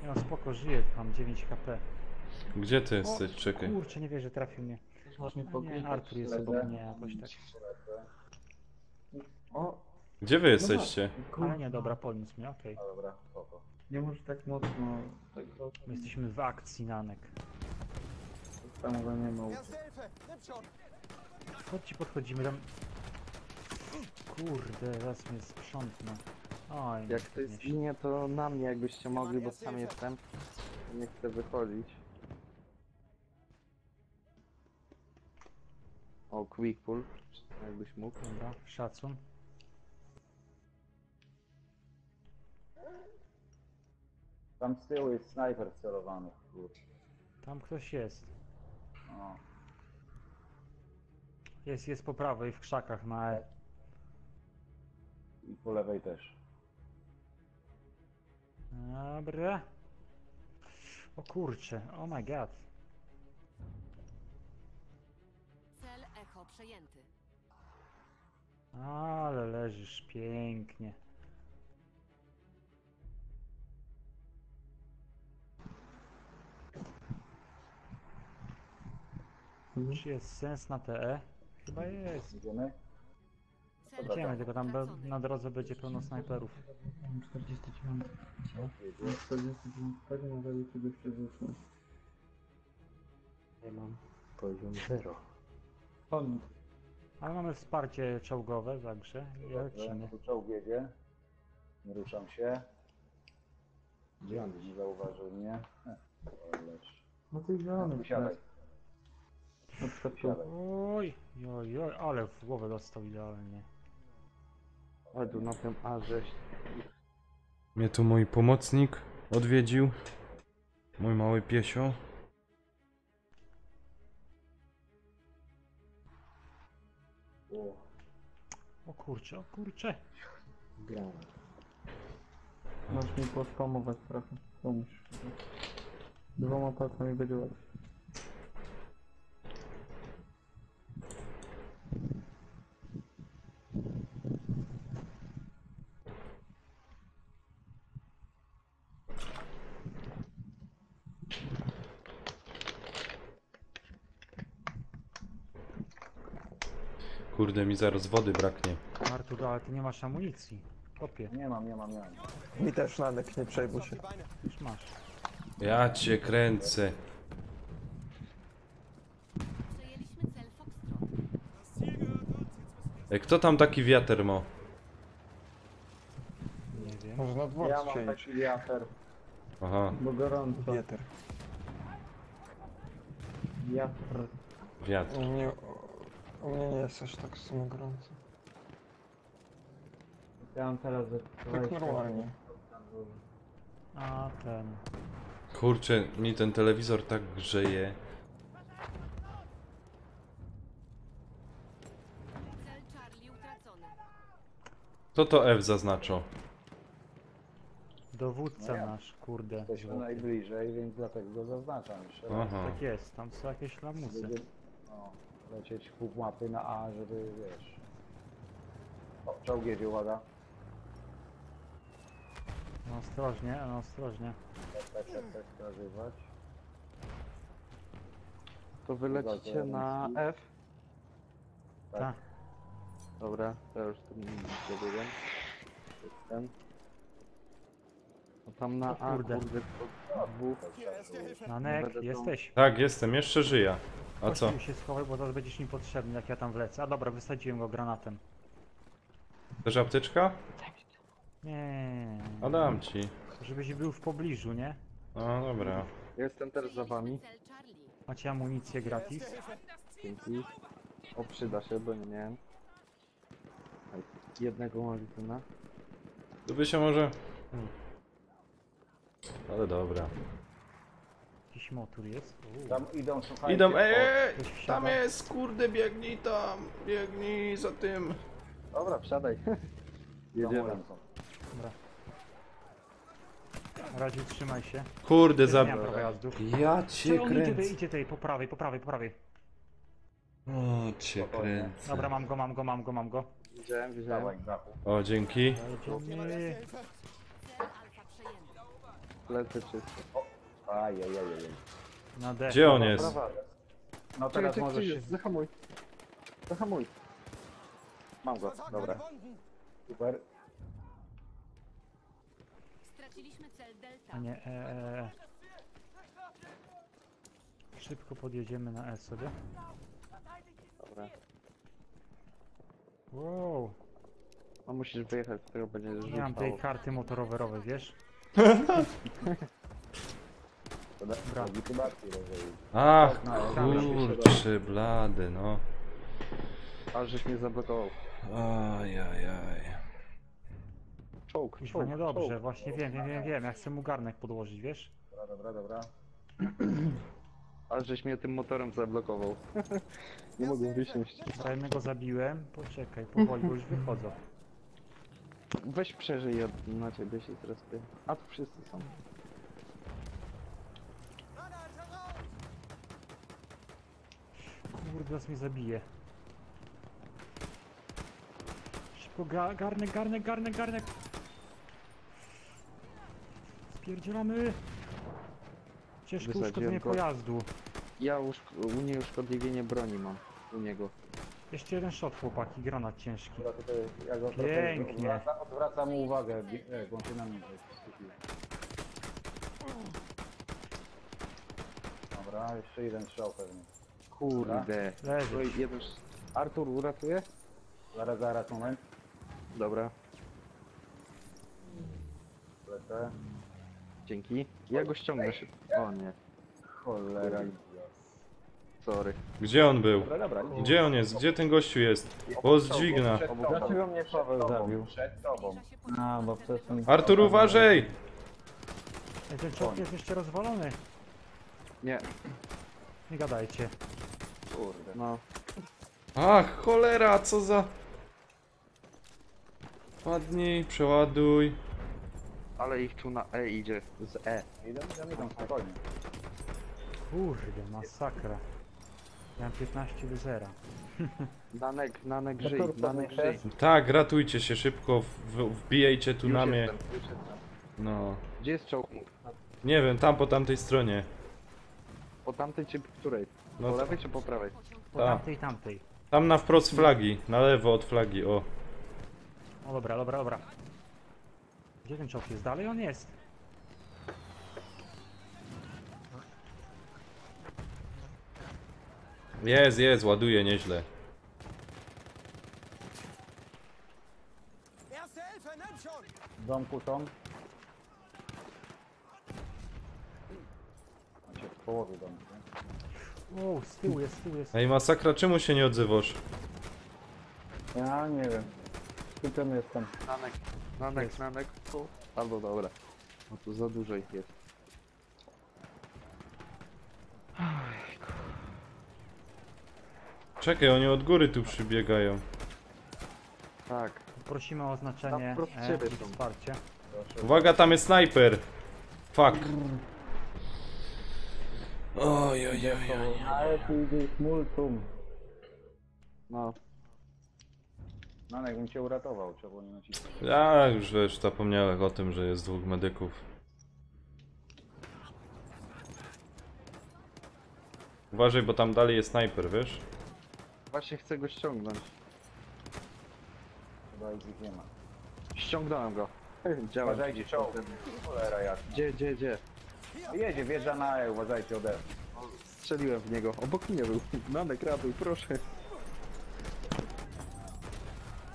Ja spoko, żyję, mam 9 HP. Gdzie ty jesteś? Czekaj. Kurczę, nie wierzę, trafił mnie. Nie, Artur jest obok mnie jakoś tak. O! Gdzie wy jesteście? Ale nie, dobra, podniósł mnie, okej. No dobra, spoko. Nie może tak mocno... Tak My jesteśmy w akcji, Nanek. tam go nie ma. Chodźcie, podchodzimy tam. Kurde, raz mnie sprzątnę. Oj, Jak to jest linie, to na mnie jakbyście mogli, bo sam jestem. Nie chcę wychodzić. O, quick pull. Jakbyś mógł. Dobra, szacun. Tam z tyłu jest snajper celowany, kurde. Tam ktoś jest. No. Jest po prawej, w krzakach na E. I po lewej też. Dobra. O kurcze, oh my god. Cel Echo przejęty. Ale leżysz pięknie. Czy jest sens na TE? Chyba jest. Idziemy? Idziemy, tylko tam na drodze będzie pełno snajperów. 49. Co? 49 tak, może czegoś się rzucę. Nie mam. Poziom 0. Ale mamy wsparcie czołgowe, także lecimy. Tu czołg jedzie. Nie ruszam się. Gdzie on nie zauważył mnie? Lecz. No to idealnie. Wysiadaj. Na przykład tu. Oj, ale w głowę dostał idealnie. Ale tu na tym A6. Mnie tu mój pomocnik odwiedził. Mój mały piesio. O kurcze, o kurcze. Masz mi pospamować trochę. Pomóż. 2 palcami będzie łatwiej. Kurde, mi zaraz wody braknie. Artur, ale ty nie masz amunicji. Kopie. Nie mam. Mi też Nanek, nie przejmuj się. Już masz. Ja cię kręcę. Przejęliśmy cel Foxtrot. Ej, kto tam taki wiatr ma? Nie wiem. Może na dworcu Ja mam się taki wiatr. Aha, Bo gorąco. Wieter. Wiatr. wiatr. U mnie nie jest aż tak w sumie gorąco. Ja mam teraz Tak normalnie. A ten. Kurczę, mi ten telewizor tak grzeje. Cel Charlie utracony. Co to F zaznaczą? Dowódca No ja. nasz, kurde. Jesteśmy złoty. najbliżej, więc dlatego go zaznaczam jeszcze raz. Aha. Tak jest, tam są jakieś lamusy. Będzie, no, lecieć pół mapy na A, żeby wiesz. O, czołg jedzie, uwaga. No ostrożnie, no ostrożnie. Tak, strażywać. To wylecicie na F? Tak. Dobra, to już tu dobiegam. Ten. No tam na A, kurde. kurde, to dwóch. Nanek, Będę tą- jesteś? Tak, jestem, jeszcze żyję. A co? Kościół się schowaj, bo zaraz będziesz mi potrzebny, jak ja tam wlecę. A dobra, wysadziłem go granatem. Też apteczka? Nie. A dam ci. Żebyś był w pobliżu, nie? No dobra. Jestem też za wami. Cel Charlie. Macie amunicję gratis? Dzięki. O, przyda się, bo nie miałem. Jednego magazynna. To by się może... Ale dobra. Jakiś motor jest? Tam idą, słuchajcie. Idą, Ktoś tam wsiada? jest, kurde, biegnij tam, biegnij za tym. Dobra, wsiadaj. Jedziemy. Dobra. Radziu, trzymaj się. Kurde, Nie mam prawa jazdy. Ja cię Czy on kręcę. idzie tej, po prawej, po prawej, po prawej. O, cię kręcę. Dobra, mam go, mam go, mam go, mam go. Widziałem. Dawaj, brachu. O, dzięki. Jedziemy. Cel Alfa przejęty. Lecę czysto. Ajajajaj. Na D. Gdzie on jest? Prawa. No Czekaj, teraz czekaj, możesz się... jest. Zahamuj. Zahamuj. Mam go, dobra. Super. Straciliśmy cel Delta. A nie, Szybko podjedziemy na E sobie. Dobra. Wow. No musisz wyjechać, z tego będzie Nie mam tej rzucało. karty motorowerowej, wiesz? Dobra. Ach, kurczę, blady, no. A żeś mnie zablokował. Ajajaj. Czołg, Kuźwa, czołg, niedobrze, czołg. właśnie wiem. Ja chcę mu garnek podłożyć, wiesz? Dobra. Ale żeś mnie tym motorem zablokował. Nie mogłem wysiąść. Dobra, jednego zabiłem. Poczekaj, powoli, bo już wychodzą. Weź przeżyj, ja na ciebie się teraz ty. A tu wszyscy są. Kurde, zaraz mnie zabije. Szybko, garnek! Spierdzielamy! Ciężkie Wysadziłem uszkodzenie go. pojazdu. Ja unieruszkodliwienie broni mam u niego. Jeszcze jeden shot, chłopaki, granat ciężki. Dobra, tutaj ja go Pięknie. odwracam mu uwagę, bo on się na mnie skupił. Dobra, jeszcze jeden strzał pewnie. Kurde. Leży. Oj, jeden... Artur, uratuje? Zaraz, moment. Dobra, Lecę. dzięki. Ja go ściągnę szybko. O nie, Cholera. sorry. Gdzie on był? Dobra. Gdzie on jest? Gdzie ten gościu jest? O, dźwigna. Dlaczego mnie Paweł zabił? Przed tobą. A, bo przez ten... Artur, uważaj! Ej, ten czołg jest jeszcze rozwalony. Nie, Nie gadajcie. Kurde. no. Ach, cholera, co za... Padnij, przeładuj. Ale ich tu na E idzie. Z E. Idą, spokojnie. Kurde, masakra. Ja mam 15 do 0. Nanek żyj, Nanek żyj. Tak, ratujcie się szybko, wbijajcie tu Już na mnie. jestem, już jestem. No. Gdzie jest czołg? Nie wiem, tam po tamtej stronie. Po tamtej czy po której? No Po to- lewej czy po prawej? Po Tak. tamtej. Tam na wprost flagi, na lewo od flagi, o. O dobra. Gdzie ten czołg jest? Dalej on jest. Jest, ładuje nieźle. W domku są. Macie w połowie domku. O, z tyłu jest. Ej, masakra, czemu się nie odzywasz? Ja nie wiem. Skupiony jestem. Nanek. Tu. Albo dobra. No tu za dużo ich jest. Czekaj, oni od góry tu przybiegają. Tak. Prosimy o oznaczenie Tam prosto ciebie i są. wsparcie. Uwaga, tam jest snajper. Fuck. Oj. Ale tu idzie multum. No. Nanek bym cię uratował, czego nie nacisnął. Ja już wiesz, zapomniałem o tym, że jest 2 medyków. Uważaj, bo tam dalej jest snajper, wiesz? Właśnie chcę go ściągnąć. Chyba ich nie ma. Ściągnąłem go. Działa. Uważajcie, czołg. Cholera jasna. Gdzie? No jedzie, wjeżdża na E, uważajcie ode. Strzeliłem w niego. Obok mnie był. Nanek, ratuj, proszę.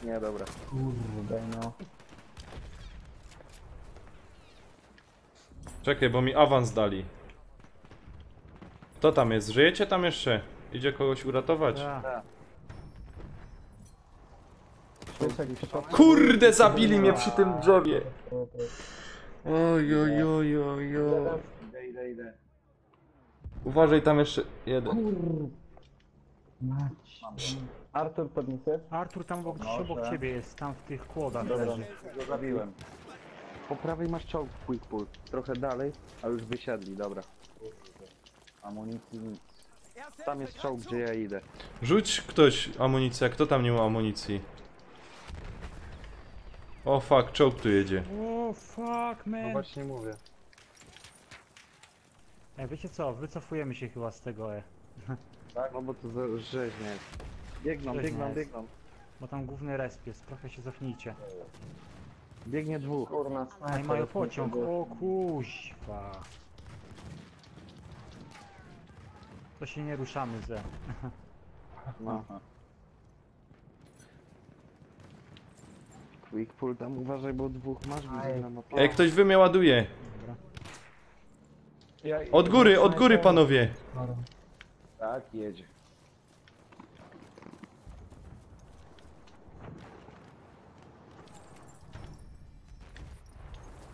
Nie, dobra. Kurde no. Czekaj, bo mi awans dali. Kto tam jest? Żyjecie tam jeszcze? Idzie kogoś uratować? Tak. Kurde, zabili mnie przy tym drzewie. Oj. Idę. Uważaj, tam jeszcze jeden. Artur podniosę? Artur tam obok, gdzieś obok ciebie jest, tam w tych kłodach Dobra, leży. go zabiłem. Po prawej masz czołg quick pull. Trochę dalej, a już wysiadli, dobra. Amunicji nic. Tam jest czołg, gdzie ja idę. Rzuć ktoś amunicję, kto tam nie ma amunicji? O fuck, czołg tu jedzie. O fuck No man. właśnie mówię. Ej, wiecie co, wycofujemy się chyba z tego Tak? No bo to za rzeźnia jest. Biegną. Bo tam główny resp jest, trochę się cofnijcie. Biegnie 2. Kurna, Ej, mają pociąg, o kuźwa. To się nie ruszamy ze. No. Quick pull tam uważaj, bo 2 masz widzę na mapie. Ej, ktoś wy mnie ładuje. Dobra. Od góry panowie. Tak, jedzie.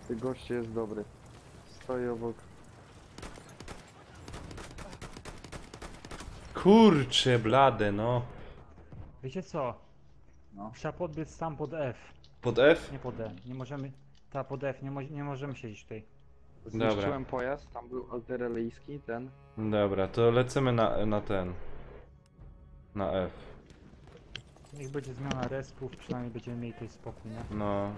Ty goście jest dobry. Stoi obok. Kurcze blade, no. Wiecie co? No. Trzeba podbiec tam pod F. Pod F? Nie pod E. Nie możemy... pod F, nie możemy siedzieć tutaj. Zniszczyłem pojazd, tam był alterelejski, ten. Dobra, to lecimy na ten. Na F. Niech będzie zmiana respów, przynajmniej będziemy mieli tutaj spokój, nie? No.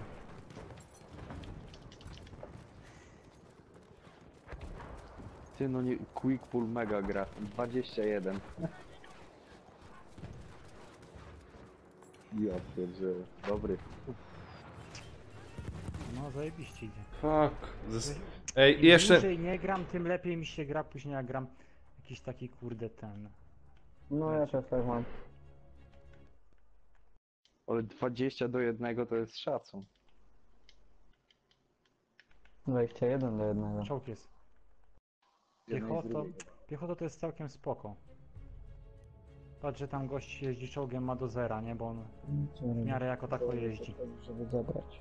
Ty no nie, quick pull mega gra. 21. Ja pierdzielę. Dobry. No zajebiście idzie. Fuck. Im jeszcze... dłużej nie gram, tym lepiej mi się gra, później jak gram jakiś taki kurde ten... No ja też tak mam. Ale 20-1 to jest szacun. 21-1. Czołg jest. Jednej z drugiej. Piechota to jest całkiem spoko. Patrz, że tam gość jeździ czołgiem, ma do zera, nie? Bo on w miarę jako tako jeździ. Żeby zabrać.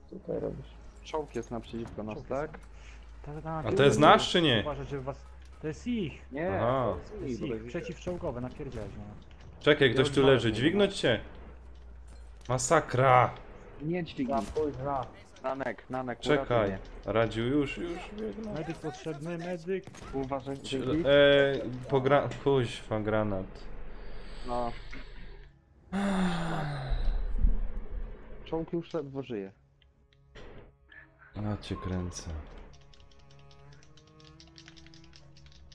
Co tutaj robisz? Czołg jest naprzeciwko nas, Czołg tak? Tak, A to jest nasz czy nie? Uważaj, żeby was... To jest ich! Nie, Aha. To jest ich, przeciwczołgowe, napierdzielać no. Czekaj, ktoś tu leży. Dźwignąć się? Masakra! Nie dźwignij. Nanek, Czekaj. uratuj mnie. Radziu, już. Medyk potrzebny, medyk! Uważaj, Kuźwa, granat. No. Czołg już ledwo żyje. A cię kręcę.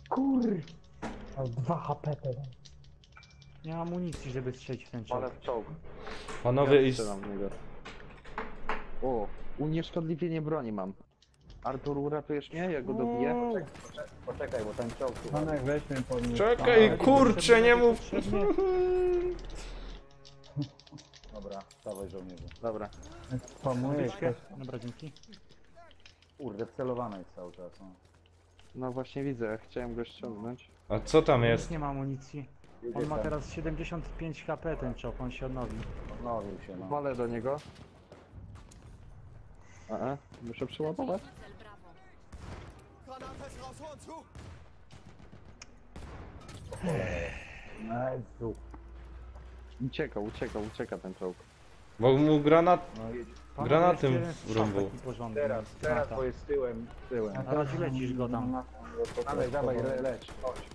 Kur... 2 HP teraz. Nie mam amunicji, żeby strzelić w ten czołg. Ale w czołg. Panowie, Ja strzelam w niego. O, unieszkodliwienie broni mam. Artur, uratujesz mnie? Ja go dobiję? Poczekaj, bo ten czołg tu. Panek, weź mnie podnieść. Czekaj, kurczę, nie mów! Dobra, dawaj żołnierzu. Dobra. Spamujesz Medyczkę? Dobra, dzięki. Kurde, wcelowany jest cały czas. No. No właśnie widzę, chciałem go ściągnąć. A co tam Nic jest? nie ma amunicji. On ma teraz 75 HP ten czołg, on się odnowi. Odnowił się, no. Walę do niego. Muszę przeładować. Jezu. Ucieka ten czołg. Bo mu No jedzie. granatem wrąbał. Teraz, bo jest tyłem. A teraz lecisz go tam. Dawaj, lecz, chodź.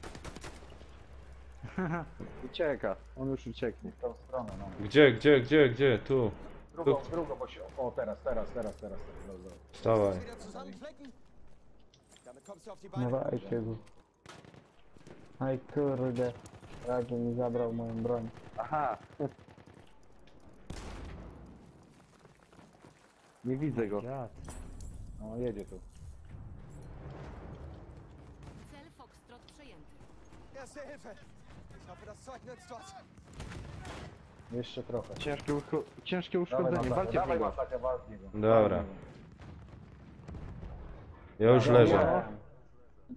Ucieka, on już ucieknie. W tą stronę, no. Gdzie? Tu. Drugą, bo się... O, teraz. Wstawaj. Dawajcie go. Aj kurde. Radzie mi zabrał moją broń. Aha. Nie widzę go. No, jedzie tu. Cel Foxtrot przejęty. Jeszcze trochę. Ciężkie uszkodzenie, walcie w niego. Dobra. Ja już leżę.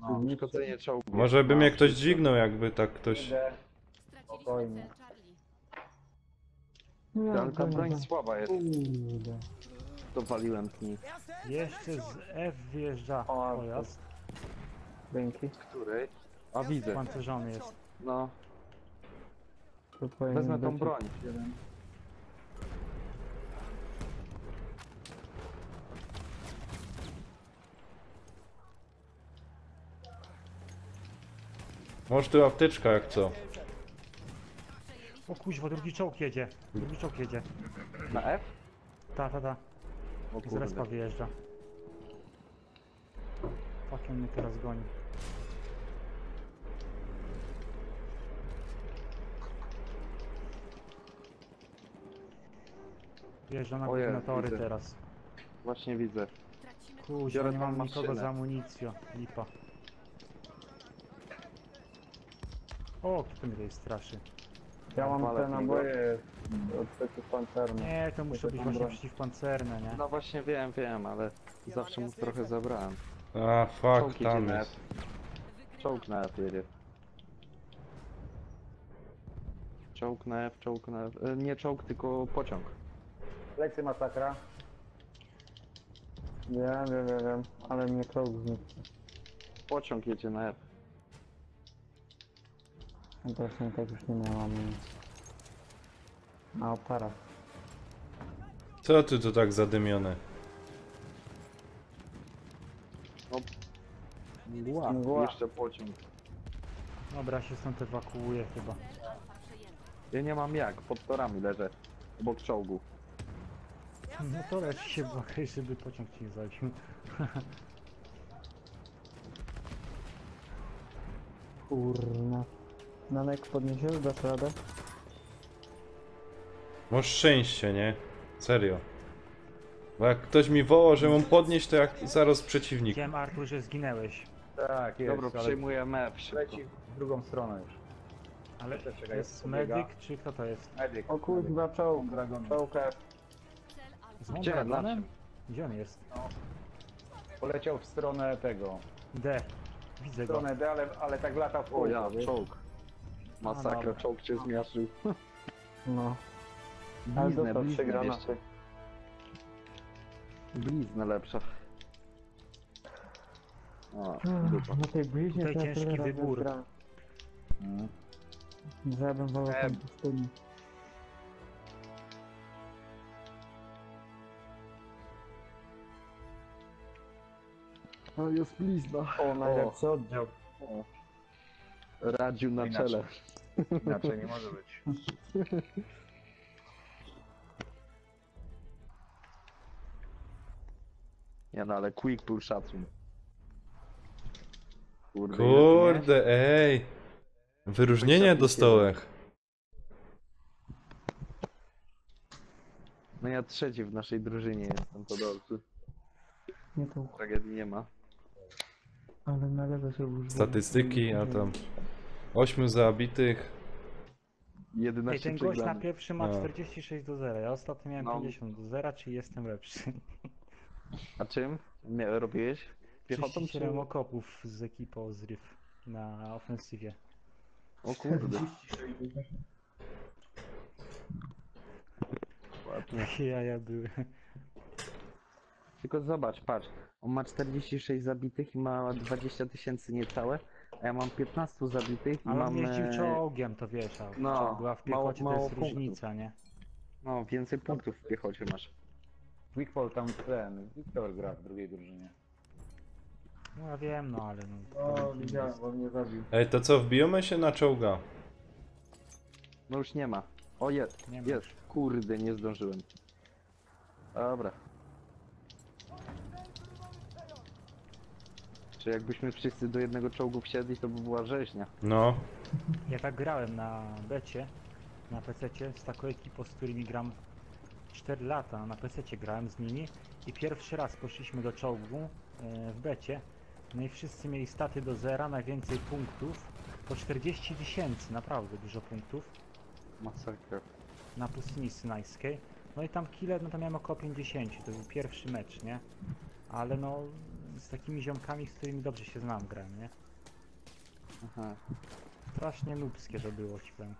No, uszkodzenie czołgu. Może by mnie ktoś dźwignął, jakby tak ktoś... Spokojnie. Ale ta broń słaba jest. Dowaliłem z niej. Jeszcze z F wjeżdża pojazd. Dzięki. Który? A widzę. Pancerzony jest. No. To powinien Wezmę tą być broń. jeden. Może tu apteczka jak co. O kuźwa, drugi czołg jedzie. Na F? Ta. O Z kurde. respa wyjeżdża. Fucking mnie teraz goni. Wjeżdża na O Jezu, kombinatory widzę. teraz. Właśnie widzę. Kuźwa, Biorę nie tą mam nikogo maszynę. za amunicją. Lipa. O, kto mnie tutaj straszy? Ja mam Walę te w niego. naboje od przeciwpancerne. Nie, to muszą być właśnie przeciwpancerne, nie? No właśnie wiem, ale zawsze mu trochę zabrałem. A, fuck, Czołg tam idzie na jest. F. Czołg na F jedzie. Czołg na F. Nie czołg, tylko pociąg. Plecy masakra. Wiem, ale mnie czołg znikł. Pociąg jedzie na F. Właśnie tak już nie miałam na oparach. Co ty tu tak zadymione? Mgła. Jeszcze pociąg. Dobra, się stąd ewakuuję chyba. Ja nie mam jak, pod torami leżę. Obok czołgu. No to lecz się błagaj, żeby pociąg ci nie zabił. Kurna. Nanek podniesiesz, dasz radę? Masz szczęście, nie? Serio. Bo jak ktoś mi woła, że mam podnieść, to jak zaraz przeciwnik. Wiem, Artur, że zginęłeś. Tak, jest. Dobra, ale przejmuję F szybko. leci w drugą stronę już. Ale Czekaj, to jest pobiega. medyk, czy kto to jest? Medyk. O kurwa, czołg. Czołka. Z Gdzie? Na Mondragonem? czym? Gdzie on jest? Poleciał w stronę tego. D. Widzę W go. stronę D, ale tak lata w O kółko, ja, wiesz? czołg. Masakra, dobra. czołg cię zmiażdżył. No. Ale Bliznę, dostał 3 bliznę granaty. jeszcze. Bliznę lepsza. O, dupa. Na tej bliźnie Tutaj to ja ciężki tyle razy wybór. grałem. Mhm. Że ja bym wolał tam pustyni. O, jest blizna. O, najlepszy oddział. Radził na Inaczej. czele. Inaczej nie może być. Nie no, ale quick był szacun. Kurde, Kurde, ej. Wyróżnienie dostałem. No ja trzeci w naszej drużynie jestem, to dobrze. Nie to, Tragedii nie ma. ale należy sobie używać. Statystyki, a tam 8 zabitych. 11 Ej, ten gość na przegranych. pierwszym ma No. 46-0. Ja ostatnio miałem No. 50-0, czy jestem lepszy? A czym? Robiłeś? Piechotą czy... 37 okopów z ekipą z RIF na ofensywie. O kurde. Jakie jaja były. Tylko zobacz, patrz. On ma 46 zabitych i ma 20 000 niecałe, a ja mam 15 zabitych i Ale mam... on jeździł czołgiem, to wiesz, a No, czołg była w mało- piechocie, to mało jest punktów. różnica, nie? No, więcej punktów w piechocie masz. Quickfall tam ten, Wiktor gra w drugiej drużynie. No ja wiem, no ale no... O, widziałem, bo mnie zabił. Ej, to co, wbijemy się na czołga? No już nie ma. O, jest, Nie ma jest. Kurde, nie zdążyłem. Dobra. Czy jakbyśmy wszyscy do jednego czołgu wsiedli, to by była rzeźnia. No. Ja tak grałem na becie, na PC-cie z taką ekipą, z którymi gram 4 lata, na PC-cie grałem z nimi i pierwszy raz poszliśmy do czołgu w becie, no i wszyscy mieli staty do zera, najwięcej punktów, po 40 000, naprawdę dużo punktów. Masakra. Na pustyni synajskiej. No i tam kile, no to miałem około 50, to był pierwszy mecz, nie? Ale no, z takimi ziomkami, z którymi dobrze się znam, grałem, nie? Aha. Strasznie nubskie to było, ci powiem.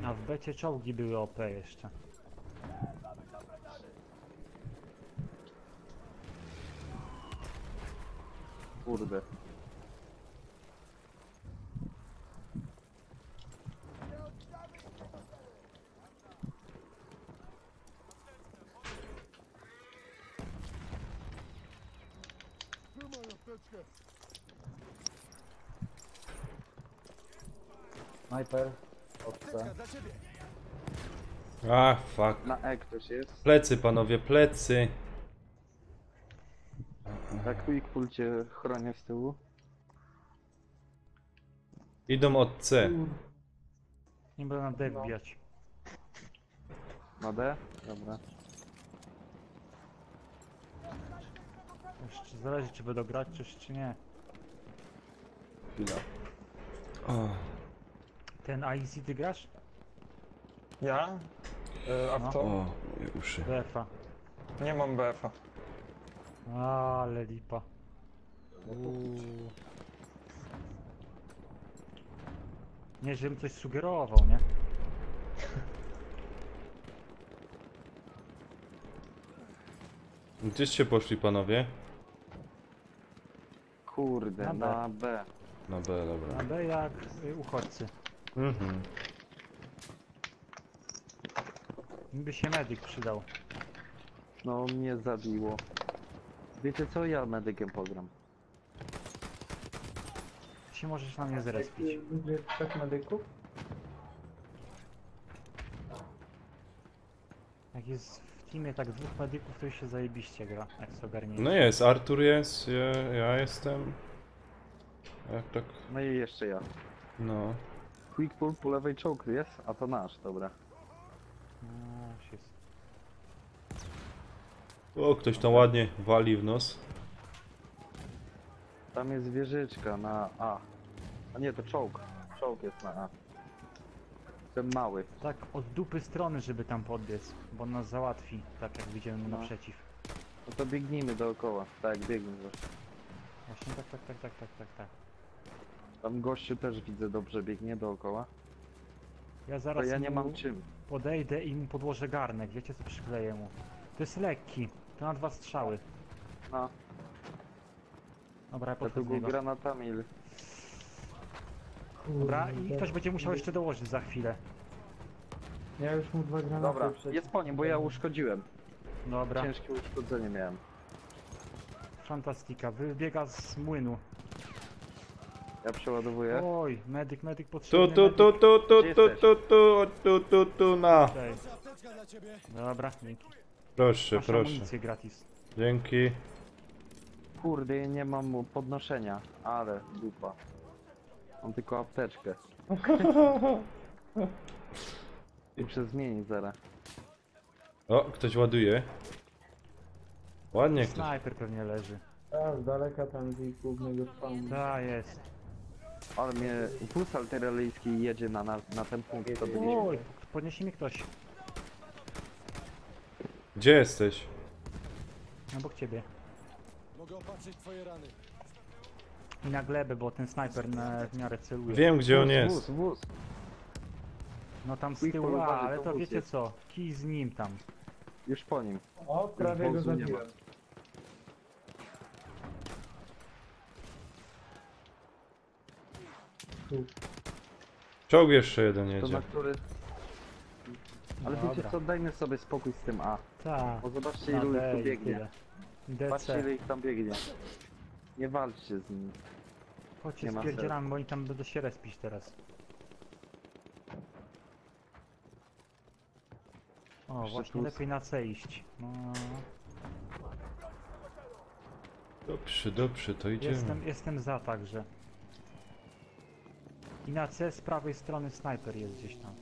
A w becie czołgi były OP jeszcze. Kurde. Sniper, obca. A, fuck. Na E ktoś jest. Plecy, panowie, plecy. Tak, Quickfall cię chronię z tyłu. Idą od C. Nie będę na D wbijać. Na D? Dobra. Jeszcze zależy, czy będę grać, czy nie. Chwila. O. Ten IZ ty grasz? Ja? A w to? O, moje uszy. BF-a. Nie mam BF-a. Ale lipa. Nie, żebym coś sugerował, nie? Gdzieście poszli, panowie? Kurde, na B. Na B, dobra. Na B jak uchodźcy. Mhm. Mi by się medyk przydał. No, mnie zabiło. Wiecie co? Ja medykiem pogram. Ty się możesz na mnie zrespić. Będzie 3 medyków? Jak jest w teamie tak 2 medyków, to już się zajebiście gra, jak sobie ogarniecie. No jest, Artur jest, ja jestem. Jak tak? No i jeszcze ja. No. Quickfall po lewej czołg jest, a to nasz, dobra. No, już jest. O, ktoś tam ładnie wali w nos. Tam jest wieżyczka na A. A nie, to czołg. Czołg jest na A. Ten mały. Tak od dupy strony, żeby tam podbiec, bo on nas załatwi, tak jak wyjdziemy mu No. naprzeciw. No to biegnijmy dookoła. Tak, biegnij właśnie. Właśnie tak. Tam gościu też widzę dobrze biegnie dookoła. Ja zaraz To ja nie mu mam czym. podejdę i mu podłożę garnek, wiecie co przykleję mu. To jest lekki, to na 2 strzały. No. Dobra, ja Ja tu podchodzę do go niego. granatami. Dobra, i ktoś będzie musiał jeszcze dołożyć za chwilę. Ja już mu 2 granaty Dobra, jest po nim, bo ja uszkodziłem. Dobra, Ciężkie uszkodzenie miałem. fantastika, wybiega z młynu. Ja przeładowuję. Oj, medyk Tu, potrzebny, tu, tu, medyk. tu, tu, Gdzie tu, jesteś? tu, na. Cześć. Dobra, dzięki. Proszę, Masz proszę. amunicję gratis. Dzięki. Kurde, ja nie mam mu podnoszenia, ale dupa. Mam tylko apteczkę. Muszę zmienić zaraz. O, ktoś ładuje. Ładnie ktoś. Snajper pewnie leży. A, z daleka tam z głównego spawnu. Ta jest. Ale mnie puls alteralijski jedzie na ten punkt, to byliśmy. Oj, podniesie mi ktoś. Gdzie jesteś? Obok ciebie. Mogę opatrzyć twoje rany. I na glebę, bo ten snajper w miarę celuje. Wiem, gdzie on jest. Wóz. No tam z Quick, tyłu, uważaj, ale to to wóz wiecie jest. co? Kij z nim tam. Już po nim. O, prawie go Wozu nie ma. zabiłem. Czołg jeszcze jeden To jedzie. na który... Ale Dobra. wiecie co, dajmy sobie spokój z tym A. Tak. Bo zobaczcie Na ilu ich D tu i biegnie. tyle. DC. Patrzcie ile ich tam biegnie. Nie walczcie z nimi. Chodźcie, nie ma spierdzielam, bo oni tam będą się respić teraz. O, Jeszcze właśnie tu- lepiej na C iść. No, Dobrze, to idziemy. jestem za także. I na C z prawej strony snajper jest gdzieś tam.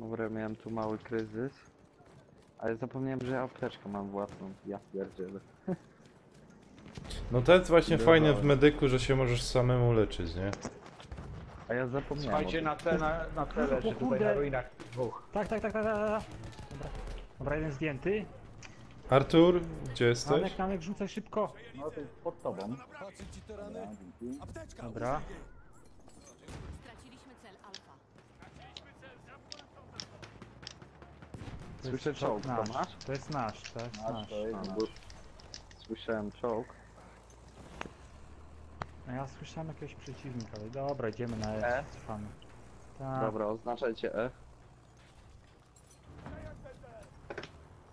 Dobra, miałem tu mały kryzys. Ale zapomniałem, że apteczkę mam własną. Ja pierdzielę. No to jest właśnie Dobra. fajne w medyku, że się możesz samemu leczyć, nie? A ja zapomniałem. Słuchajcie, o na tym. tle leży O tutaj kurde. na ruinach dwóch. Tak. Dobra. Dobra, jeden zdjęty. Artur, gdzie jesteś? Nanek, rzucaj szybko. No to jest pod tobą. Dobra, dzięki. Dobra. Straciliśmy cel Alfa. To Słyszę jest czołg, to nasz. masz? To jest nasz, to jest nasz. to jest A, nasz. bo... Słyszałem czołg. A ja słyszałem jakiegoś przeciwnika, ale dobra, idziemy na E? S, trwamy. Tak. Dobra, oznaczajcie E.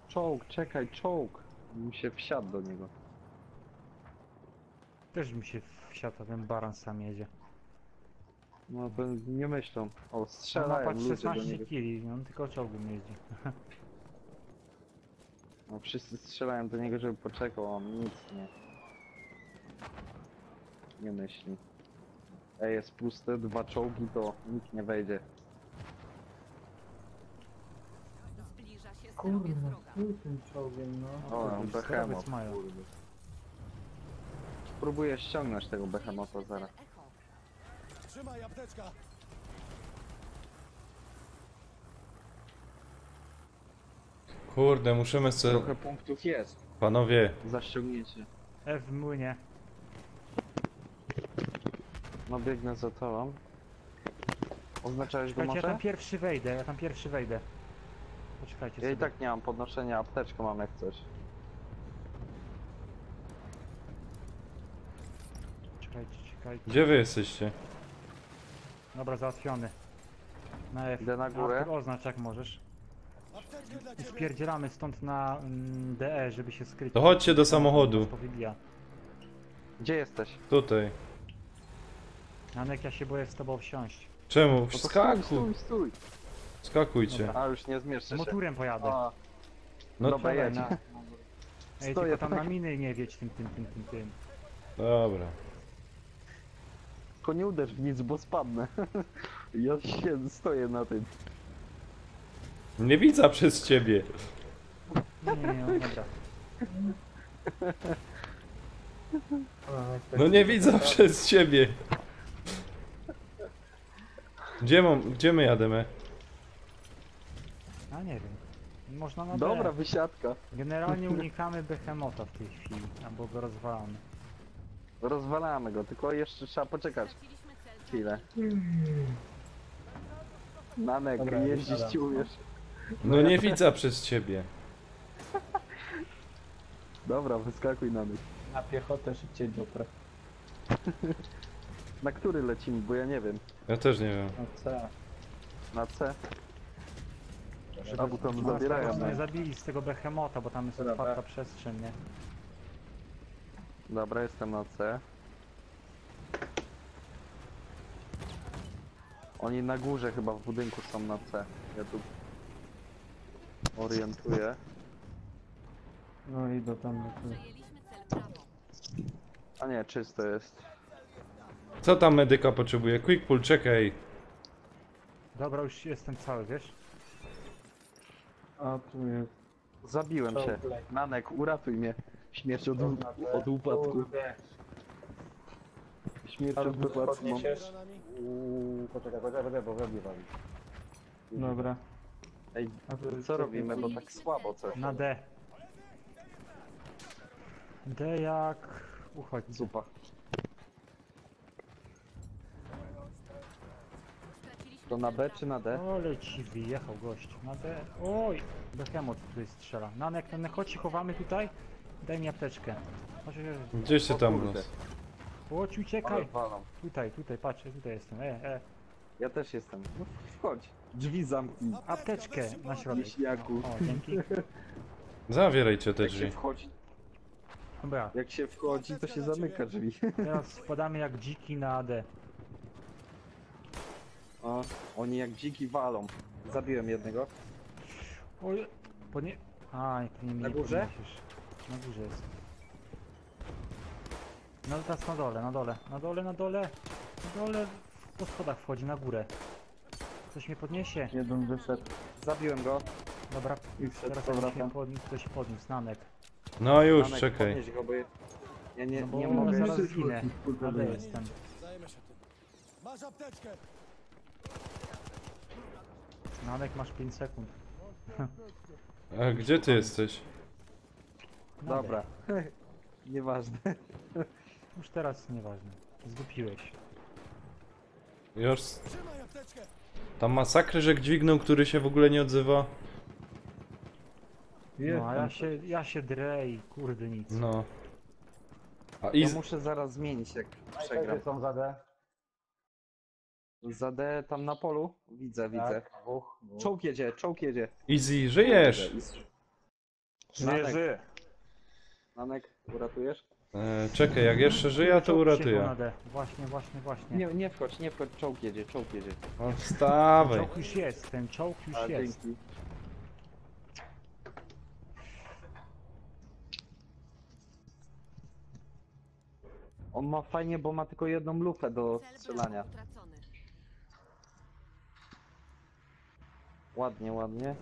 Czołg, czekaj, czołg! Mi się wsiadł do niego. Też mi się wsiadł, a ten baran sam jedzie. No to nie myślą. O, On ma strzelają patrz ludzie do 16 niego. kili, on tylko czołgiem jeździ. No wszyscy strzelają do niego, żeby poczekał, a on nic nie myśli. E jest puste, 2 czołgi, to nikt nie wejdzie. Zbliża się Kurwa, sterowiec wroga. tym czołgiem, no. O, już behemoth, sterowiec mają. kurde. Spróbuję ściągnąć tego behemota zaraz. Echo. Trzymaj apteczka! Kurde, musimy sobie... Trochę punktów jest. Panowie, Za ściągnięcie. F w młynie. No biegnę za tobą. Oznaczałeś go Czekajcie, ja może? tam pierwszy wejdę. Poczekajcie Ja sobie. i tak nie mam podnoszenia, apteczkę mam jak coś. Czekajcie. gdzie wy jesteście? Dobra, załatwiony. Na F. Idę na górę. Artur, oznacz jak możesz. I spierdzielamy stąd na DE, żeby się skryć. To chodźcie do samochodu. Nas powybija. Gdzie jesteś? Tutaj. Janek, ja się boję z tobą wsiąść. Czemu? No to Wskakuj! stój. Skakujcie. Dobra. A już nie zmieszczę się. Motorem pojadę. A, No dobra, jedź. na... Ej, Stoję tylko tam tak. na miny nie wiedź tym. Dobra. Tylko nie uderz w nic, bo spadnę. Ja się stoję na tym. Nie widzę przez ciebie. Nie, dobra. No nie widzę przez ciebie. Gdzie my jademy? A nie wiem. Można na D. Dobra, wysiadka. Generalnie unikamy behemota w tej chwili, albo go rozwalamy. Rozwalamy go, tylko jeszcze trzeba poczekać Straciliśmy cel chwilę. Nanek, Dobra, jeździsz wysiadam. ci umiesz. No nie widzę przez ciebie. Dobra, wyskakuj Nanek. Na piechotę szybciej dotrę. Na który lecimy, bo ja nie wiem. Ja też nie wiem. No co? Na C? Żeby Albo tam nas zabierają. po prostu nie No. zabili z tego behemota, bo tam jest Dobra. otwarta przestrzeń, nie? Dobra, jestem na C. Oni na górze chyba w budynku są na C. Ja tu orientuję. No i do tam. Przejęliśmy cel prawo. A nie, czysto jest. Co tam medyka potrzebuje? Quick pull, czekaj. Dobra, już jestem cały, wiesz? A tu jest. Zabiłem cię. Czołg. Nanek, uratuj mnie. Śmierć od upadku. Kurde. Śmierć Ale od upadku mam. podniesiesz? Poczekaj, bo wrogi wali. Dobra. Ej, A to jest co robimy, bo tak słabo coś. Na D. D jak uchodźcy. Zupa. To na B czy na D? Ole ci wyjechał gość. Na D. Oj! Behemoth tutaj strzela. Nanek, chodź się chowamy tutaj. Daj mi apteczkę. Chodź, Gdzieś ty tam kurde. los. chodź, uciekaj. Ale walą. Tutaj, patrz, tutaj jestem. Ja też jestem. No wchodź. Drzwi zamknij. Apteczkę na środek. Wiśniaku. O, dzięki. Zawierajcie te Jak się drzwi. wchodzi, Dobra, jak się wchodzi, to się zamyka drzwi. teraz wpadamy jak dziki na AD. O, oni jak dziki walą. Zabiłem jednego. Oj, A, nie mnie Na nie górze? podniesiesz. Na górze jest. No teraz na dole. Po schodach wchodzi, na górę. Ktoś mnie podniesie. Jeden wyszedł. Zabiłem go. Dobra, I wszedł teraz z powrotem. ktoś podniósł, Nanek. No już, Janek, czekaj. podnieś go, bo ja nie, No bo nie mogę. zaraz zginę. AD jestem. Masz apteczkę! Nanek, masz 5 sekund. A gdzie ty jesteś? Na D. Dobra. Nieważne. Już teraz nieważne. Zgupiłeś. Już. Trzymaj apteczkę! Tam masakry, że dźwignął, który się w ogóle nie odzywa. No a ja się drę i kurde nic. No. A Ja muszę zaraz zmienić, jak przegram. są za D? Za D tam na polu? Widzę. Dwóch. Czołg jedzie. Easy, żyjesz! Żyje. Nanek, uratujesz? Czekaj, jak jeszcze żyję, to Czołg przyjechał uratuję. na D. Właśnie. Nie wchodź, czołg jedzie. No wstawaj. Czołg już jest, ten czołg już A, jest. dzięki. On ma fajnie, bo ma tylko jedną lufę do strzelania. Ładnie.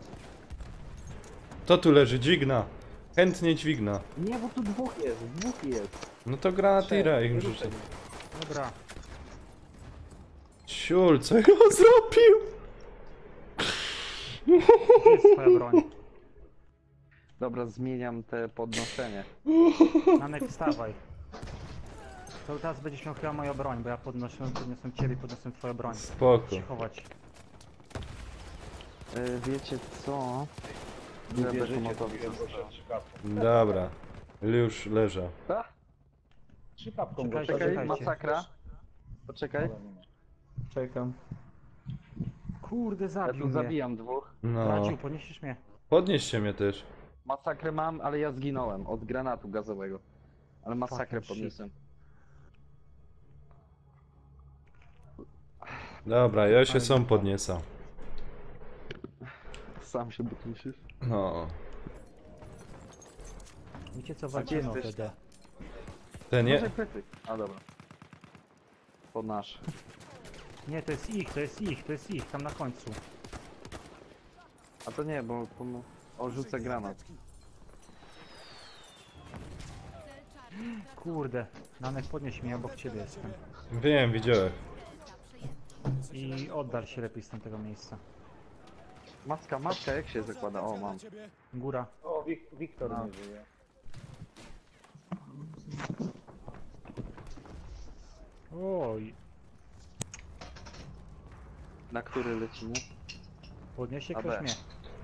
To tu leży, dźwigna. Chętnie dźwigna. Nie, bo tu dwóch jest. No to granatira ich Nie rzucę. ruszaj. Dobra. Ciul, co ja zrobił? Gdzie jest twoja broń? Dobra, zmieniam te podnoszenie. Nanek, wstawaj. To teraz będziesz miał chyba moją broń, bo ja podniosłem ciebie i podniosłem twoją broń. Spoko. Się chować. Wiecie co? Nie Ja wierzycie, Behemotowi to zostawiam. Dobra. Już leżał. Szykawką go Czekaj, Czekajcie. masakra. Poczekaj. Czekam. Kurde, Ja zabił tu mnie. zabijam dwóch. No. Radziu, podniesiesz mnie. Podnieście mnie też. Masakrę mam, ale ja zginąłem od granatu gazowego. Ale masakrę Fucking podniosłem. Dobra, ja się sam podniesę. Sam się podniesiesz? No. Wiecie co, walczymy o jesteś? TD. Ten nie... Może krytyk. A dobra. To nasz. Nie, to jest ich, tam na końcu. A to nie, bo rzucę granat. Kurde, Nanek, podnieś mnie, obok ciebie jestem. Wiem, widziałem. I oddal się lepiej z tamtego miejsca. Maska, jak się zakłada? O, mam. Góra. O, Wiktor No. nie żyje. Oj, Na który lecimy? podniesie A, ktoś B. mnie.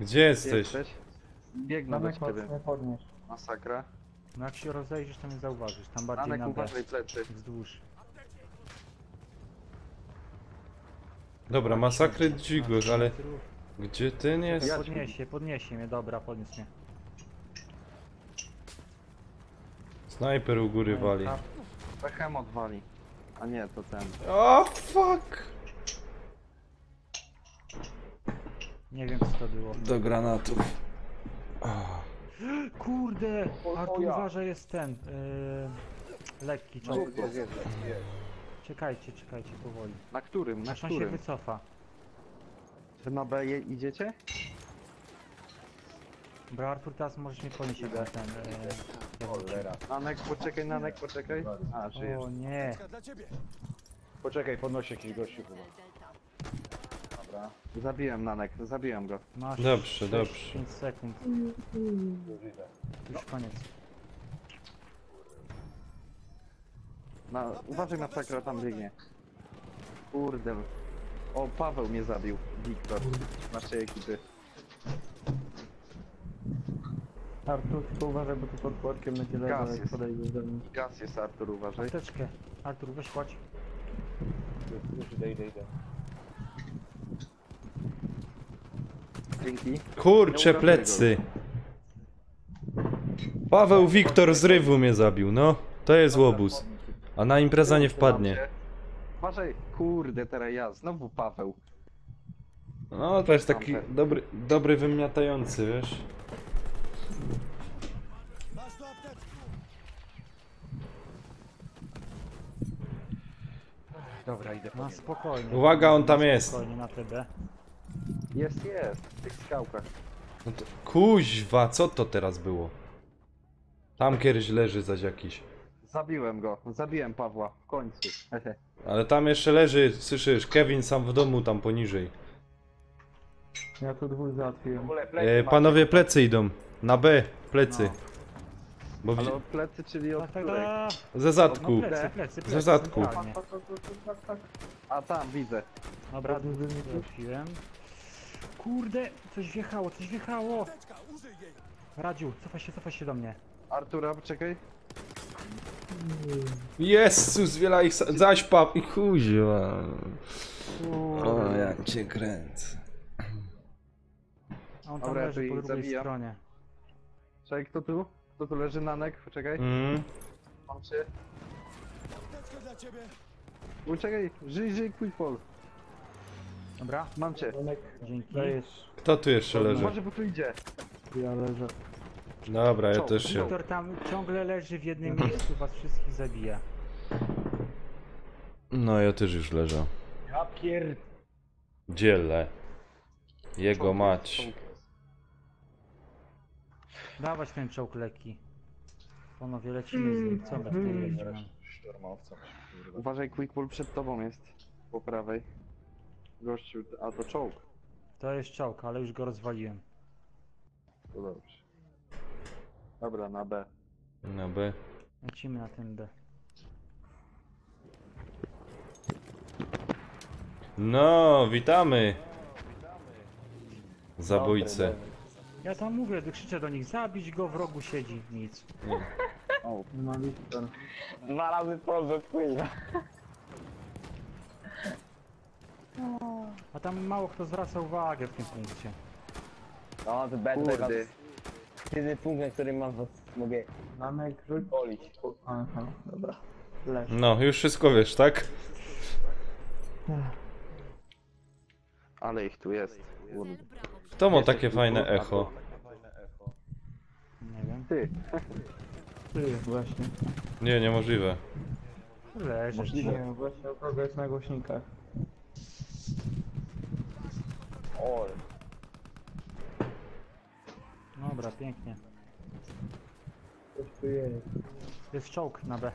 Gdzie jesteś? Biegnę do ciebie. podnieś. Masakra. No jak się rozejrzysz, to mnie zauważysz, tam bardziej Anek, na B. uważaj plecy. Wzdłuż. Dobra, masakry dźwigłych, ale... Gdzie ten jest? Podniesie mnie, dobra, podniósł mnie. Snajper u góry wali. Behemoth wali. A nie, to ten. O, fuck! Nie wiem co to było. Do granatów. Kurde! Artur, ja. uważaj, jest ten. Lekki czołg. Jest. Czekajcie powoli. Na którym? Na Aż on się którym? wycofa. Wy na B idziecie? Bo Artur, teraz możesz mnie podnieść jak ja ten. Nanek, poczekaj. A, żyjesz. O nie. Poczekaj, podnosi jakiś gościu chyba. Dobra. Zabiłem go. Masz Dobrze, dobrze. 5 sekund. Już koniec. Uważaj, masakra tam biegnie. Kurde. O, Paweł mnie zabił. Wiktor. Naszej ekipy. Artur, tylko uważaj, bo tu pod płotkiem będzie lewo, Gaz jak jest. podejdziesz do mnie. Gaz jest, Artur, uważaj. Apteczkę. Artur, weź kładź. Już idę. Dzięki. Kurcze plecy. Paweł Wiktor z Rywu mnie zabił, no. To jest łobuz. A na impreza nie wpadnie. Uważaj, kurde, teraz ja. Znowu Paweł. No, to jest taki dobry wymiatający, wiesz. Dobra, idę po No niego. spokojnie. Uwaga, on tam jest. Spokojnie na TB. Jest, w tych skałkach. No to, kuźwa, co to teraz było? Tam kiedyś leży zaś jakiś. Zabiłem go. Zabiłem Pawła. W końcu. Ale tam jeszcze leży, słyszysz, Kevin sam w domu tam poniżej. Ja tu dwóch załatwiłem. Panowie, plecy idą. Na B, plecy. Bo Ale od plecy, czyli od której? ze zadku. No plecy, Ze zadku. centralnie. A tam, widzę. Dobra, trafiłem. Kurde, coś wjechało. Radziu, cofaj się do mnie. Artura, czekaj. Jezus, wiela ich zaś pap i kuźwa. O, jak cię kręcę. A on tam Dobra, ja tu leży po ich drugiej zabijam. stronie. Czekaj, kto tu? Kto tu leży, Nanek? Czekaj. Mam cię. Uczekaj, żyj, quickfall. Dobra, Mam cię. dzięki. Kto tu jeszcze leży? Może, bo tu idzie. Ja leżę. Dobra, ja też się. Wiktor tam ciągle leży w jednym miejscu, was wszystkich zabija. No, ja też już leżę. Ja pier... Dzielę. Jego mać. Dawać ten czołg leki. Panowie, lecimy z nim. Co my tutaj lecimy? Szturmowcem. Uważaj, quickfall przed tobą jest. Po prawej. Gościu, a to czołg. To jest czołg, ale już go rozwaliłem. To dobrze. Dobra, na B. Na B. Lecimy na ten B. No, witamy. Zabójcę. Ja tam mówię, krzyczę do nich, zabić go, w rogu siedzi, nic. O, No Wiktor. 2 razy prąd pływa. A tam mało kto zwraca uwagę w tym punkcie. No, to będę kurde. jedyny punkt, na którym was mogę Nanek, rzuć. polić. Aha, dobra. Leż. No, już wszystko wiesz, tak? Ale ich tu jest. Kurde. Kto ma takie fajne echo? Nie wiem. Ty. Ty, właśnie. Nie, niemożliwe. Leżysz. Nie, właśnie o kogo jest na głośnikach. O, Dobra, pięknie. Coś tu jest. Jest czołg na B.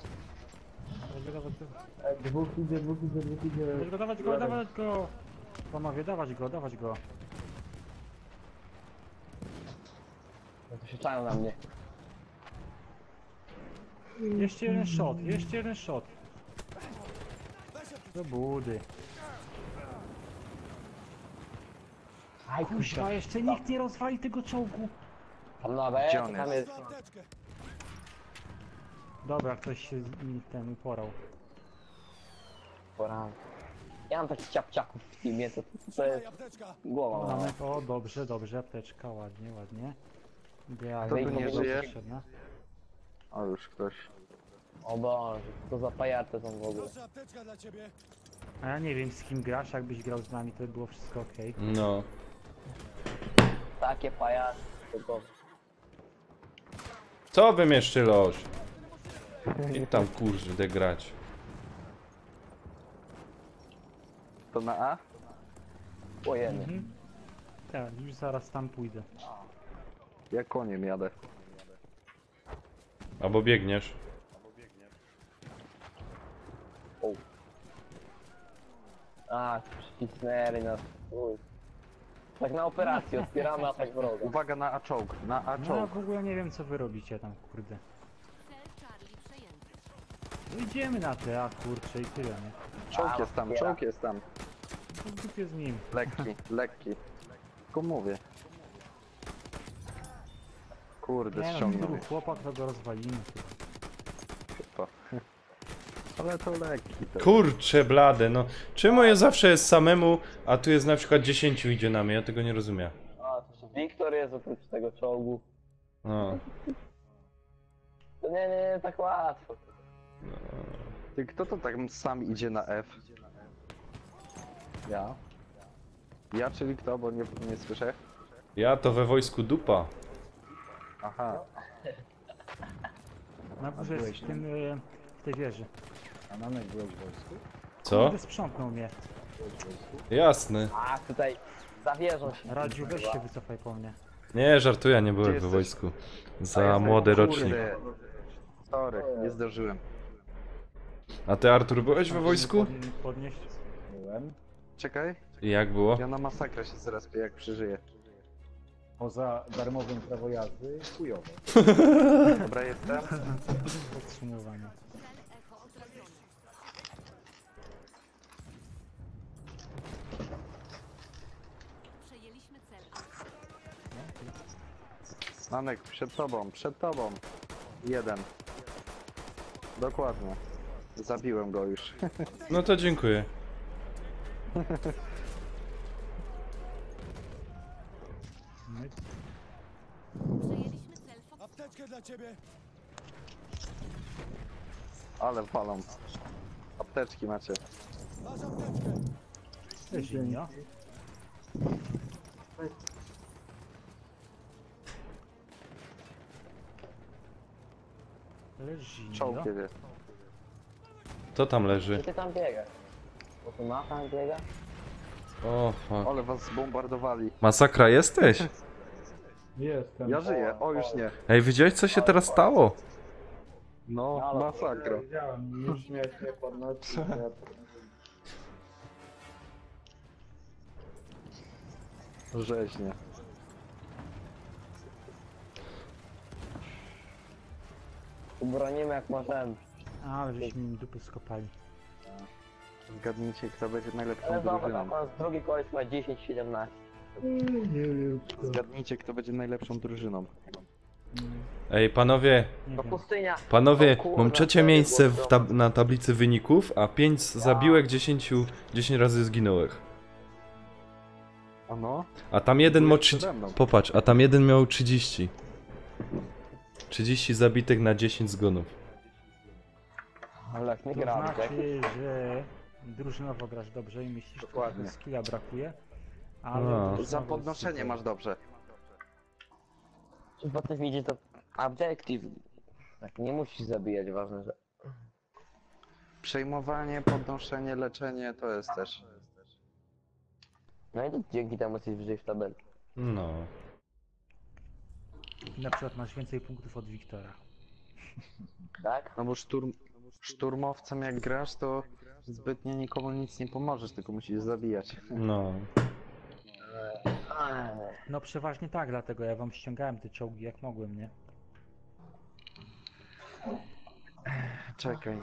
Dwóch idzie. Dawać go! Panowie, dawać go. no to się czają na mnie. Jeszcze jeden shot. Do budy. Aj, Kuźwa, jeszcze nikt nie rozwali tego czołgu. Tam na B, Gdzie on tam jest? jest... Dobra, ktoś się ten uporał. Pora. Ja mam takich ciapciaków w teamie, to jest głowa mała. Mamy, o, dobrze, apteczka, ładnie. Idealnie. Kto tu nie żyje? Potrzebna. O, już ktoś. O Boże, to za pajace są w ogóle. A ja nie wiem z kim grasz, jakbyś grał z nami, to by było wszystko okej. No. Takie pajace, tylko... Co bym jeszcze loż? I tam kurde grać. To na A? Pojemy. Tak, już zaraz tam pójdę. Ja koniem jadę. Albo biegniesz. A, przycisnęli nas. Uj. Tak na operacji, otwieramy atak wroga. Uwaga na A czołg. Na A No czołg. w ogóle nie wiem co wy robicie tam, kurde. Cel Charlie przejęty. No idziemy na te, a kurczę i tyle, nie? Czołg jest tam, czołg jest tam. To w dupie z nim. Lekki, lekki. Tylko mówię. Kurde, Nie no, ściągnął był mnie. chłopak, to go rozwalimy. Chyba. Ale to lekki. To. Kurczę blade, no. Czemu je zawsze jest samemu, a tu jest na przykład 10 idzie na mnie? Ja tego nie rozumiem. A, to Wiktor jest oprócz tego czołgu. No. To nie, tak łatwo. Ty, kto to tak sam idzie na F? Ja. Ja, czyli kto, bo nie słyszę? Ja to we wojsku dupa. Aha. Na górze jest w tym, w tej wieży. A Nanek byłeś w wojsku? Co? Kurde, sprzątnął mnie. Byłeś w wojsku? Jasny. A, tutaj za wieżą się... Radziu, weź się wycofaj po mnie. Nie, żartuję, nie byłem Gdzie we jesteś? wojsku. Za młody rocznik. Kurde. Sorry, nie zdążyłem. A ty, Artur, byłeś we wojsku? Podnieść. Byłem. Czekaj. I jak było? Ja na masakrę się zrespię, jak przeżyję. Poza darmowym prawo jazdy, chujowo. Dobra, jestem. Podsumowanie. Przejęliśmy cel. Nanek, przed tobą. Jeden. Dokładnie. Zabiłem go już. No to dziękuję. Przejęliśmy cel. Apteczkę dla ciebie! Ale walą. Apteczki macie. Masz apteczkę! Ziemia. Leży. Czołg jedzie. To tam leży. Gdzie ty tam biegasz? Bo tu ma tam biega? O, fuck. Ale was zbombardowali. Masakra jesteś? Jestem. Ja żyję, o już nie. Ej, widziałeś co się teraz stało? No, masakra. Widziałem, już mnie podnosi. Rzeźnie. Ubronimy jak możemy. Ale żeśmy im dupy skopali. Zgadnijcie, kto będzie Ale najlepszą zobacz, drużyną. tam drugi koleś ma 10-17. Zgadnijcie, kto będzie najlepszą drużyną. Ej, panowie, To pustynia. panowie, O kurwa, mam trzecie wtedy miejsce było na tablicy wyników, a 5 zabiłek, 10 razy zginąłych. Ano? A tam jeden miał przede mną. Popatrz, a tam jeden miał 30. 30 zabitych na 10 zgonów. Ale jak nie To gramy, tak? znaczy, że drużynowo grasz dobrze i myślisz, że Dokładnie. trochę skilla brakuje. Ale A. drużynowo Za jest podnoszenie super. masz dobrze. Potem widzi to objective. Tak, nie musisz zabijać, ważne, że... Przejmowanie, podnoszenie, leczenie to jest też. No i to dzięki temu jesteś wyżej w tabeli. No. Na przykład masz więcej punktów od Wiktora. Tak? No bo szturmowcem jak grasz, to zbytnio nikomu nic nie pomożesz, tylko musisz zabijać. No. No przeważnie tak, dlatego ja wam ściągałem te czołgi jak mogłem, nie? Czekaj.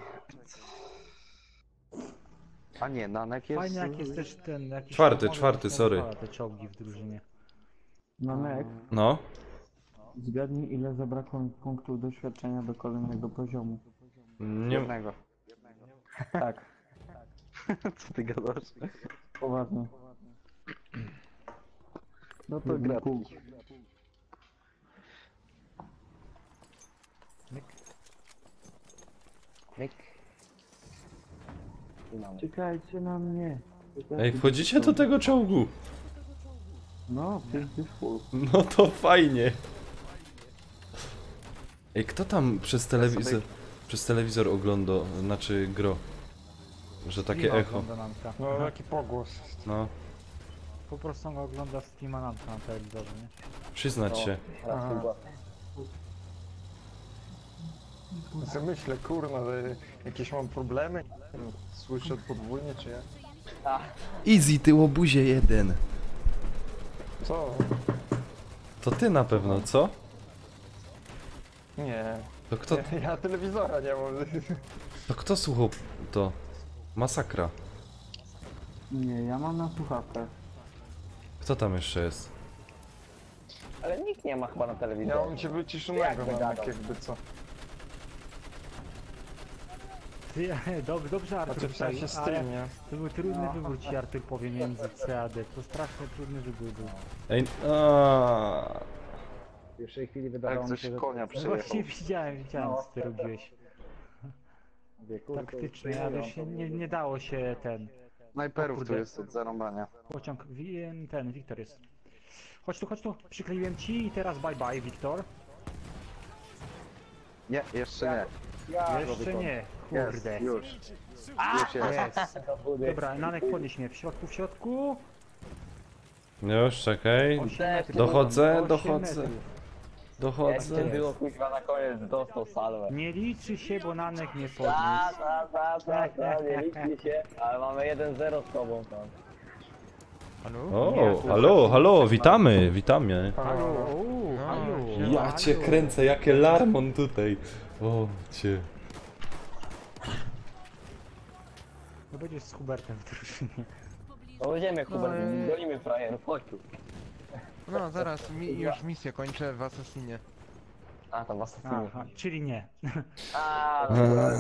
A nie, Nanek jest... Fajnie jak jest też ten jakiś... Czwarty, komandor, sorry. rozwala te czołgi w drużynie. Nanek, No. zgadnij ile zabrakło mi punktów doświadczenia do kolejnego poziomu. Nie... Jednego. Tak, Co ty gadasz? poważnie. No to gratki. Myk. Myk. Czekajcie na mnie. Ej, wchodzicie do tego czołgu? No, full. No to fajnie. Ej, kto tam przez telewizor ogląda, znaczy gro? Że takie Streama echo. ogląda Nanka. No, taki pogłos. No, Po prostu on ogląda streama Nanka na telewizorze, nie? przyznać się. Aha. Co myślę, kurna, że jakieś mam problemy? Słyszę podwójnie, czy ja? Easy, ty łobuzie jeden. Co? To ty na pewno, co? Nie. To kto, Ja telewizora nie mam. to kto słuchał to? Masakra. Nie, ja mam na słuchawkach. Kto tam jeszcze jest? Ale nikt nie ma chyba na Ja telewizorze. mam cię wyciszonego, Jakby no, gadał. jakby co. Ty, dobrze Artur Znaczy w sensie wstawił, stream, ale nie? to był trudny wybór ci Artur powie między C a D. To strasznie trudny wybór był. Ej, W pierwszej chwili wydawało mi coś się, że... konia Właśnie widziałem No. co ty robiłeś. Mówię, kurde, to Taktycznie, ale już nie dało się ten... Snajperów O tu kurde. jest od zarąbania. Pociąg, ten, Wiktor jest. Chodź tu, przykleiłem ci i teraz bye bye, Wiktor. Nie, jeszcze nie. Jeszcze nie, Jest, kurde. już. Już jest. Jest. Dobra, Nanek podnieś mnie, w środku. już, czekaj. 8 metrów. Dochodzę, 8 dochodzę. metrów. Dochodzę. Jak było kuźwa na koniec dostał salwę. Nie liczy się, bo Nanek nie Tak, podniósł. nie liczy się, ale mamy 1-0 z tobą tam. O, halo, witamy. Halo. Ja cię kręcę, jakie larmon tutaj. O, cię. To będziesz z Hubertem w drużynie. No będziemy Hubert, golimy frajerów, chodź tu. No zaraz, już misję kończę w Assassinie. A, tam Assassinie. Aha, czyli nie. A, dobra.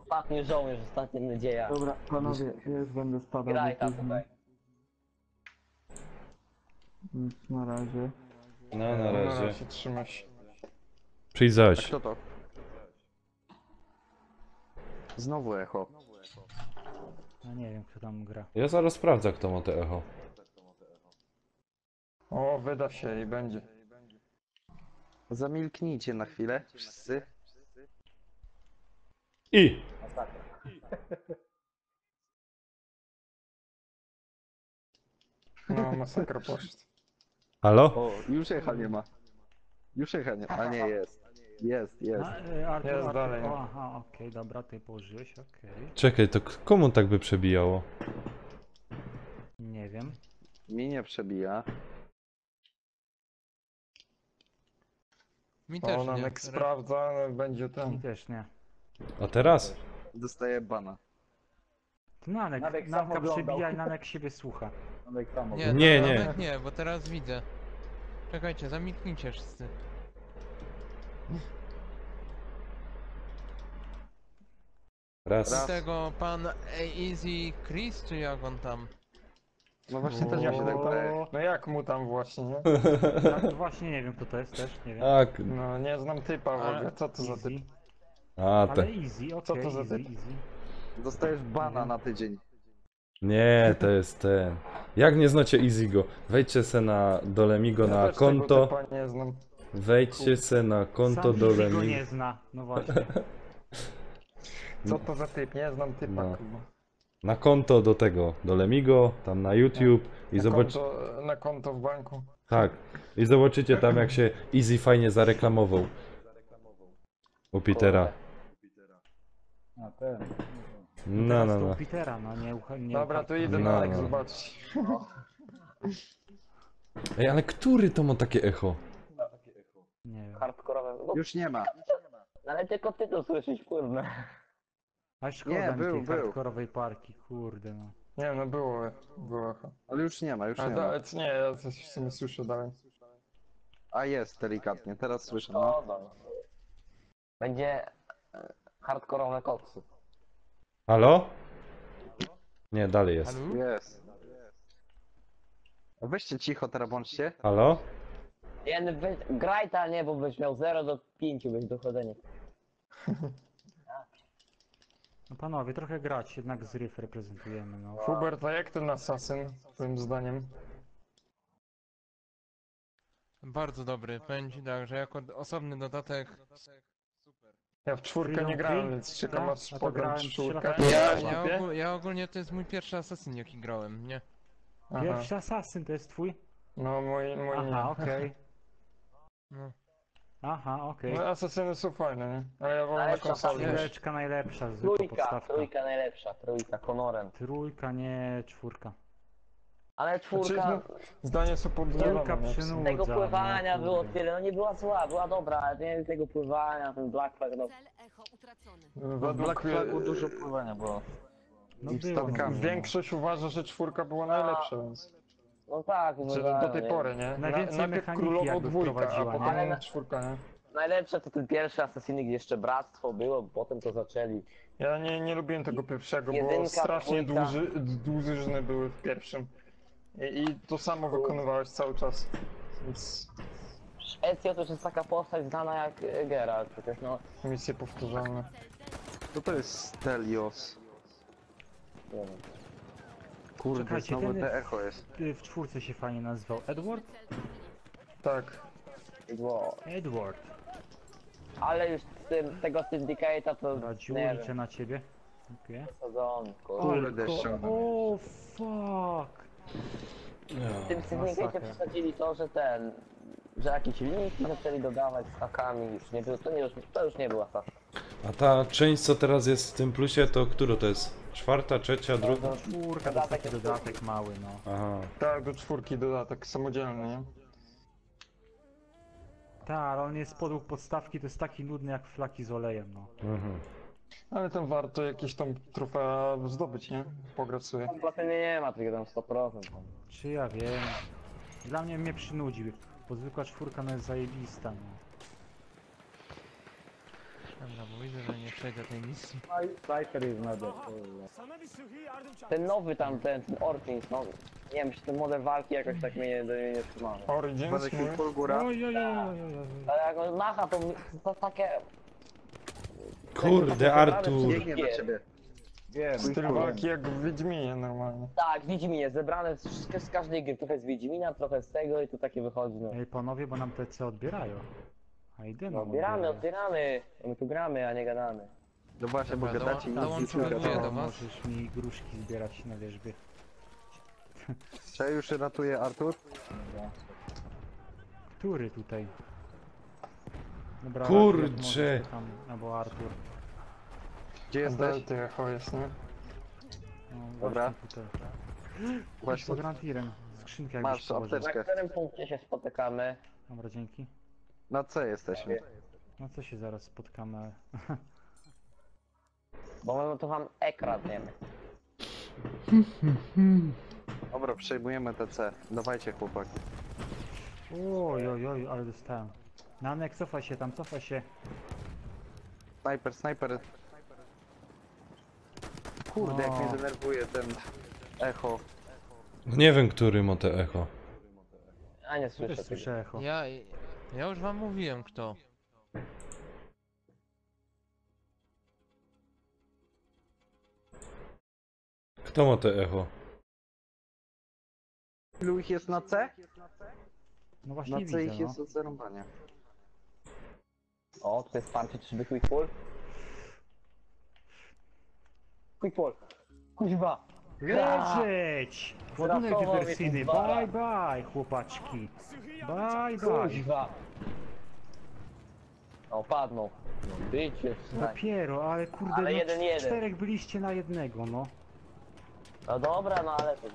Ostatni żołnierz, ostatnia nadzieja. Dobra, panowie, ja już będę spadał. Graj tam, później. tutaj. Nic na razie. No, na razie. Trzymaj się. Przyjdź A zaś. kto to? Znowu echo. No nie wiem kto tam gra. Ja zaraz sprawdzę, kto ma te echo. O, wyda się i będzie. Zamilknijcie na chwilę, wszyscy. I! No, masakra poszedł. Halo? O, już echa nie ma. Już echa nie ma. A nie, jest. Jest. Artur, Jest dalej. O, aha, okej, dobra, ty położyłeś, okej. Czekaj, to komu tak by przebijało? Nie wiem. Mi nie przebija. Mi O, też nie. Nanek sprawdza, ale będzie Mi ten. też nie. A teraz? Dostaję bana. To Nanek, Nanek sam Nanka oglądał. przebija i Nanek siebie słucha. Nanek tam Nie, Nie, to nie. nawet nie, bo teraz widzę. Czekajcie, zamknijcie wszyscy. Raz. Z tego pan Easy Chris, czy jak on tam? No właśnie też mi się tak wydaje. No jak mu tam właśnie, nie? Ja właśnie nie wiem kto to jest też, nie wiem. Tak. No nie znam typa w ogóle, co to za typ? Easy. A, Ale te. easy, Co okej, to za easy, typ? easy. Dostajesz bana na tydzień. Nie, to jest ten. Jak nie znacie Easy'go? Wejdźcie se na Dolemigo na też tego konto. typa nie znam. Wejdźcie se na konto Sam Easy go Dolemigo. nie zna, no właśnie. Co to za typ? Nie znam typa, No. kurwa. Na konto do tego, Dolemigo, tam na YouTube i zobacz. Na konto w banku. Tak. I zobaczycie tam jak się Easy fajnie zareklamował. U Petera. A ten. No. To u Petera, no nie Dobra, to idę No, na no. zobaczyć. Ej, ale który to ma takie echo? Nie wiem. Hardkorowe. No, Już nie ma. ale tylko ty to słyszysz, kurde. A szkoda Nie, mi był, tej był. hardkorowej parki, kurde no. Nie no, było echo. Ale już nie ma, już Ale nie ma. nie, ja coś w sumie słyszę dalej. A jest, delikatnie, teraz słyszę. No. No. Będzie hardkorowe koksy. Halo? Nie, dalej jest. Halo? Jest. Weźcie cicho, teraz bądźcie. Halo? Jeden, graj ta nie, bo byś miał 0 do 5 być dochodzenie. No panowie, trochę grać, jednak z Riff reprezentujemy, no. Hubert, a jak ten Assassin, twoim zdaniem? Bardzo dobry, powiem ci tak, że jako osobny dodatek... Ja w czwórkę Freedom nie grałem, Free? więc czekam Tak? aż A to pogram grałem w 3 czwórkę. lata temu. Ja ogólnie to jest mój pierwszy Assassin jaki grałem, nie? Aha. Pierwszy Assassin to jest twój? No mój Aha, nie. okej. No. Aha, okej. No Assassiny są fajne, nie? Ale ja wolę na Najlepsza konsoli. Trójeczka najlepsza, zwykła podstawka. Trójka najlepsza, trójka honorem. Trójka, nie czwórka. Ale czwórka... Znaczy, no, zdania są podwójne. Tego pływania było tyle, no nie była zła, była dobra, ale nie tego pływania, ten Black Flag, no... Według Black Flagu dużo pływania było. No I statkami. Większość uważa, że czwórka była najlepsza, więc... No tak, Czy do tej pory, nie? Najwięcej Najpierw mechaniki królowo jakby dwójka, a wprowadziła, potem nie? czwórka, nie? Najlepsze to ten pierwszy Assassiny, gdzie jeszcze bractwo było, potem to zaczęli. Ja nie lubiłem tego pierwszego, bo Jedynka, strasznie dwójka. dłużyzny były w pierwszym. I to samo wykonywałeś cały czas, więc... Ezio to już jest taka postać znana jak Geralt, przecież no... Misje powtarzalne. Co to jest Stelios? Nie wiem. Kurde, Czekajcie, znowu ten te echo jest. w czwórce się fajnie nazywał. Edward? Tak. Edward. Ale już tego Syndicate'a to... Radziu, nie liczę wiem. na ciebie. Dziękuję. Sadzony, Kurde, ściągnę. O, fuck. W tym Syndicate'ie przesadzili to, że że jakieś linki zaczęli dodawać z hakami, już nie było, to już nie była ta. A ta część, co teraz jest w tym plusie, to która to jest? Czwarta, trzecia, druga? Czwórka, to jest taki dodatek mały, no. Aha. Tak, do czwórki dodatek samodzielny, nie? Tak, ale on jest podług podstawki, to jest taki nudny jak flaki z olejem, no. Ale tam warto jakieś tam trofea zdobyć, nie? Pograć sobie. Platyny nie ma, tylko tam 100%. Czy ja wiem. Dla mnie przynudzi, bo zwykła czwórka no jest zajebista, no. Dobra, bo widzę, że nie przejdę tej misji. Sniper jest na deck. Ten nowy tam, ten Orphans, no. Nie wiem, czy ten model walki jakoś tak mnie nie trzyma. Origins, góra. Ale jak on macha, to takie... Kurde, Artur. Biegnie do ciebie. Wiem. Styl walki jak w Wiedźminie normalnie. Tak, w Wiedźminie, zebrane z każdej gry, trochę z Wiedźmina, trochę z tego i to takie wychodzi, no. Ej, panowie, bo nam TC odbierają. A idę No, odbieramy. My tu gramy, a nie gadamy. No właśnie, bo Dobra, gadacie i dołączymy nic do nie was. Możesz mi gruszki zbierać na wierzbie. Czy ja już ratuję Artur? Który tutaj? Dobra, Kurczę. Artur, możesz tam, albo Artur. Gdzie jesteś? Delty echo jest, nie? No, Dobra. właśnie tutaj. Właśnie. Pod Grantirem. Skrzynkę Masz jakbyś położył. apteczkę. Na którym punkcie się spotykamy? Dobra, dzięki. Na C jesteśmy. No co się zaraz spotkamy? Bo my tu wam ekran, nie wiem. Dobra, przejmujemy te C. Dawajcie, chłopaki. Oj, ale dostałem. Nanek, cofaj się tam, cofaj się. Snajper. Kurde, jak mnie denerwuje ten echo. Nie wiem, który ma te echo. A nie Też słyszę tego. słyszę echo. Ja już wam mówiłem kto. Kto ma te echo? Ilu ich jest na C? No właśnie Na C widzę, ich no. jest od zarąbania. O, tutaj wsparcie, czyżby quick pull? Quick pull. Kuźwa. Leżeć! Ładunek Zrachował mnie dywersyjny, tu dwa. bye bye chłopaczki. Bye. Kuźwa. O, padną. No, bycie, Dopiero, ale kurde, Ale no, 1-1. czterech byliście na jednego, no. No dobra, no ale to...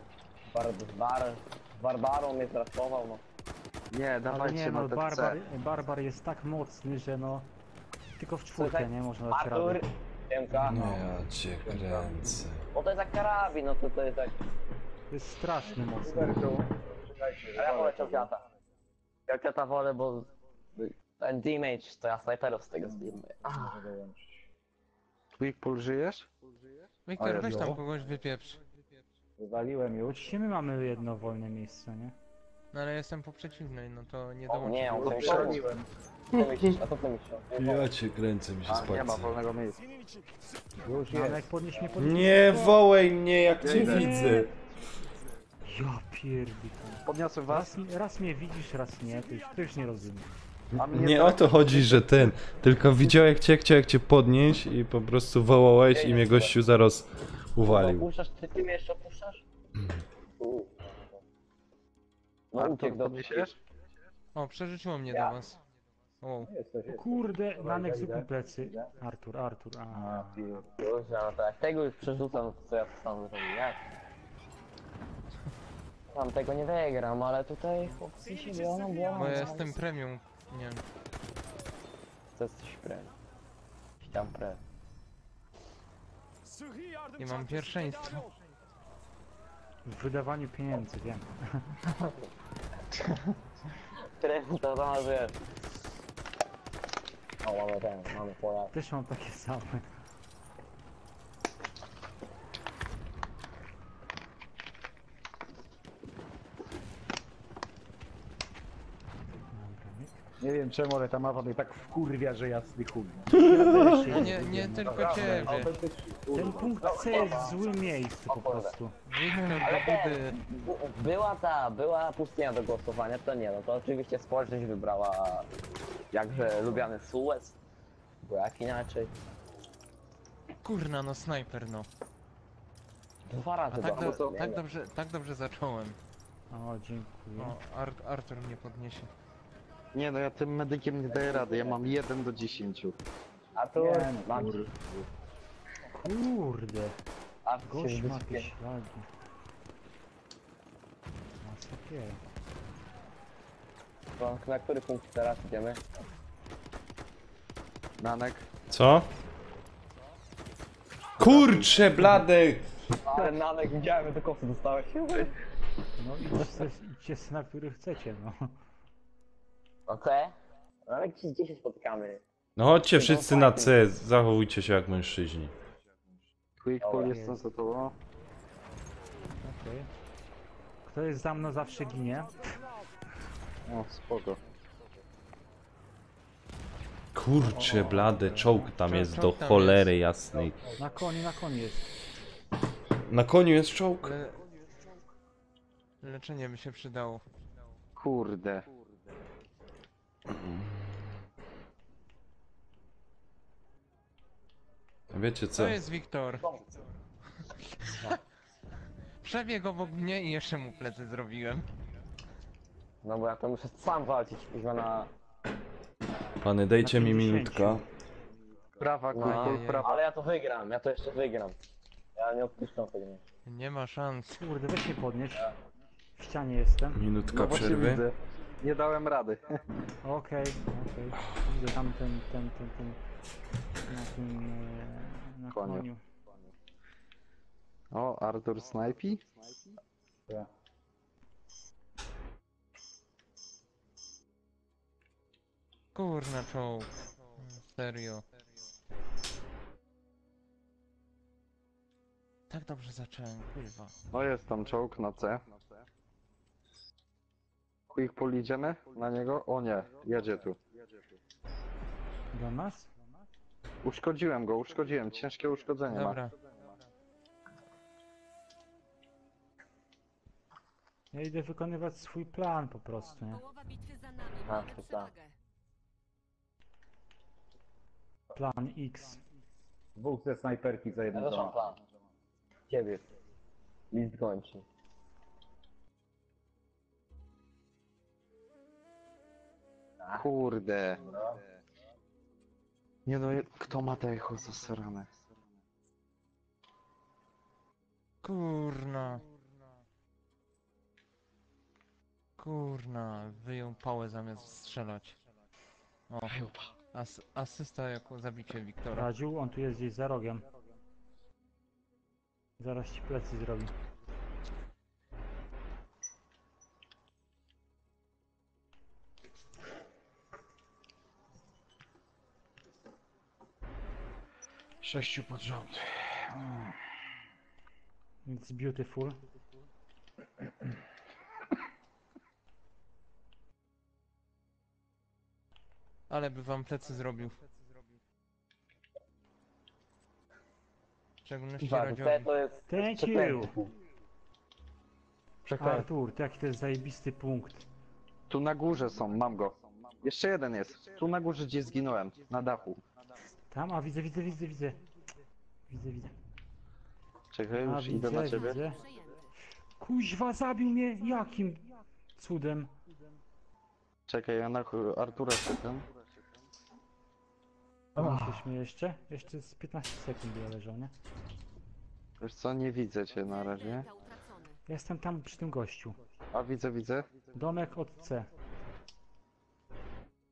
Barbarą mnie zrafował, no. Nie, Ale dawajcie nie na no, te C. Barbar jest tak mocny, że no... Tylko w czwórkę Słuchaj, nie można dać Artur, rady. Siemka. No ja cię kręcę. Bo to jest jak karabin, no to jest jak... To jest strasznie mocny. A ja wolę Cielkiata. Cielkiata wolę, bo... Ten damage, to ja snajperów z tego zdejmę. Quick pull żyjesz? Wiktor, weź tam kogoś wypieprz. Wywaliłem już. Właściwie my mamy jedno wolne miejsce, nie? No ale jestem po przeciwnej, no to nie O dołączę. nie, on Bo się przeroniłem. A co ty myślisz? Ja cię kręcę, mi się A, nie ma spać. wolnego miejsca. Już No, ale jak jest. podnieś mnie, Nie wołaj mnie, jak cię Nie. widzę. Ja pierdolę. Podniosłem was. Raz mnie widzisz, raz nie, to już nie rozumiem. A mnie Nie tak. o to chodzi, że ten. Tylko widział jak cię podnieść i po prostu wołałeś i mnie gościu zaraz uwalił. Opuszczasz, ty mnie jeszcze opuszczasz? No Artur, uciekł do... podniesiesz? O, przerzuciło mnie Ja. do was. O, O kurde, Nanek zupił plecy. Artur, A, Boże, no tak, tego już przerzucam, co ja sam zrobię, jak? Tam tego nie wygram, ale tutaj chłopcy się biorą, Bo ja jestem premium. Nie wiem. To jesteś premium. Tam pre. I mam pierwszeństwo. W wydawaniu pieniędzy, wiem. Premium to tam, że... O, mamy pojazd. Też mam takie same. Nie wiem czemu, ale ta mapa mnie tak wkurwia, że jasny chuj. No nie tylko ciebie. Ten punkt C jest w złym miejscu po prostu. Ale była pustynia do głosowania, to nie, no to oczywiście społeczność wybrała jakże lubiany Suez, bo jak inaczej. Kurna, no snajper, no. 2 razy tak dobrze zacząłem. O, dziękuję. O, Artur mnie podniesie. Nie no, ja tym medykiem nie daję rady, ja mam 1 do 10. A tu mam... Kurde. A Gość ma te ślagi. Masakra. Na który punkt teraz idziemy? Nanek. Co? Kurcze blady! Ale Nanek, widziałem, do kosy dostałeś. No idźcie na który chcecie, no. Okej. Nanek, gdzieś się spotykamy. No chodźcie wszyscy na C, zachowujcie się jak mężczyźni. Quickpull jestem za tobą. Okej. Kto jest za mną zawsze ginie. O, spoko. Kurcze blade, czołg tam jest do cholery jasnej. Na koniu jest. Na koniu jest czołg? Leczenie by się przydało. Kurde. Wiecie co? To jest Wiktor. Przebiegł obok mnie i jeszcze mu plecy zrobiłem. No bo ja to muszę sam walczyć, kuźwa na... Pany, dajcie mi minutkę. Prawa, Quickpull, prawa. Ale ja to wygram, ja to jeszcze wygram. Ja nie odpuszczam tego. Nie ma szans. Kurde, weź się podnieść. W ścianie jestem. Minutka No właśnie przerwy. widzę. Nie dałem rady. Okej. Widzę tam ten na koniu. O, Artur snajpi? Kurna czołg. Serio. Tak dobrze zacząłem, kurwa. No jest tam czołg na C. Quickpull idziemy na niego? O nie, jedzie tu. Do nas? Uszkodziłem go, ciężkie uszkodzenie Dobra. ma. Ja idę wykonywać swój plan po prostu, nie? Połowa bitwy za nami. Mamy przewagę. Plan X. Dwóch ze snajperki za Ja jednym też mam plan. Ciebie. List kończy. Kurde. Nie no, kto ma te echo zasrane? Kurna. Kurna, wyjął pałę zamiast strzelać. O, asysta jako zabicie Wiktora. Radziu, on tu jest gdzieś za rogiem. Zaraz ci plecy zrobi. Sześciu pod rząd. It's beautiful. Ale by wam plecy zrobił. W szczególności Radziowi. To jest... Thank you! Artur, to jaki to jest zajebisty punkt. Tu na górze są, mam go. Jeszcze jeden jest. Tu na górze, gdzie zginąłem. Na dachu. Tam? A widzę. Widzę. Czekaj, już idę na ciebie. Widzę. Kuźwa, zabił mnie! Jakim cudem? Czekaj, ja na Artura czekam. Myślisz mnie jeszcze? Jeszcze z 15 sekund ja leżał, nie? Wiesz co, nie widzę cię na razie. Ja jestem tam przy tym gościu. A widzę, widzę. Domek od C.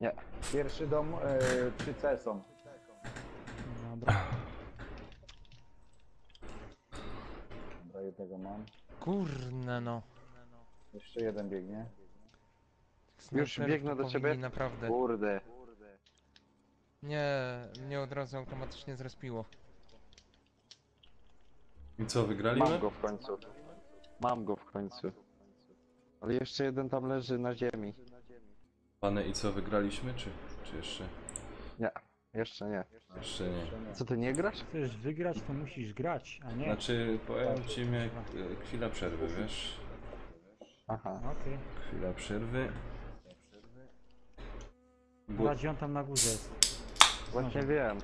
Nie. Pierwszy dom przy C są. Dobra. Dobra, jednego mam. Kurna no. Jeszcze jeden biegnie. Już Snajperów biegnę do powinni ciebie. Naprawdę. Kurde. Nie, mnie od razu automatycznie zrespiło. I co, wygraliśmy? Mam go w końcu. Mam go w końcu. Ale jeszcze jeden tam leży na ziemi. Pany, i co, wygraliśmy, czy jeszcze? Nie, jeszcze nie. Jeszcze nie. Co, ty nie grasz? Chcesz wygrać, to musisz grać, a nie... Znaczy, powiem ci, chwila przerwy, wiesz? Aha. Okej. Chwila przerwy. Radzion tam na górze jest. Właśnie wiem.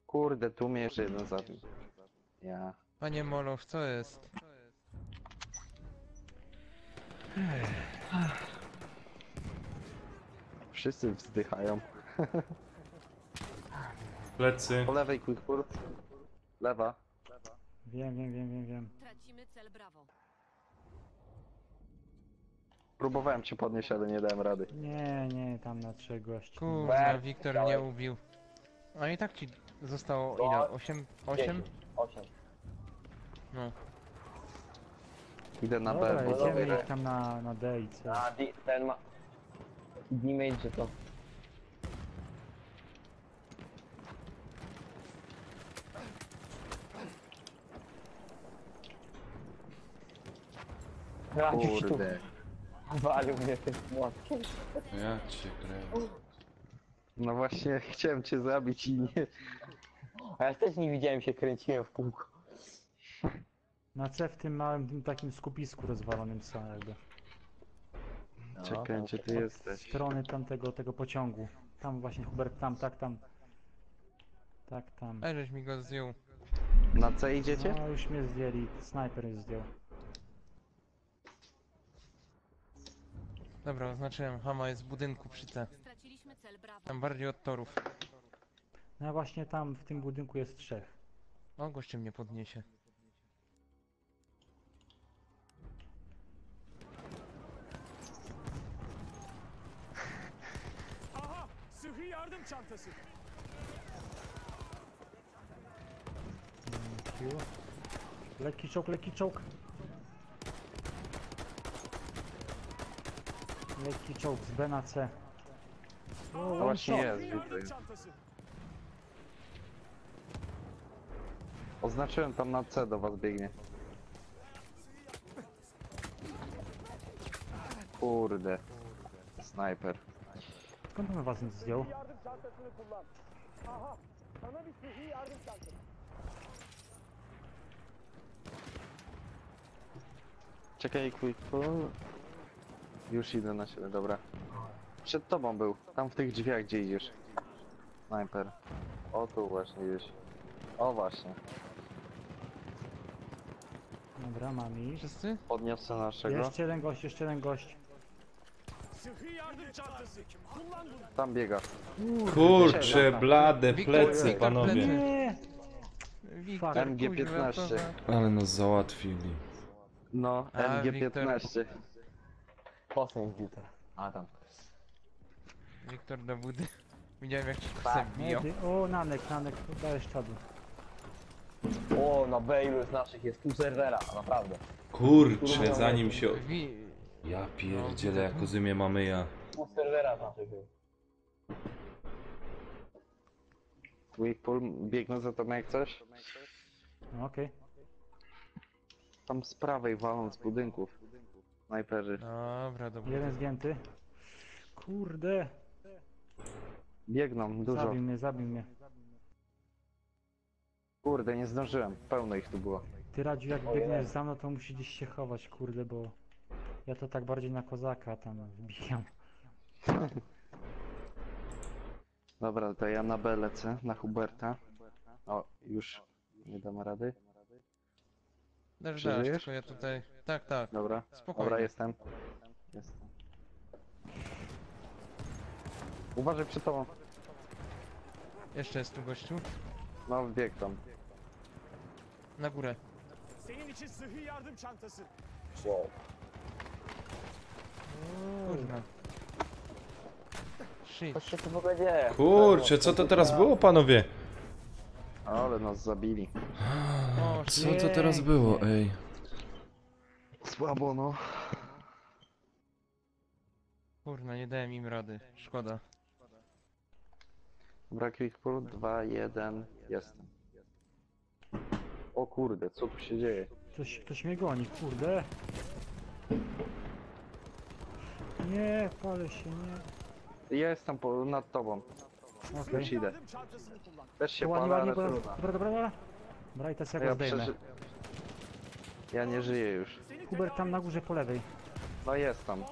Kurde, tu mnie jeszcze jeden zabił. Ja. Panie Moloch, co jest? Wszyscy wzdychają. Plecy. Po lewej quick pull. Lewa. Wiem. Tracimy cel Bravo. Próbowałem cię podnieść, ale nie dałem rady. Nie, tam na 3 gości. Kurwa, Wiktor mnie ubił. A i tak ci zostało ile? 8? 8? 8. No. Idę na Dobra, B, bo jedziemy ich tam na D i C. A ten ma... Damage, że to... Radziuś tu kurde. walił mnie tym młotkiem. Ja cię kręcę. No właśnie, chciałem cię zabić i nie... A ja też nie widziałem, się kręciłem w kółko. Na C w tym małym tym takim skupisku rozwalonym są jakby. Czekaj, gdzie ty Od jesteś? strony tego pociągu. Tam właśnie Hubert, tam. Tak, tam. Ej, żeś mi go zdjął. Na C idziecie? No już mnie zdjęli, snajper jest zdjął. Dobra, oznaczyłem. Hama jest w budynku przy C. Straciliśmy cel Bravo. Tam bardziej od torów. No właśnie tam w tym budynku jest 3. O, goście mnie podniesie. Aha! Sıhhi yardım çantası. Lekki czołg. Lekki czołg z B na C. No właśnie jest, widzę. Oznaczyłem tam na C, do was biegnie. Kurde. Snajper. Skąd on was zdjął? Czekaj, quick pull. Już idę na siebie, dobra. Przed tobą był, tam w tych drzwiach, gdzie idziesz. Snajper. O, tu właśnie gdzieś. O, właśnie. Dobra, mam ich. Wszyscy? Podniosę naszego. Jeszcze jeden gość. Sıhhi yardım çantası. Kullan bunu. Tam biega. Kurcze, blade, Wiktor, plecy, Wiktor, panowie. plecy. Nie! Wiktor, MG15. kuźwa, Ale nas załatwili. No, A, MG15. Posłuchaj, Wiktor. A tam. Wiktor do budy. Widziałem jak ci kusem biją. O, Nanek, dajesz czadu. O, na B ilu z naszych jest pół serwera, naprawdę. Kurcze, zanim się... Wi... Ja pierdzielę, jak ozymie mamy ja. Pół serwera z naszych jest. Quick pull, biegnę za tobą jak coś. No, okej. Tam z prawej walą z budynków. Snajperzy. Dobra, dobra. Jeden zdjęty. Kurde. Biegną, dużo. Zabił mnie. Kurde, nie zdążyłem. Pełno ich tu było. Ty, Radziu, jak biegniesz za mną, to musisz gdzieś się chować, kurde, bo... Ja to tak bardziej na kozaka tam wbijam. Dobra, to ja na B lecę, na Huberta. O, już nie dam rady. Dasz, Przeżyjesz? tylko ja tutaj... Tak, tak. Dobra, Spokojnie. dobra, jestem. Uważaj przed tobą. Jeszcze jest tu gościu. No, wbieg tam. Na górę. Senin için sıhhi yardım çantası. Wow. Kurna. Shit. Co się tu w ogóle dzieje? Kurczę, co to teraz było, panowie? Ale nas zabili. Co to teraz było, ej? Słabo, no. Kurna, nie dałem im rady. Szkoda. Dobra, quick pull, 2, 1, jestem. O kurde, co tu się dzieje? Ktoś mnie goni, kurde. Nie, palę się, nie. Ja jestem nad tobą. Okej. Już idę. Też się To ładnie, palę, ładnie, ale dobra, trudno. dobra, dobra, dobra. Dobra, i teraz ja go Ja, zdejmę. ja nie żyję już. Hubert tam na górze po lewej. No jest tam.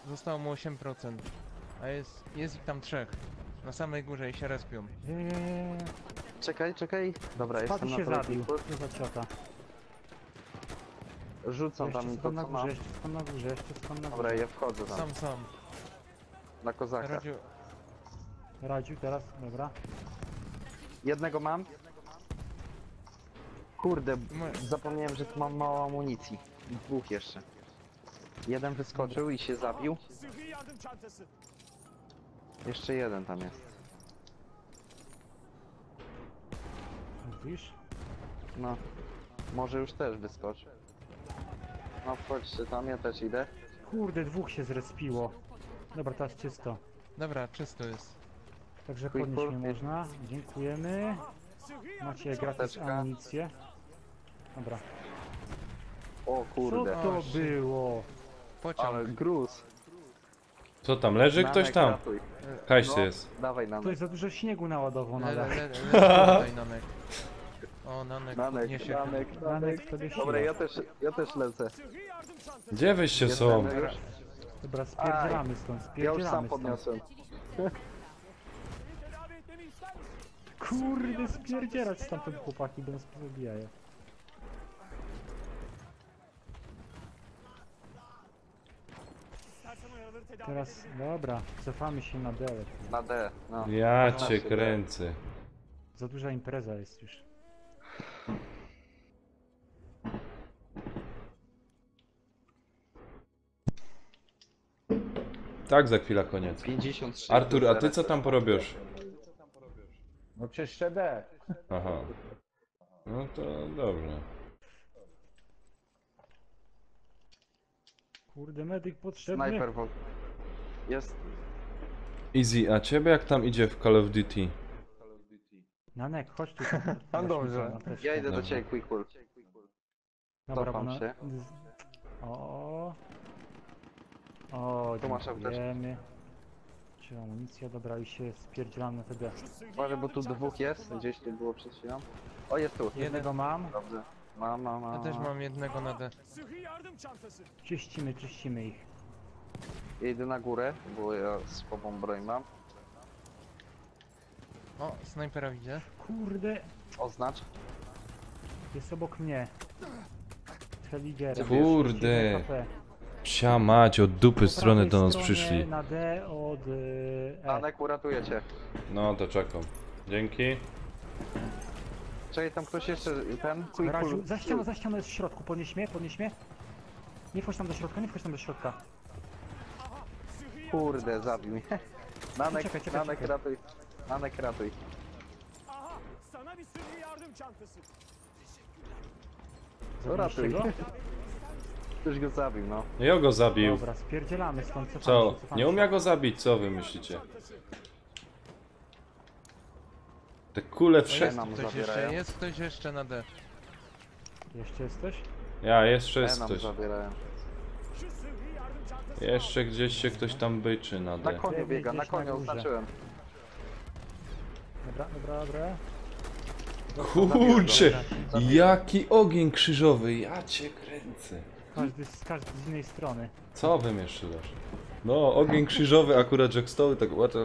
Zostało mu 8%. A jest ich tam 3. Na samej górze i się respią. Czekaj, czekaj. Dobra, Spadł jestem się na zabił. trójku. Nie za ciota. Rzucam Jeszcze tam to, skąd na co górze, mam. jeszcze skąd na górze, jeszcze skąd na górze. Dobra, ja wchodzę tam. Sam. Na kozaka. Radził teraz, dobra. Jednego mam. Kurde, zapomniałem, że tu mam mało amunicji. Dwóch jeszcze. Jeden wyskoczył i się zabił. Sıhhi yardım çantası. Jeszcze jeden tam jest. Widzisz? No. Może już też wyskoczy. No wchodźcie tam, ja też idę. Kurde, dwóch się zrespiło. Dobra, teraz czysto. Dobra, czysto jest. Także Quick podnieść pull. nie można. Dziękujemy. Macie gratis Apteczka. amunicję. Dobra. O kurde. Co to było? Ale gruz. Co tam, leży Nanek, ktoś tam? ratuj. Hajs No, jest. Dawaj Nanek. Ktoś za dużo śniegu naładował na dach. Tutaj Nanek. O, Nanek, Nanek, podniesie. Nanek. tobie Dobra, siła. ja też lecę. Gdzie wyście są? Jestem już. Dobra, spierdzielamy stąd, Ja już spierdzielamy sam stąd. podniosłem. Kurde, spierdzielać stamtąd chłopaki, bo nas pozabijają. Teraz, dobra, cofamy się na D. Na D, no. Ja cię kręcę. Za duża impreza jest już. Tak, za chwilę koniec. 53. Artur, a ty co tam porobisz? No czyszczę D. Aha. No to dobrze. Kurde, medyk potrzebny. Sniper jest. Easy, a ciebie jak tam idzie w Call of Duty? Nanek, chodź tu. Tam dobrze. Ja idę do ciebie, quick pull. Dobra, Cofam bo się. O, Tu masz dziękujemy. Czy amunicja, dobra, i się spierdzielam na TD. Uważaj, bo tu dwóch jest. Gdzieś tu było przed chwilą. O, jest tu. Jednego mam. Dobrze. Mam. Ja też mam jednego na D. Sıhhi yardım çantası. Czyścimy ich. Ja idę na górę, bo ja słabą broń mam. O, snajpera widzę. Kurde, Oznacz. jest obok mnie. Heligera. Kurde. Psia mać, od dupy strony do nas stronie przyszli. Na D od E. Anek, uratuję cię. No to czekam. Dzięki. Czekaj, tam ktoś jeszcze, ten quick Radziu, pull. za ścianą jest w środku, podnieś mnie. Nie wchodź tam do środka, Kurde, zabił mnie. Nanek, Czekaj. ratuj. Nanek, ratuj. Aha, sana bir sıhhi yardım çantası. Ratuj. go? Ktoś go zabił, no. Ja go zabił. Dobra, spierdzielamy stąd, cofamy Co? się, cofamy Nie się. umia go zabić, co wy myślicie? Te kule Jest wszędzie. nam ktoś zabierają. jeszcze, jest ktoś jeszcze na D. Jeszcze jesteś? Ja, jeszcze jest nam ktoś. zabierają. Şu sıhhi yardım çantası. Jeszcze gdzieś się ktoś tam byczy na Na D. koniu biega, na Gdzieś na koniu górze. oznaczyłem. Dobra. Kurczę, jaki ogień krzyżowy, ja cię kręcę. Każdy z innej strony. Co wy mnie szylasz? No, ogień krzyżowy, akurat Jackstone'y, tak ładnie.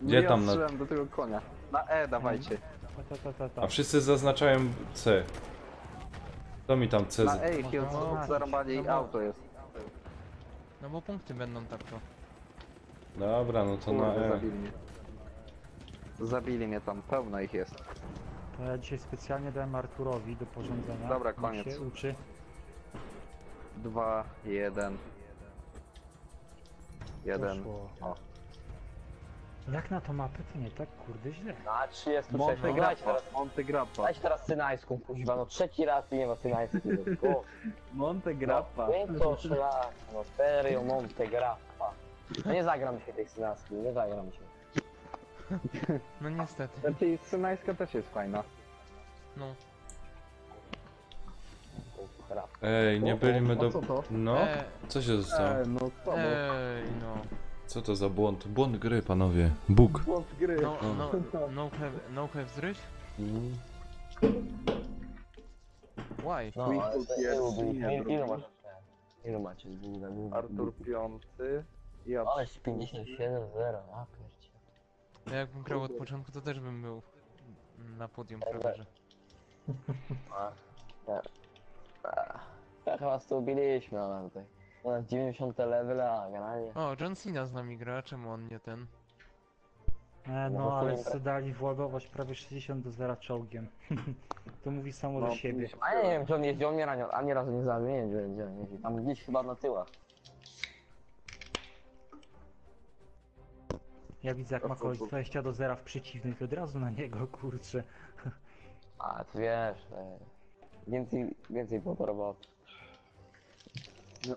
Gdzie ja tam na... strzelam do tego konia. Na E dawajcie. A wszyscy zaznaczają C. To mi tam C... Na E ich jest No, zarąbanie i auto jest. No bo punkty będą tak to. Dobra, no to na Kurde, E. zabili mnie. Zabili mnie tam, pełno ich jest. To ja dzisiaj specjalnie dałem Arturowi do porządzenia. Dobra, niech koniec. się uczy. 2, 1. 1. Poszło. O. Jak na tą mapę to nie tak kurde źle. Na 36. No Monte dajcie Grappa. teraz, Monte Grappa. dajcie teraz Synajską, kuźwa, no trzeci raz i nie ma Synajskiej. Monte Grappa. No, to szlak, no serio, Monte Grappa. No nie zagram się tej Synajskiej, nie zagram się. No niestety. Znaczy Synajska też jest fajna. No. Ej, nie byliśmy do... co to? No? Co się stało? No co? Ej, no. Co to za błąd? Błąd gry, panowie. Bóg. Błąd gry. No have zryć? Mm. Why? No, ale to tyłu byli. Ilu masz? Ilu macie? Artur 5 i ja. Ale 57-0, ja pierdzie. Ja jakbym grał od początku, to też bym był na podium prawie, że. Tak was tu ubiliśmy, ale tutaj. No, 90 level, a generalnie. O, John Cena z nami gra, czemu on nie ten? No ale dali władować prawie 60 do 0 czołgiem. To mówi samo do siebie. A ja nie wiem, czy on jeździł, on mnie ani razu nie zabił, nie wiem, gdzie on jeździ. Tam gdzieś chyba na tyłach. Ja widzę jak ma kogoś 20 do 0 w przeciwnej, to od razu na niego, kurczę. A, ty wiesz, więcej było do roboty.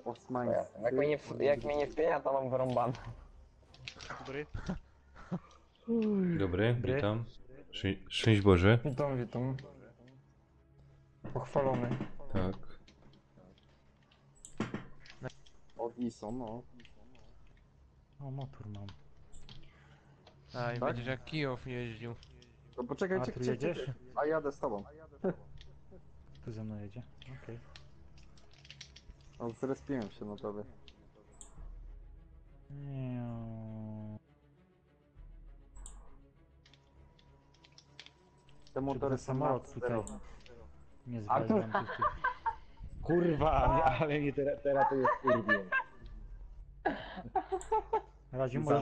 Osmański. Jak mnie nie wspienia, to mam wyrąbane. Dobry, witam. Szczęść Boże. Witam, witam. Pochwalony. Tak. Od ISO, no. O, motor mam. A i Tak? będziesz jak Kijów jeździł. To poczekaj, A, tu jedziesz? A jadę z tobą. Tu ze mną jedzie, okej. No, zrespiłem się na tobie. Te motory są samolot tutaj. zero. Nie zwaliłem tu. Kurwa, ale mnie teraz to jest kurwią. Radziu może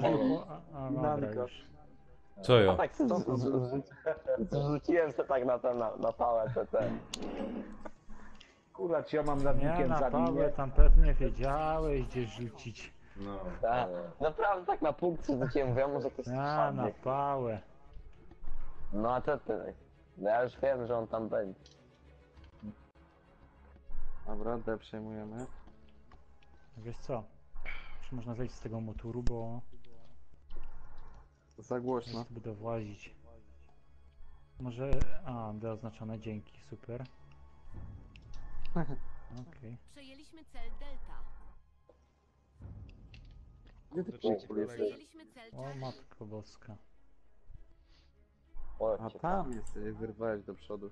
a dobra już. Co ja? Tak, zrzuciłem się tak na pałę TT. Kurwa, czy ja mam na Nie weekend na Pawle, zabiję? tam pewnie wiedziałeś gdzie rzucić. No. Tak, naprawdę tak na punkt rzuciłem, mówię, może to jest A, na szwadnik. pałę. No a co ty? No ja już wiem, że on tam będzie. Dobra, D przejmujemy. Wiesz co? Już można zejść z tego motoru, bo Za głośno. będę włazić. Może... A, D oznaczone, dzięki, super. Okej. Przejęliśmy cel Delta. Gdzie ty Przejęliśmy cel O Charlie. matko boska. A tam jest, wyrwałeś do przodu.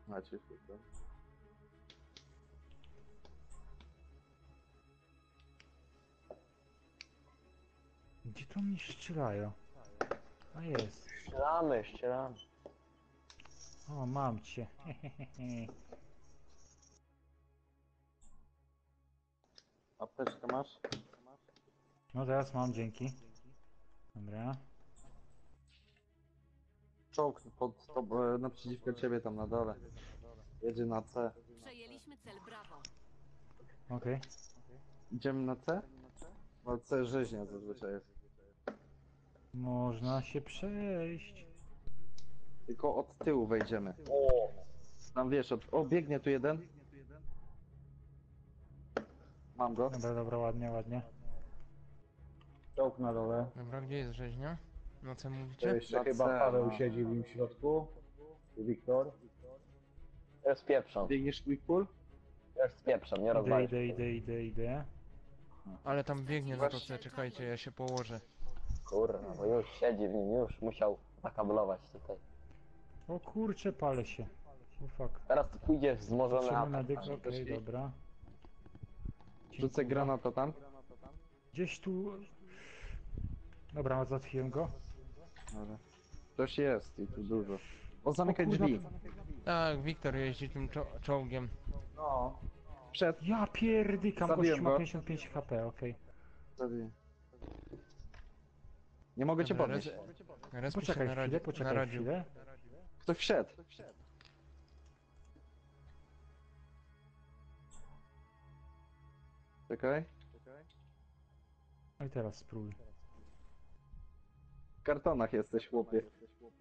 Macie super. Gdzie to mnie strzelają? A jest. Strzelamy. O, mam cię. Apteczkę masz? No teraz mam, dzięki. Dobra. Czołg naprzeciwko ciebie tam na dole. Jedzie na C. Przejęliśmy cel Bravo. Okej. Idziemy na C? No C rzeźnia zazwyczaj jest. Można się przejść. Tylko od tyłu wejdziemy. Tam wiesz, o biegnie tu jeden. Mam go. Dobra, ładnie. Czołg na dole. Dobra, gdzie jest rzeźnia? No co To mówicie? jeszcze Na chyba C, Paweł no. siedzi w nim w środku. I Wiktor. Ja spieprzam, Biegniesz quick pull? nie rozwalisz. Idę. Ale tam biegnie na to C, czekajcie, ja się położę. Kurwa, bo już siedzi w nim, już musiał zakablować tutaj. O kurczę, palę się. O fuck. Teraz tu pójdzie wzmożony Patrzymy atak. medyk, okej, dobra. Rzucę granata tam. Gdzieś tu... Dobra, załatwiłem go. Dobra. Ktoś jest i tu dużo. O, zamykaj kurwa. drzwi. Tak, Wiktor jeździ tym czołgiem. No. Przed. Ja pierdykam, Zabiłem gość ma go. 55 HP, okej. Nie mogę cię Dobra, podnieść. Respi się Poczekaj na chwilę, radzie, poczekaj na radiu. chwilę. Ktoś wszedł. Czekaj. No i teraz spróbuj. W kartonach jesteś, chłopie.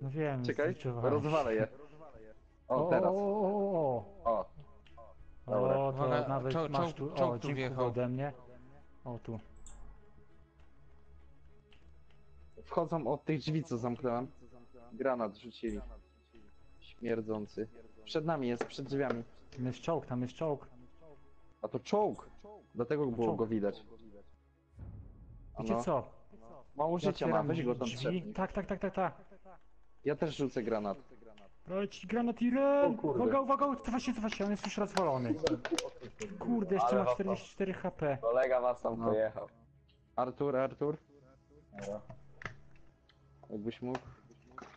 No wiem, Czekaj, zliczowałem. rozwalę je. O, teraz. O, Dobra. to Uwaga, nawet czołg- masz tu, czołg o, tu dziękuję wjechał. ode mnie. O, tu. Wchodzą od tych drzwi, co zamknąłem. Granat rzucili. Śmierdzący. Przed nami jest, przed drzwiami. Tam jest czołg, tam jest czołg. A to czołg! Dlatego było czołg. go widać. Wiecie Ano. co? Mało Ja życia ma, otwieram weź go tam drzwi. trzepnij. Tak. Ja też rzucę granat. Leci granat i ren! kurde. Uwaga, cofa się, on jest już rozwalony. Kurde, jeszcze Ale ma was 44 HP. Kolega was tam No. pojechał. Artur. Jakbyś mógł.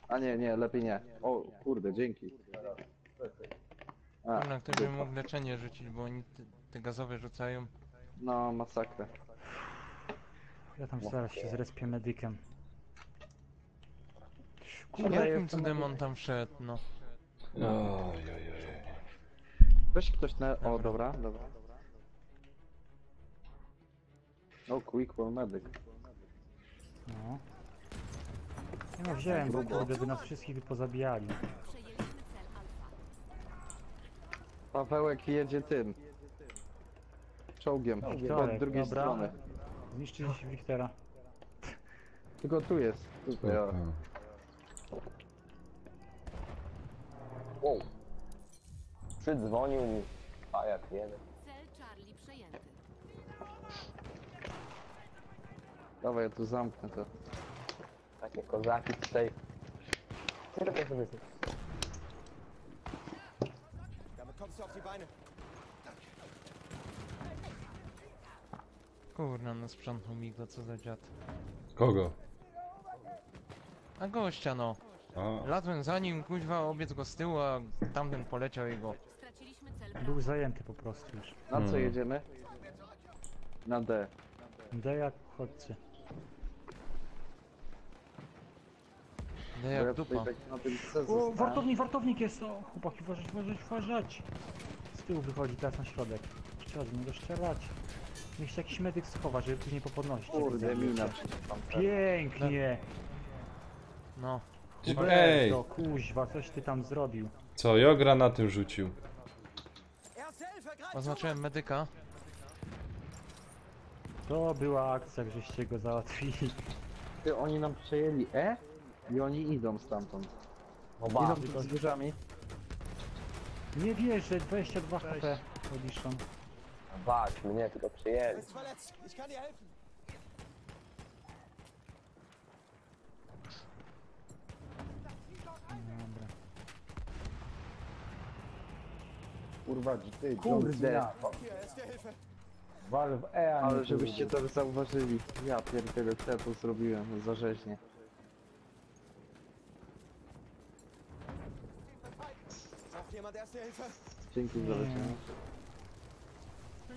A nie, lepiej nie. O, kurde, dzięki. A, Kurna, ktoś by dupa. mógł leczenie rzucić, bo oni te gazowe rzucają. No, masakra. Ja tam zaraz się zrespię medykiem. Kurde, Jakim jestem cudem on tam wszedł, no. Ojojoj. Weź ktoś na... O, dobra. O, quick for medic. No. Nie no, wziąłem go, kurde, by nas wszystkich pozabijali. Pawełek jedzie tym. Czołgiem. Od Wiktorek, drugiej dobra. strony. Zniszczyliście Wiktora. Tylko tu jest. Tutaj, o. Wow. Przydzwonił mi. A jak jeden. Cel Charlie przejęty. Dawaj, ja tu zamknę to. Takie kozaki tutaj. Tylko sobie Kurna, no sprzątnął mi go, co za dziad. Kogo? A gościa, no. A. Ladłem za nim, kuźwa, obiec go z tyłu, a tamten poleciał jego. Straciliśmy cel Był zajęty po prostu już. Na co jedziemy? Na D. D jak uchodźcy. D Bo jak ja dupa. tutaj tak na tym C O, zostałem. wartownik jest! O, chłopaki, uważać! Z tyłu wychodzi teraz na środek. Trzeba do niego strzelać. Niech się jakiś medyk schowa, żeby później popodnosić. Kurde, mina. Pięknie! No. Ej! To kuźwa, coś ty tam zrobił. Co, ja granatem rzucił. Oznaczyłem medyka. To była akcja, żeście go załatwili. Ty, oni nam przejęli E i oni idą stamtąd. Idą tu wzgórzami. Nie wierzę, 22 HP odliczą. Bać, mnie tylko przyjęli. Dobra. Kurwa, ty, Kurde. Wal w E, a nie Ale tu. żebyście to zauważyli. Ja pierdzielę, co ja tu zrobiłem za rzeźnie. Dzięki za leczenie.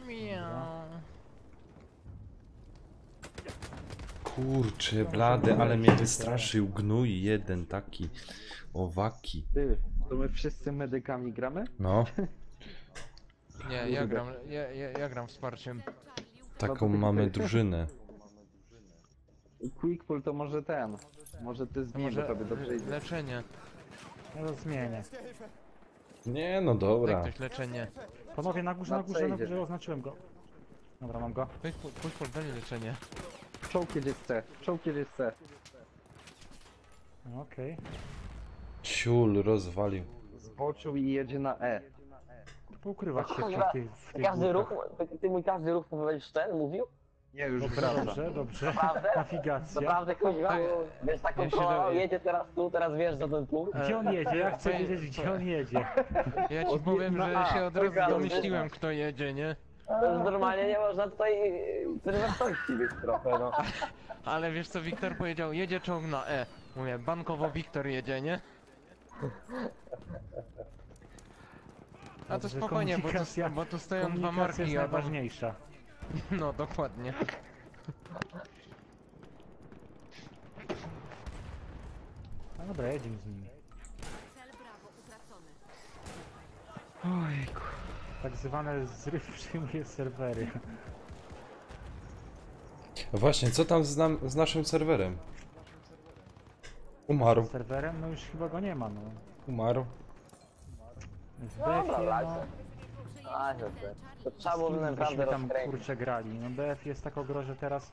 Miau. Kurczę, blady, ale mnie wystraszył gnój jeden taki. Owaki. Ty, to my wszyscy medykami gramy? No, Nie, ja gram, ja gram wsparciem. taką mamy drużynę. Quickpull to może ten. Może ty To zmień, bo może tobie dobrze idzie. leczenie. Ja to zmienię. Nie, no Daj dobra. ktoś leczenie. Panowie, na górze, Na C idzie. oznaczyłem go. Dobra, mam go. Pójdź daj leczenie. Czołg jedzie z C. Czołg jedzie z C. Okej. Ciul rozwalił. Zboczył i jedzie na E. Poukrywać się Kurwa, w tych każdy ruch, główkach. ty mój każdy ruch powiedziałeś ten, mówił? Nie, już Dobrze, wraca. dobrze. Naprawdę? Nawigacja. Naprawdę kuźwa, wiesz, tak Ja się kontrolował, dowie- jedzie teraz tu, teraz wjeżdża ten punkt. Gdzie on jedzie? Ja chcę wiedzieć, gdzie on jedzie. Ja ci powiem, że się od razu domyśliłem, kto jedzie, nie? To już normalnie nie można tutaj cerywatości być trochę, no. Ale wiesz co Wiktor powiedział? Jedzie czołg na E. Mówię, bankowo Wiktor jedzie, nie? A to Dobrze, spokojnie, komunikacja- bo tu stoją dwa komunikacja marki, jest a tam... najważniejsza. No, dokładnie. Dobra, jedziemy z nimi. Cel Bravo utracony. Ojku. Tak zwane zryw przyjmuje serwery. Właśnie, co tam z naszym serwerem? Umarł. Z serwerem? No już chyba go nie ma, no. Umarł. W Dobra, BF-ie, lecę. A, to trzeba było naprawdę byśmy tam rozkręcić. kurczę grali. No BF jest tak ogro, że teraz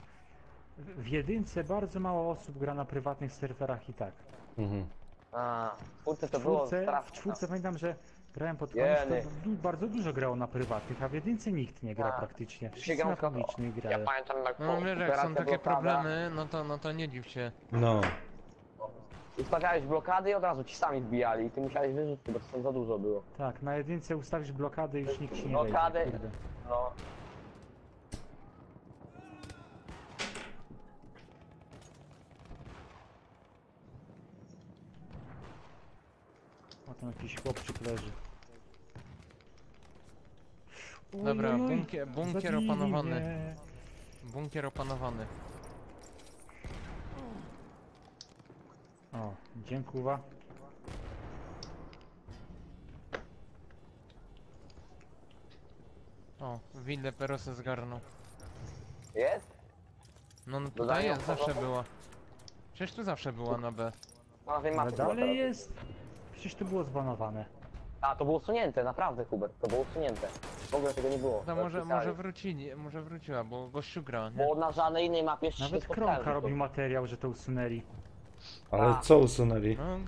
w jedynce bardzo mało osób gra na prywatnych serwerach i tak. Mhm. A, kurczę, to W było czwórce, straszne. w czwórce pamiętam, że grałem pod koniec, to Jeny. bardzo dużo grało na prywatnych, a w jedynce nikt nie gra Tak. praktycznie. Się Wszyscy gra na na przykład- publicznych Ja grają. pamiętam jak No wiesz, jak są operacja takie blokada. problemy, no to nie dziw się. No. Ustawiałeś blokady i od razu ci sami wbijali i ty musiałeś wyrzucić, bo to tam za dużo było. Tak, na jedynce ustawisz blokady i już nikt ci nie Blokady, wejdzie, kurde. no. A tam jakiś chłopczyk leży. Dobra, Oj, oj, oj, bunkier zabili opanowany. mnie. Bunkier opanowany. O, dziękuję. O, willę Perosę zgarnął. Jest? No tutaj Dodają jest, zawsze powrotem? była. Przecież tu zawsze była na B. No, wiem, Ale mapy chyba dalej teraz. jest. Przecież to było zbanowane. A, to było usunięte, naprawdę, Hubert, to było usunięte. W ogóle tego nie było. To Wpisali. może wróciła, bo gościu gra, nie? Bo na żadnej innej mapie jeszcze Nawet nie spotkałem, Kromka że to- robił materiał, że to usunęli. Ale co usunęli? No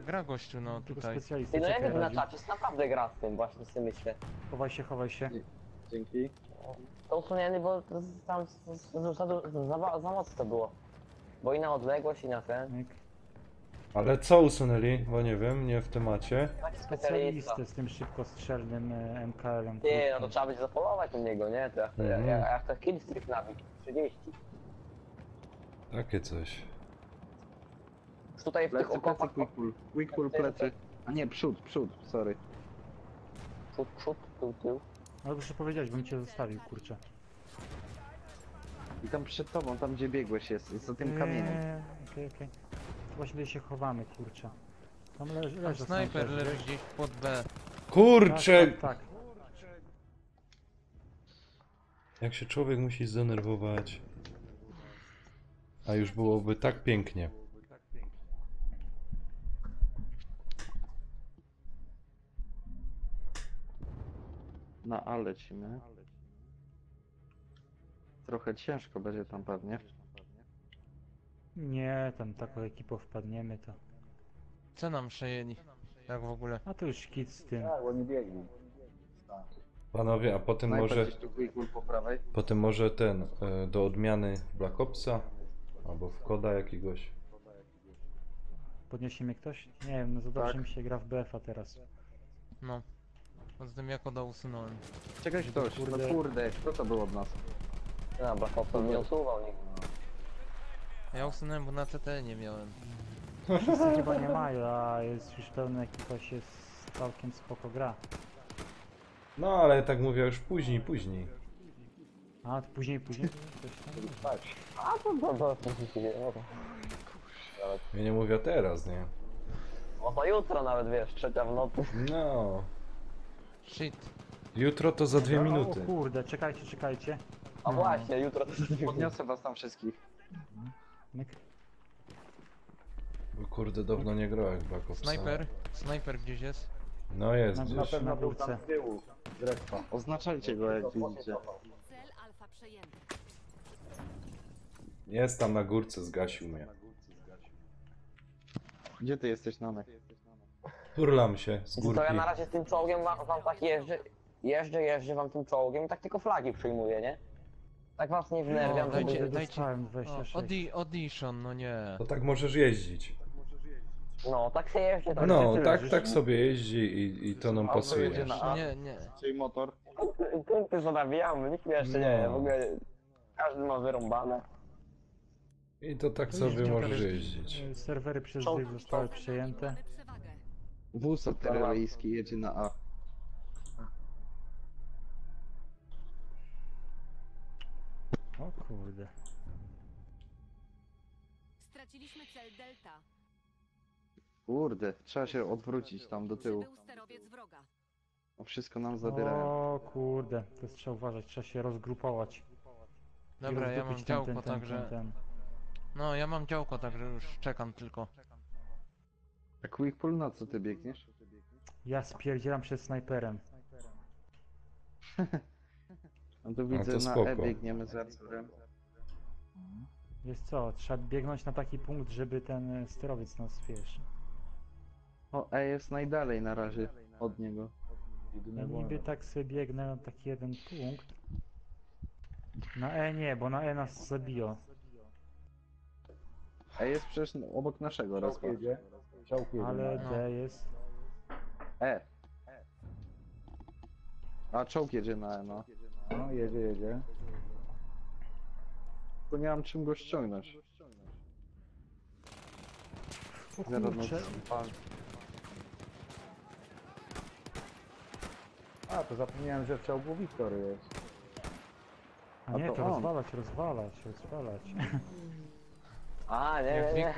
gra gościu, no Tylko tutaj. specjalista Ty, no ja czekaj, wiem, na radził. czacie jest naprawdę gra z tym, właśnie sobie myślę. Chowaj się, chowaj się. Dzięki. To usunięli, bo to tam za mocno to było. Bo i na odległość, i na ten. Ale co usunęli? Bo nie wiem, nie w temacie. Specjalistę z tym szybkostrzelnym MKL-em. Ty, no to trzeba będzie zapolować na niego, nie? To jak, Mhm. jak to killstreak nabić, 30. Takie coś. Tutaj w tych Plecy, plecy, okopach... quick pull, plecy. A nie, przód, sorry. Przód, tył. Ale proszę powiedzieć, bym cię zostawił, kurczę. I tam przed tobą, tam gdzie biegłeś jest za tym kamieniem. Okej. To właśnie tutaj się chowamy, kurczę. Tam leży Tam snajper leży gdzieś pod B. Kurczę! Tak. Jak się człowiek musi zdenerwować. A już byłoby tak pięknie. Na A lecimy. Trochę ciężko będzie tam pewnie. Nie, tam taką ekipą wpadniemy to. Co nam przejęli? Tak w ogóle. A to już kit z tym. Tak, bo nie biegli. Panowie, a potem Snajper może... gdzieś tu quick pull po prawej. Potem może ten, do odmiany Black Opsa, albo w koda jakiegoś. Podniesie mnie ktoś? Nie wiem, no za dobrze Tak. mi się gra w BF-a teraz. No. Poza tym jako da usunąłem. Czekaj ktoś, no kurde, kto to był od nas? No, Black Ops nie usuwał nikt. Ja usunąłem, bo na CT nie miałem. Wszyscy chyba nie mają, a jest już pełna ekipa, się całkiem spoko gra. No ale tak mówię już później. A, to później? Coś tam? A to Ja nie mówię teraz, nie? No to jutro nawet, wiesz, 3 w nocy. No. Shit. Jutro to za 2 O minuty. kurde, czekajcie. A właśnie, jutro to Podniosę was tam wszystkich. Myk. Bo kurde, dawno nie grałem w Black Opsa. Snajper gdzieś jest. No jest Na gdzieś. pewno był tam z tyłu, z respa. Oznaczajcie go jak widzicie. Cel alfa przejęty. Jest tam na górce, zgasił mnie. Gdzie ty jesteś, Nanek? Turlam się z To górki. ja na razie z tym czołgiem wam tak jeżdżę wam tym czołgiem i tak tylko flagi przyjmuję, nie? Tak was nie wnerwiam, dajcie- żeby... Dostałem 26. Audition, no nie. To tak możesz jeździć. No, tak się jeżdżę. Tak No, się tak sobie jeździ i to nam Auto pasuje. jedzie na A, Nie. czyli motor. Punkty zadawiamy, nikt mnie jeszcze nie, No. w ogóle każdy ma wyrąbane. I to tak To sobie jest możesz dziura, jeździć. Serwery przez nich zostały przejęte. Mamy przewagę. Wóz artyleryjski jedzie na A. O kurde. Straciliśmy cel Delta. Kurde, trzeba się odwrócić tam do tyłu. Przybył sterowiec wroga. O, wszystko nam zabierają. O kurde, to trzeba uważać, trzeba się rozgrupować. I Dobra, ja mam rozdupić działko, także... No, ja mam działko, także już czekam tylko. A quick pull, na co ty biegniesz? Ja spierdzielam przed snajperem. No to widzę, to na spoko. E biegniemy z Arturem. Wiesz co, trzeba biegnąć na taki punkt, żeby ten sterowiec nas, wiesz... O, E jest najdalej na razie od niego. Ja niby tak sobie biegnę na taki jeden punkt. Na E nie, bo na E nas zabiją. E jest przecież obok naszego Czołg rozkładu. jedzie. Czołg jedzie. Ale no. D jest... E. A, czołg jedzie na E, no. No, jedzie. Tylko nie mam czym go ściągnąć. O Zaraz kurczę. nas- A, to zapomniałem, że w czołgu Wiktor jest. A A nie, to to on. rozwalać. A, nie, Jak, nie,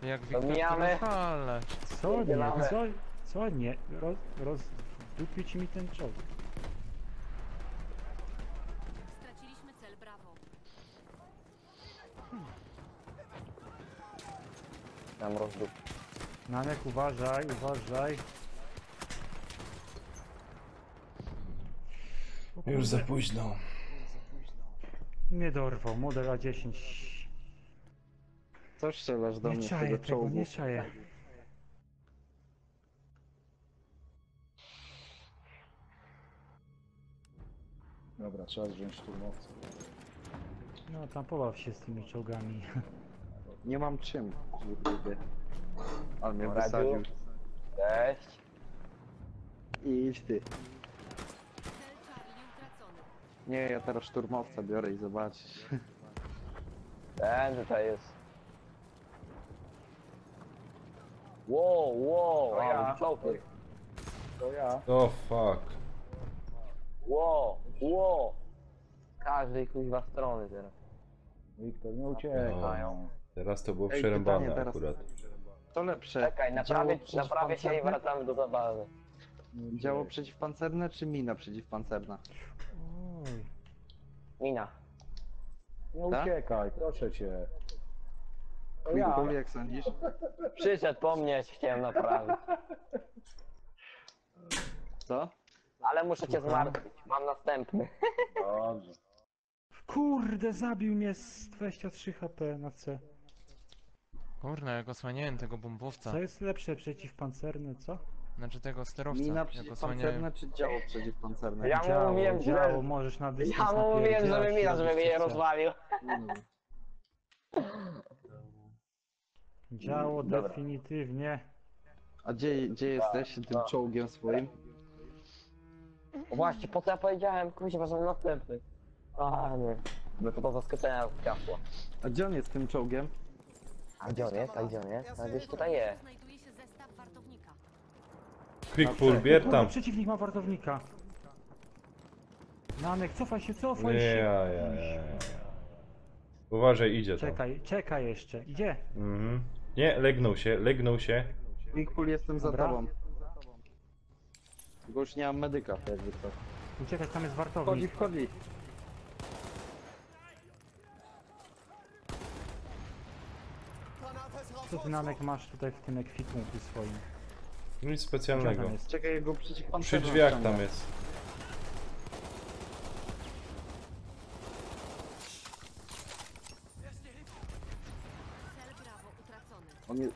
nie. Jak Wiktor to Mijamy. rozwalać. Co nie, Zabieramy. co nie? Rozdupił ci mi ten czołg. Straciliśmy cel Bravo. Tam rozdup. Nanek, uważaj. O Już za kurde. późno. Mnie dorwał, model A10. Co strzelasz do Nie mnie z czaję tego tego, czołgu? nie czaję. Dobra, trzeba wziąć szturmowcę. No tam pobaw się z tymi czołgami. Nie mam czym, kurde. Ale mnie Radziu. wysadził. Cześć. Idź ty. Cel Charlie utracony. Nie, ja teraz szturmowca biorę i zobaczysz. Ten tutaj jest. Wow, To ja. ale czołg jest. To ja. O fuck. Wow. Z każdej kuźwa strony teraz. Wiktor, nie uciekaj. No, teraz to było Ej, przerąbane pytanie teraz. akurat. To lepsze. Czekaj, naprawię się i przeciwpancerne? wracamy do zabawy. Działo przeciwpancerne czy mina przeciwpancerna? Oj. Mina. Nie Tak? uciekaj, proszę cię. To Quick ja. pull, jak sądzisz? Przyszedł po mnie, chciałem naprawić. Co? Ale muszę cię zmartwić, mam następny. Dobrze. Kurde, zabił mnie z 23 HP na C. Kurna, jak osłaniałem tego bombowca. Co jest lepsze, przeciwpancerne, co? Znaczy tego sterowca. Mina Jak przeciwpancerne osłaniałem. czy działo przeciwpancerne? Ja mu mówiłem, działo, że... możesz na dystans Ja mu mówiłem, napierdzielać żeby i mina, robić żeby mnie co chce. rozwalił. Działo Dobra. definitywnie. A gdzie jesteś tym czołgiem swoim? O właśnie, po co ja powiedziałem, kuźwa, że następny. A nie. By to zaskoczenia kasło. A gdzie on jest tym czołgiem? A gdzie on jest? A gdzieś tutaj jest. Znajduje się zestaw wartownika. Quick pull, bier Kurde, tam. przeciwnik ma wartownika. Nanek, cofaj się. Ja. Uważaj, idzie tam. Czekaj jeszcze. Idzie. Mhm. Nie, legnął się. Quick pull, jestem za Dobra. tobą. Tylko już nie mam medyka, jakby to. Uciekać, tam jest Wchodzi, wartownik. wchodzi. Co ty, Nanek, masz tutaj w tym ekwipunku swoim? Nic Gdzie on specjalnego. tam jest? Czekaj, jego Przy przeciwpancerną drzwiach ściągnę. tam jest. Cel Bravo utracony. On jest...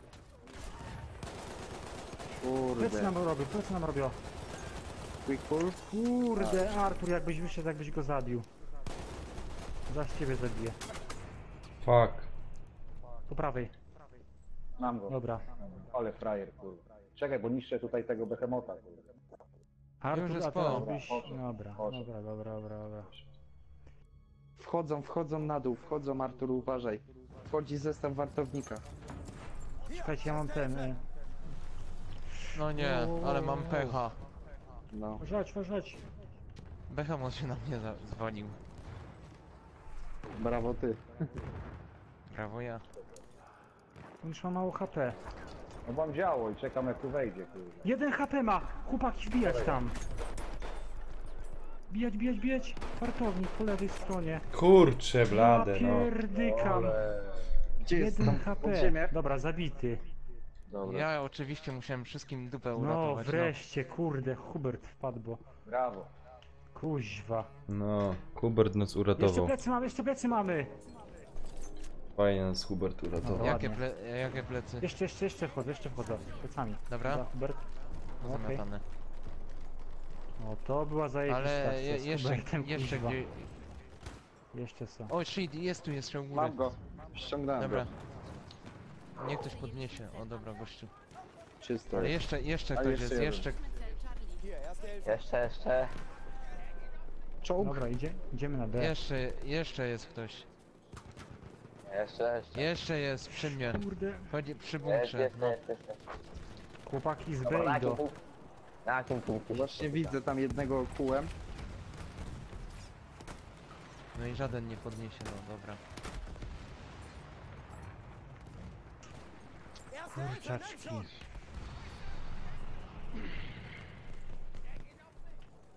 Plecy Kurde. nam robią. Quick pull? Kurde, Artur, jakbyś wyszedł, jakbyś go zabił. Zaś ciebie zabiję. Fuck. Po prawej. Mam go. Dobra. Ale frajer, kurwa. Czekaj, bo niszczę tutaj tego behemota, kurwa. Artur, jest a teraz po. byś... Dobra, Dobra. Wchodzą na dół, Artur, uważaj. Wchodzi zestaw wartownika. Czekajcie, ja mam ten... No nie, ale mam pecha. No. Uważać. Behemoth się na mnie dzwonił. Brawo ty. Brawo ja. On już ma mało HP. No mam działo i czekam jak tu wejdzie, kurwa. 1 HP ma! Chłopaki, wbijać tam! Bijać, bijać, bijać! Fartownik po lewej stronie. Kurcze blade, no. Pierdykam! Gdzie jest 1 tam HP. podziemie? Dobra, zabity. Dobra. Ja oczywiście musiałem wszystkim dupę No uratować. wreszcie, kurde, Hubert wpadł, bo... Brawo. Kuźwa. No, Hubert nas Jeszcze uratował. plecy mamy, jeszcze plecy mamy! Fajnie nas Hubert uratował. No, Jakie, ładnie. jakie plecy? Jeszcze wchodzę, plecami. Dobra. Hubert. No, okej. Zamiatane. O, to była zajebista Ale akcja z jeszcze, Hubertem, jeszcze kuźwa. gdzie... Jeszcze są. O shit, jest tu jeszcze u góry. Mam go. Ściągnąłem Dobra. go. Niech ktoś podniesie. O dobra, gościu. Czysto. Ale jeszcze A, ktoś jeszcze jest, jeden. jeszcze... Jeszcze. Czołg. Dobra, idziemy na B. Jeszcze jest ktoś. Jeszcze. Jeszcze jest przy mnie. Kurde. Chodzi przy Jest, bunkrze. No. jest. Chłopaki z B Dobra, idą. na jakim punkcie? Właśnie widzę tam jednego kułem. No i żaden nie podniesie, no dobra. Kurczaczki.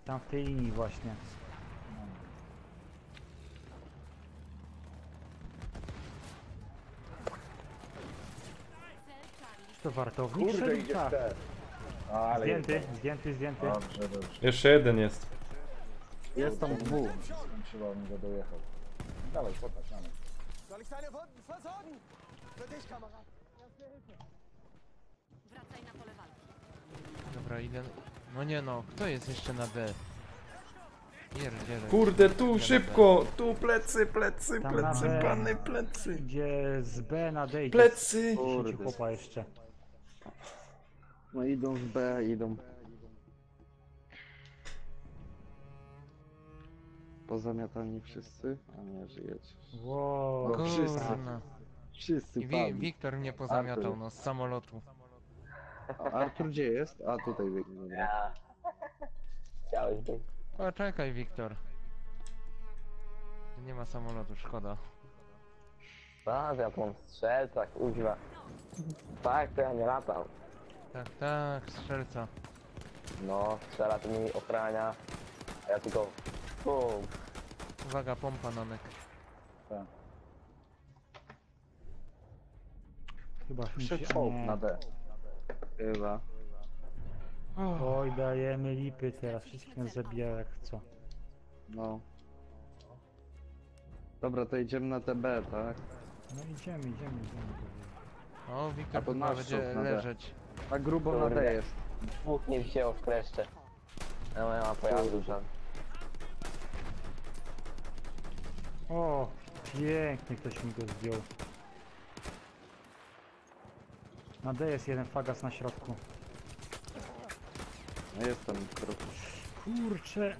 Tam w tej linii właśnie. Czy to wartownik? Kurde, Szedł? idzie Tak. w te. Ale Zdjęty. Dobrze, dobrze. Jeszcze jeden jest. Jest tam dwóch. Skończyło mi go dojechał. Dawaj, popatrz na mnie. Wracaj na pole walki. Dobra, idę... No nie no, kto jest jeszcze na B? Pierdziele. Kurde, tu Idę na szybko! Tu plecy, plecy, Tam na plecy, B. pany, plecy. Gdzie z B na D idzie Plecy! 10 chłopa jeszcze. No idą w B, idą. Pozamiatani wszyscy? A nie, żyjecie. Wow. No, wszyscy. Kurna. Wszyscy I padli. Wiktor mnie pozamiatał, Artur. no z samolotu. A Artur gdzie jest? A tutaj biegnie. Dobra. Ja. Chciałeś być. Poczekaj, Wiktor. Nie ma samolotu, szkoda. Ja mam strzelca, kuźwa. Tak, to ja nie latam. Tak, strzelca. No, strzela to mi ochrania. A ja tylko... Bum. Uwaga, pompa Nanek. Tak. Chyba Przed nie. czołg na D. Chyba. Oj, dajemy lipy teraz. Wszystkich nas zabija jak co. No. Dobra, to idziemy na TB, tak? No idziemy. O, Wiktor A to chyba nasz będzie czołg na D. leżeć. A grubo na D Kurde. jest. Dwóch nie wzięło w kleszcze. No, ja mam pojazdu żadnych. O, pięknie ktoś mi go zdjął. Na D jest jeden fagas na środku. No jest tam trochę. Kurczę.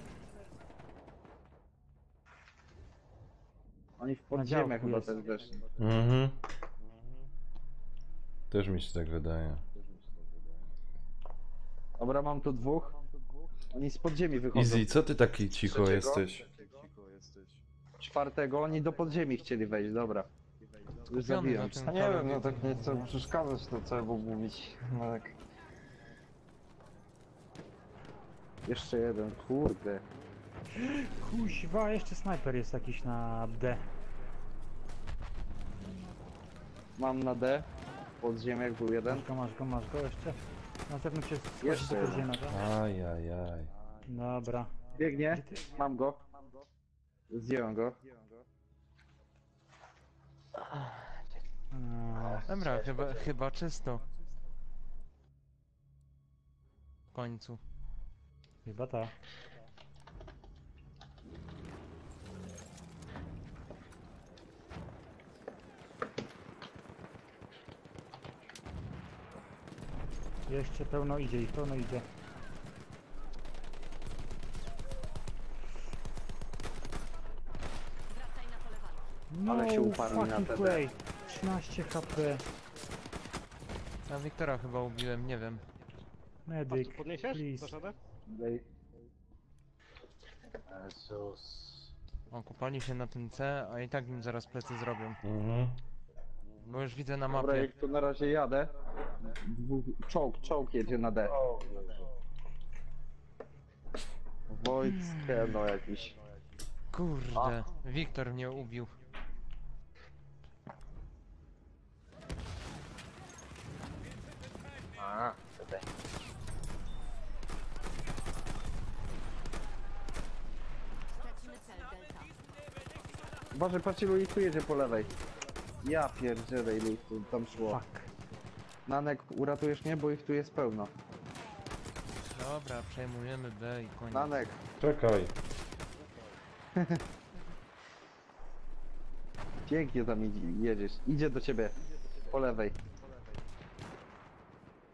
Oni w Na podziemiach działku chyba jest. też weszli. Mhm. Też mi się tak wydaje. Dobra, mam tu dwóch. Oni z podziemi wychodzą. Easy, co ty taki cicho Trzeciego? jesteś? Czwartego, oni do podziemi chcieli wejść, dobra. Już Skupiony zabiłem. na tym A nie wiem, no talent. tak nie chcę przeszkadzać, to co było mówić. No tak. Jeszcze jeden, kurde. Kuźwa, jeszcze snajper jest jakiś na D. Mam na D. W podziemiach był jeden. Masz go jeszcze. Na zewnątrz jest Jeszcze do jeden. podziemia, tak? Ajajaj. Dobra. Biegnie. Mam go. Zdjąłem go. Dobra, chyba czysto. W końcu. Chyba tak. Jeszcze pełno idzie. Wracaj na pole walki. No, Ale się uparli na fucking TD. play. 13 HP. A Wiktora chyba ubiłem, nie wiem. Medyk, Podniesiesz? please. Dasz radę? Daj. Jezus. O, kopali się na tym C, a i tak im zaraz plecy zrobią. Mhm. Bo już widzę na Dobra, mapie. jak tu na razie jadę. Czołg jedzie na D. Wojtkę, no jakiś. Kurde, Wiktor mnie ubił. A, tutaj. Stracimy cel, Delta. Uważaj, patrz ilu ich tu jedzie po lewej. Ja pierdzielę ilu ich tu tam szło. Nanek, uratujesz mnie, bo ich tu jest pełno. Dobra, przejmujemy B i koniec. Nanek. Czekaj. Pięknie tam jedziesz. Idzie do ciebie. Po lewej.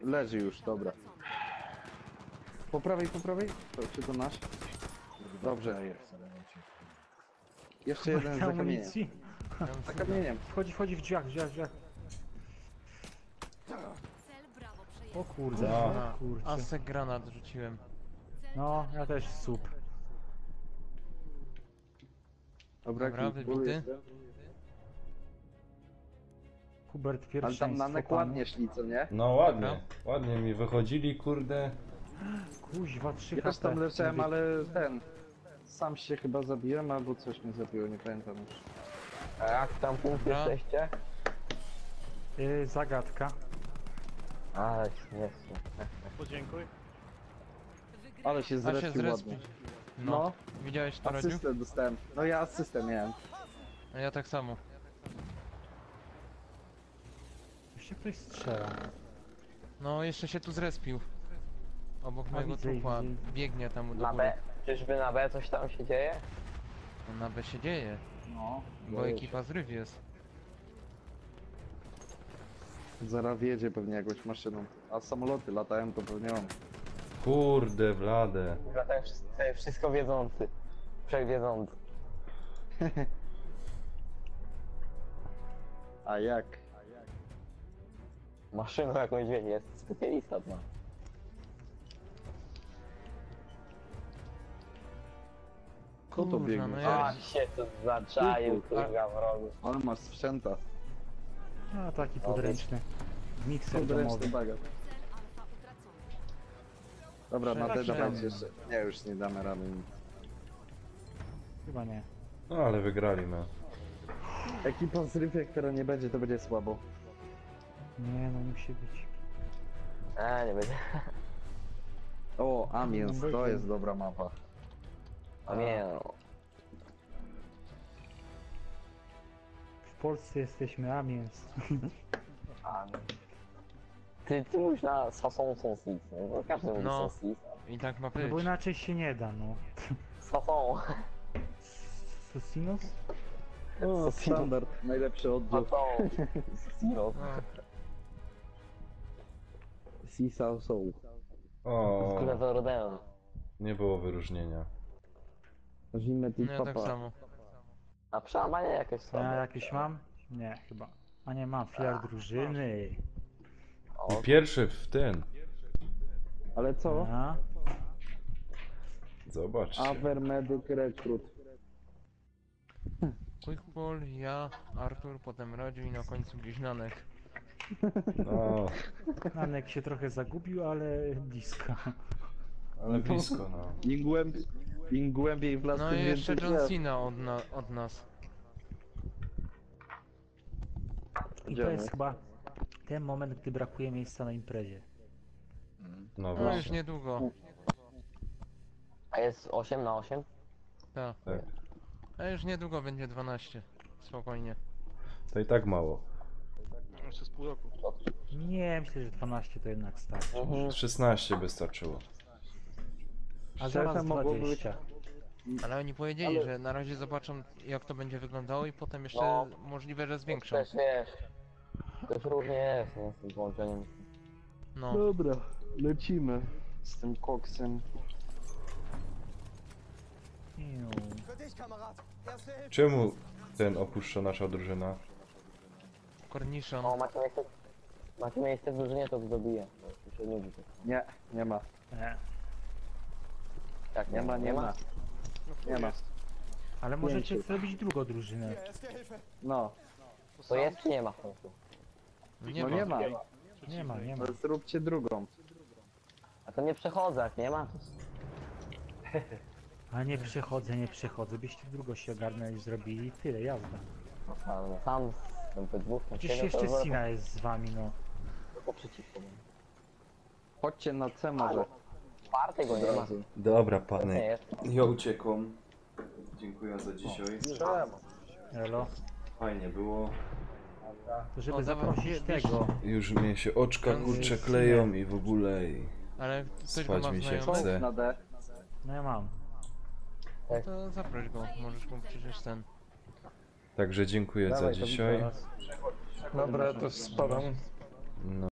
Leży już, dobra. Po prawej, po prawej? To, czy to nasz? Dobrze. Jeszcze jeden za kamieniem. Amunicji. Za kamieniem. Wchodzi w drzwiach. Cel Bravo przejęty. O kurde, Aha, o kurczę. Asek granat rzuciłem. No, ja też sup. Dobra, Dobra, wybity. Hubert Ale pierwszeństwo. tam Nanek panu. ładnie szli, co nie? No ładnie, ładnie mi wychodzili, kurde. Kuźwa, 3 Ja też tam HP. leciałem, ale sam się chyba zabiłem, albo coś mnie zabiło, nie pamiętam już. A jak tam punkt Dobra. jesteście? Zagadka. A, jest. Podziękuj. Ale się A się zrespił ładnie. zrespić. No. Widziałeś to, Radziu? Asystę dostałem. No ja asystę miałem. A ja tak samo. Jeszcze ktoś strzela. No, jeszcze się tu zrespił. Obok A, mojego widzę, trupa. widzę. Biegnie tam do Na góry. B? Czyżby na B coś tam się dzieje? No, na B się dzieje. No. Bo ekipa zryw jest. Zaraz wjedzie pewnie jakąś maszyną. A samoloty latają, to pewnie on. Kurde, Vlade. Latają wszystko wiedzący. Wszechwiedzący. A jak? Maszyną jakąś wie, jest specjalista ma. Kto to Kurwa, biegnie? no ja- A się tu zaczaił, kurwa, wrogu. On masz sprzęta. No, taki podręczny. Mikser Podręczny domowy. bagat. Dobra, na D Przepraszam. dawajcie jeszcze. Nie, już nie damy rady. Chyba nie. No ale wygrali my. Ekipa z Ryfie, która nie będzie, to będzie słabo. Nie, no musi być. Nie będzie. O, Amiens, to jest dobra mapa. A nie, W Polsce jesteśmy Amiens. Ty mówisz na Sasson Sonsis, no każdy mówi No. Sonsis. I tak ma No być. bo inaczej się nie da, no. Sasson. Sosinos? O, standard, najlepszy oddział. Sasson. No. Sisa Soul. O, Kurwa, Rodeo. nie było wyróżnienia. Zimet i No ja tak papa. samo. A przełamanie jakieś Ja słabe. jakieś mam? Nie, chyba. A nie mam, filar drużyny. I pierwszy w ten. Ale co? A? Zobaczcie. Aver Medic Recruit. Quickball, ja, Artur, potem Radziu i na końcu gdzieś Nanek. No, Nanek się trochę zagubił, ale blisko. ale blisko, no. Im głębiej w las, No tym i jeszcze więcej John drzew. Cena od nas. I to jest chyba ten moment, gdy brakuje miejsca na imprezie. No No już właśnie. niedługo. A jest 8 na 8? Tak. Tak. A już niedługo będzie 12. Spokojnie. To i tak mało. Jeszcze z pół roku. Nie, myślę, że 12 to jednak starczy. 16 by starczyło. A Szczerze zaraz mogłoby 20. Ale oni powiedzieli, Ale- że na razie zobaczą jak to będzie wyglądało i potem jeszcze No. możliwe, że zwiększą. Też wiesz. Też różnie jest, no, z tym połączeniem. No. Dobra, lecimy z tym koksem. Iu. Czemu ten opuszcza nasza drużyna? Cornichon. O, macie miejsce w drużynie, to zdobiję. To się lubi. Nie, nie ma. Nie. Tak, Nie ma, nie ma. Nie ma. Ale możecie Pięciu. zrobić drugą drużynę. No. To jest czy nie ma w końcu? Nie No ma. nie ma. Nie ma, nie ma. No zróbcie drugą. A to nie przechodzę, jak nie ma. A nie przechodzę, byście drugą się ogarnęli, zrobili i tyle, jazda. Sam we dwóch. Przecież jeszcze Sina jest z wami, no. Tylko przeciwko. Chodźcie na C może. Czwartej go nie ma. Dobra, Nie pany. jest. Ja uciekam. Dziękuję za dzisiaj. Elo. Fajnie było. To żeby O, dawaj, zaprosić bierz- tego. Już mnie się oczka kurcze kleją i w ogóle i Ale ktoś go spać ma mi się znajomych? chce. Na D. No ja mam. No to zaproś go, możesz mu przecież ten... Także dziękuję za Dawaj, to dzisiaj. teraz. Dobra, to spadam. No.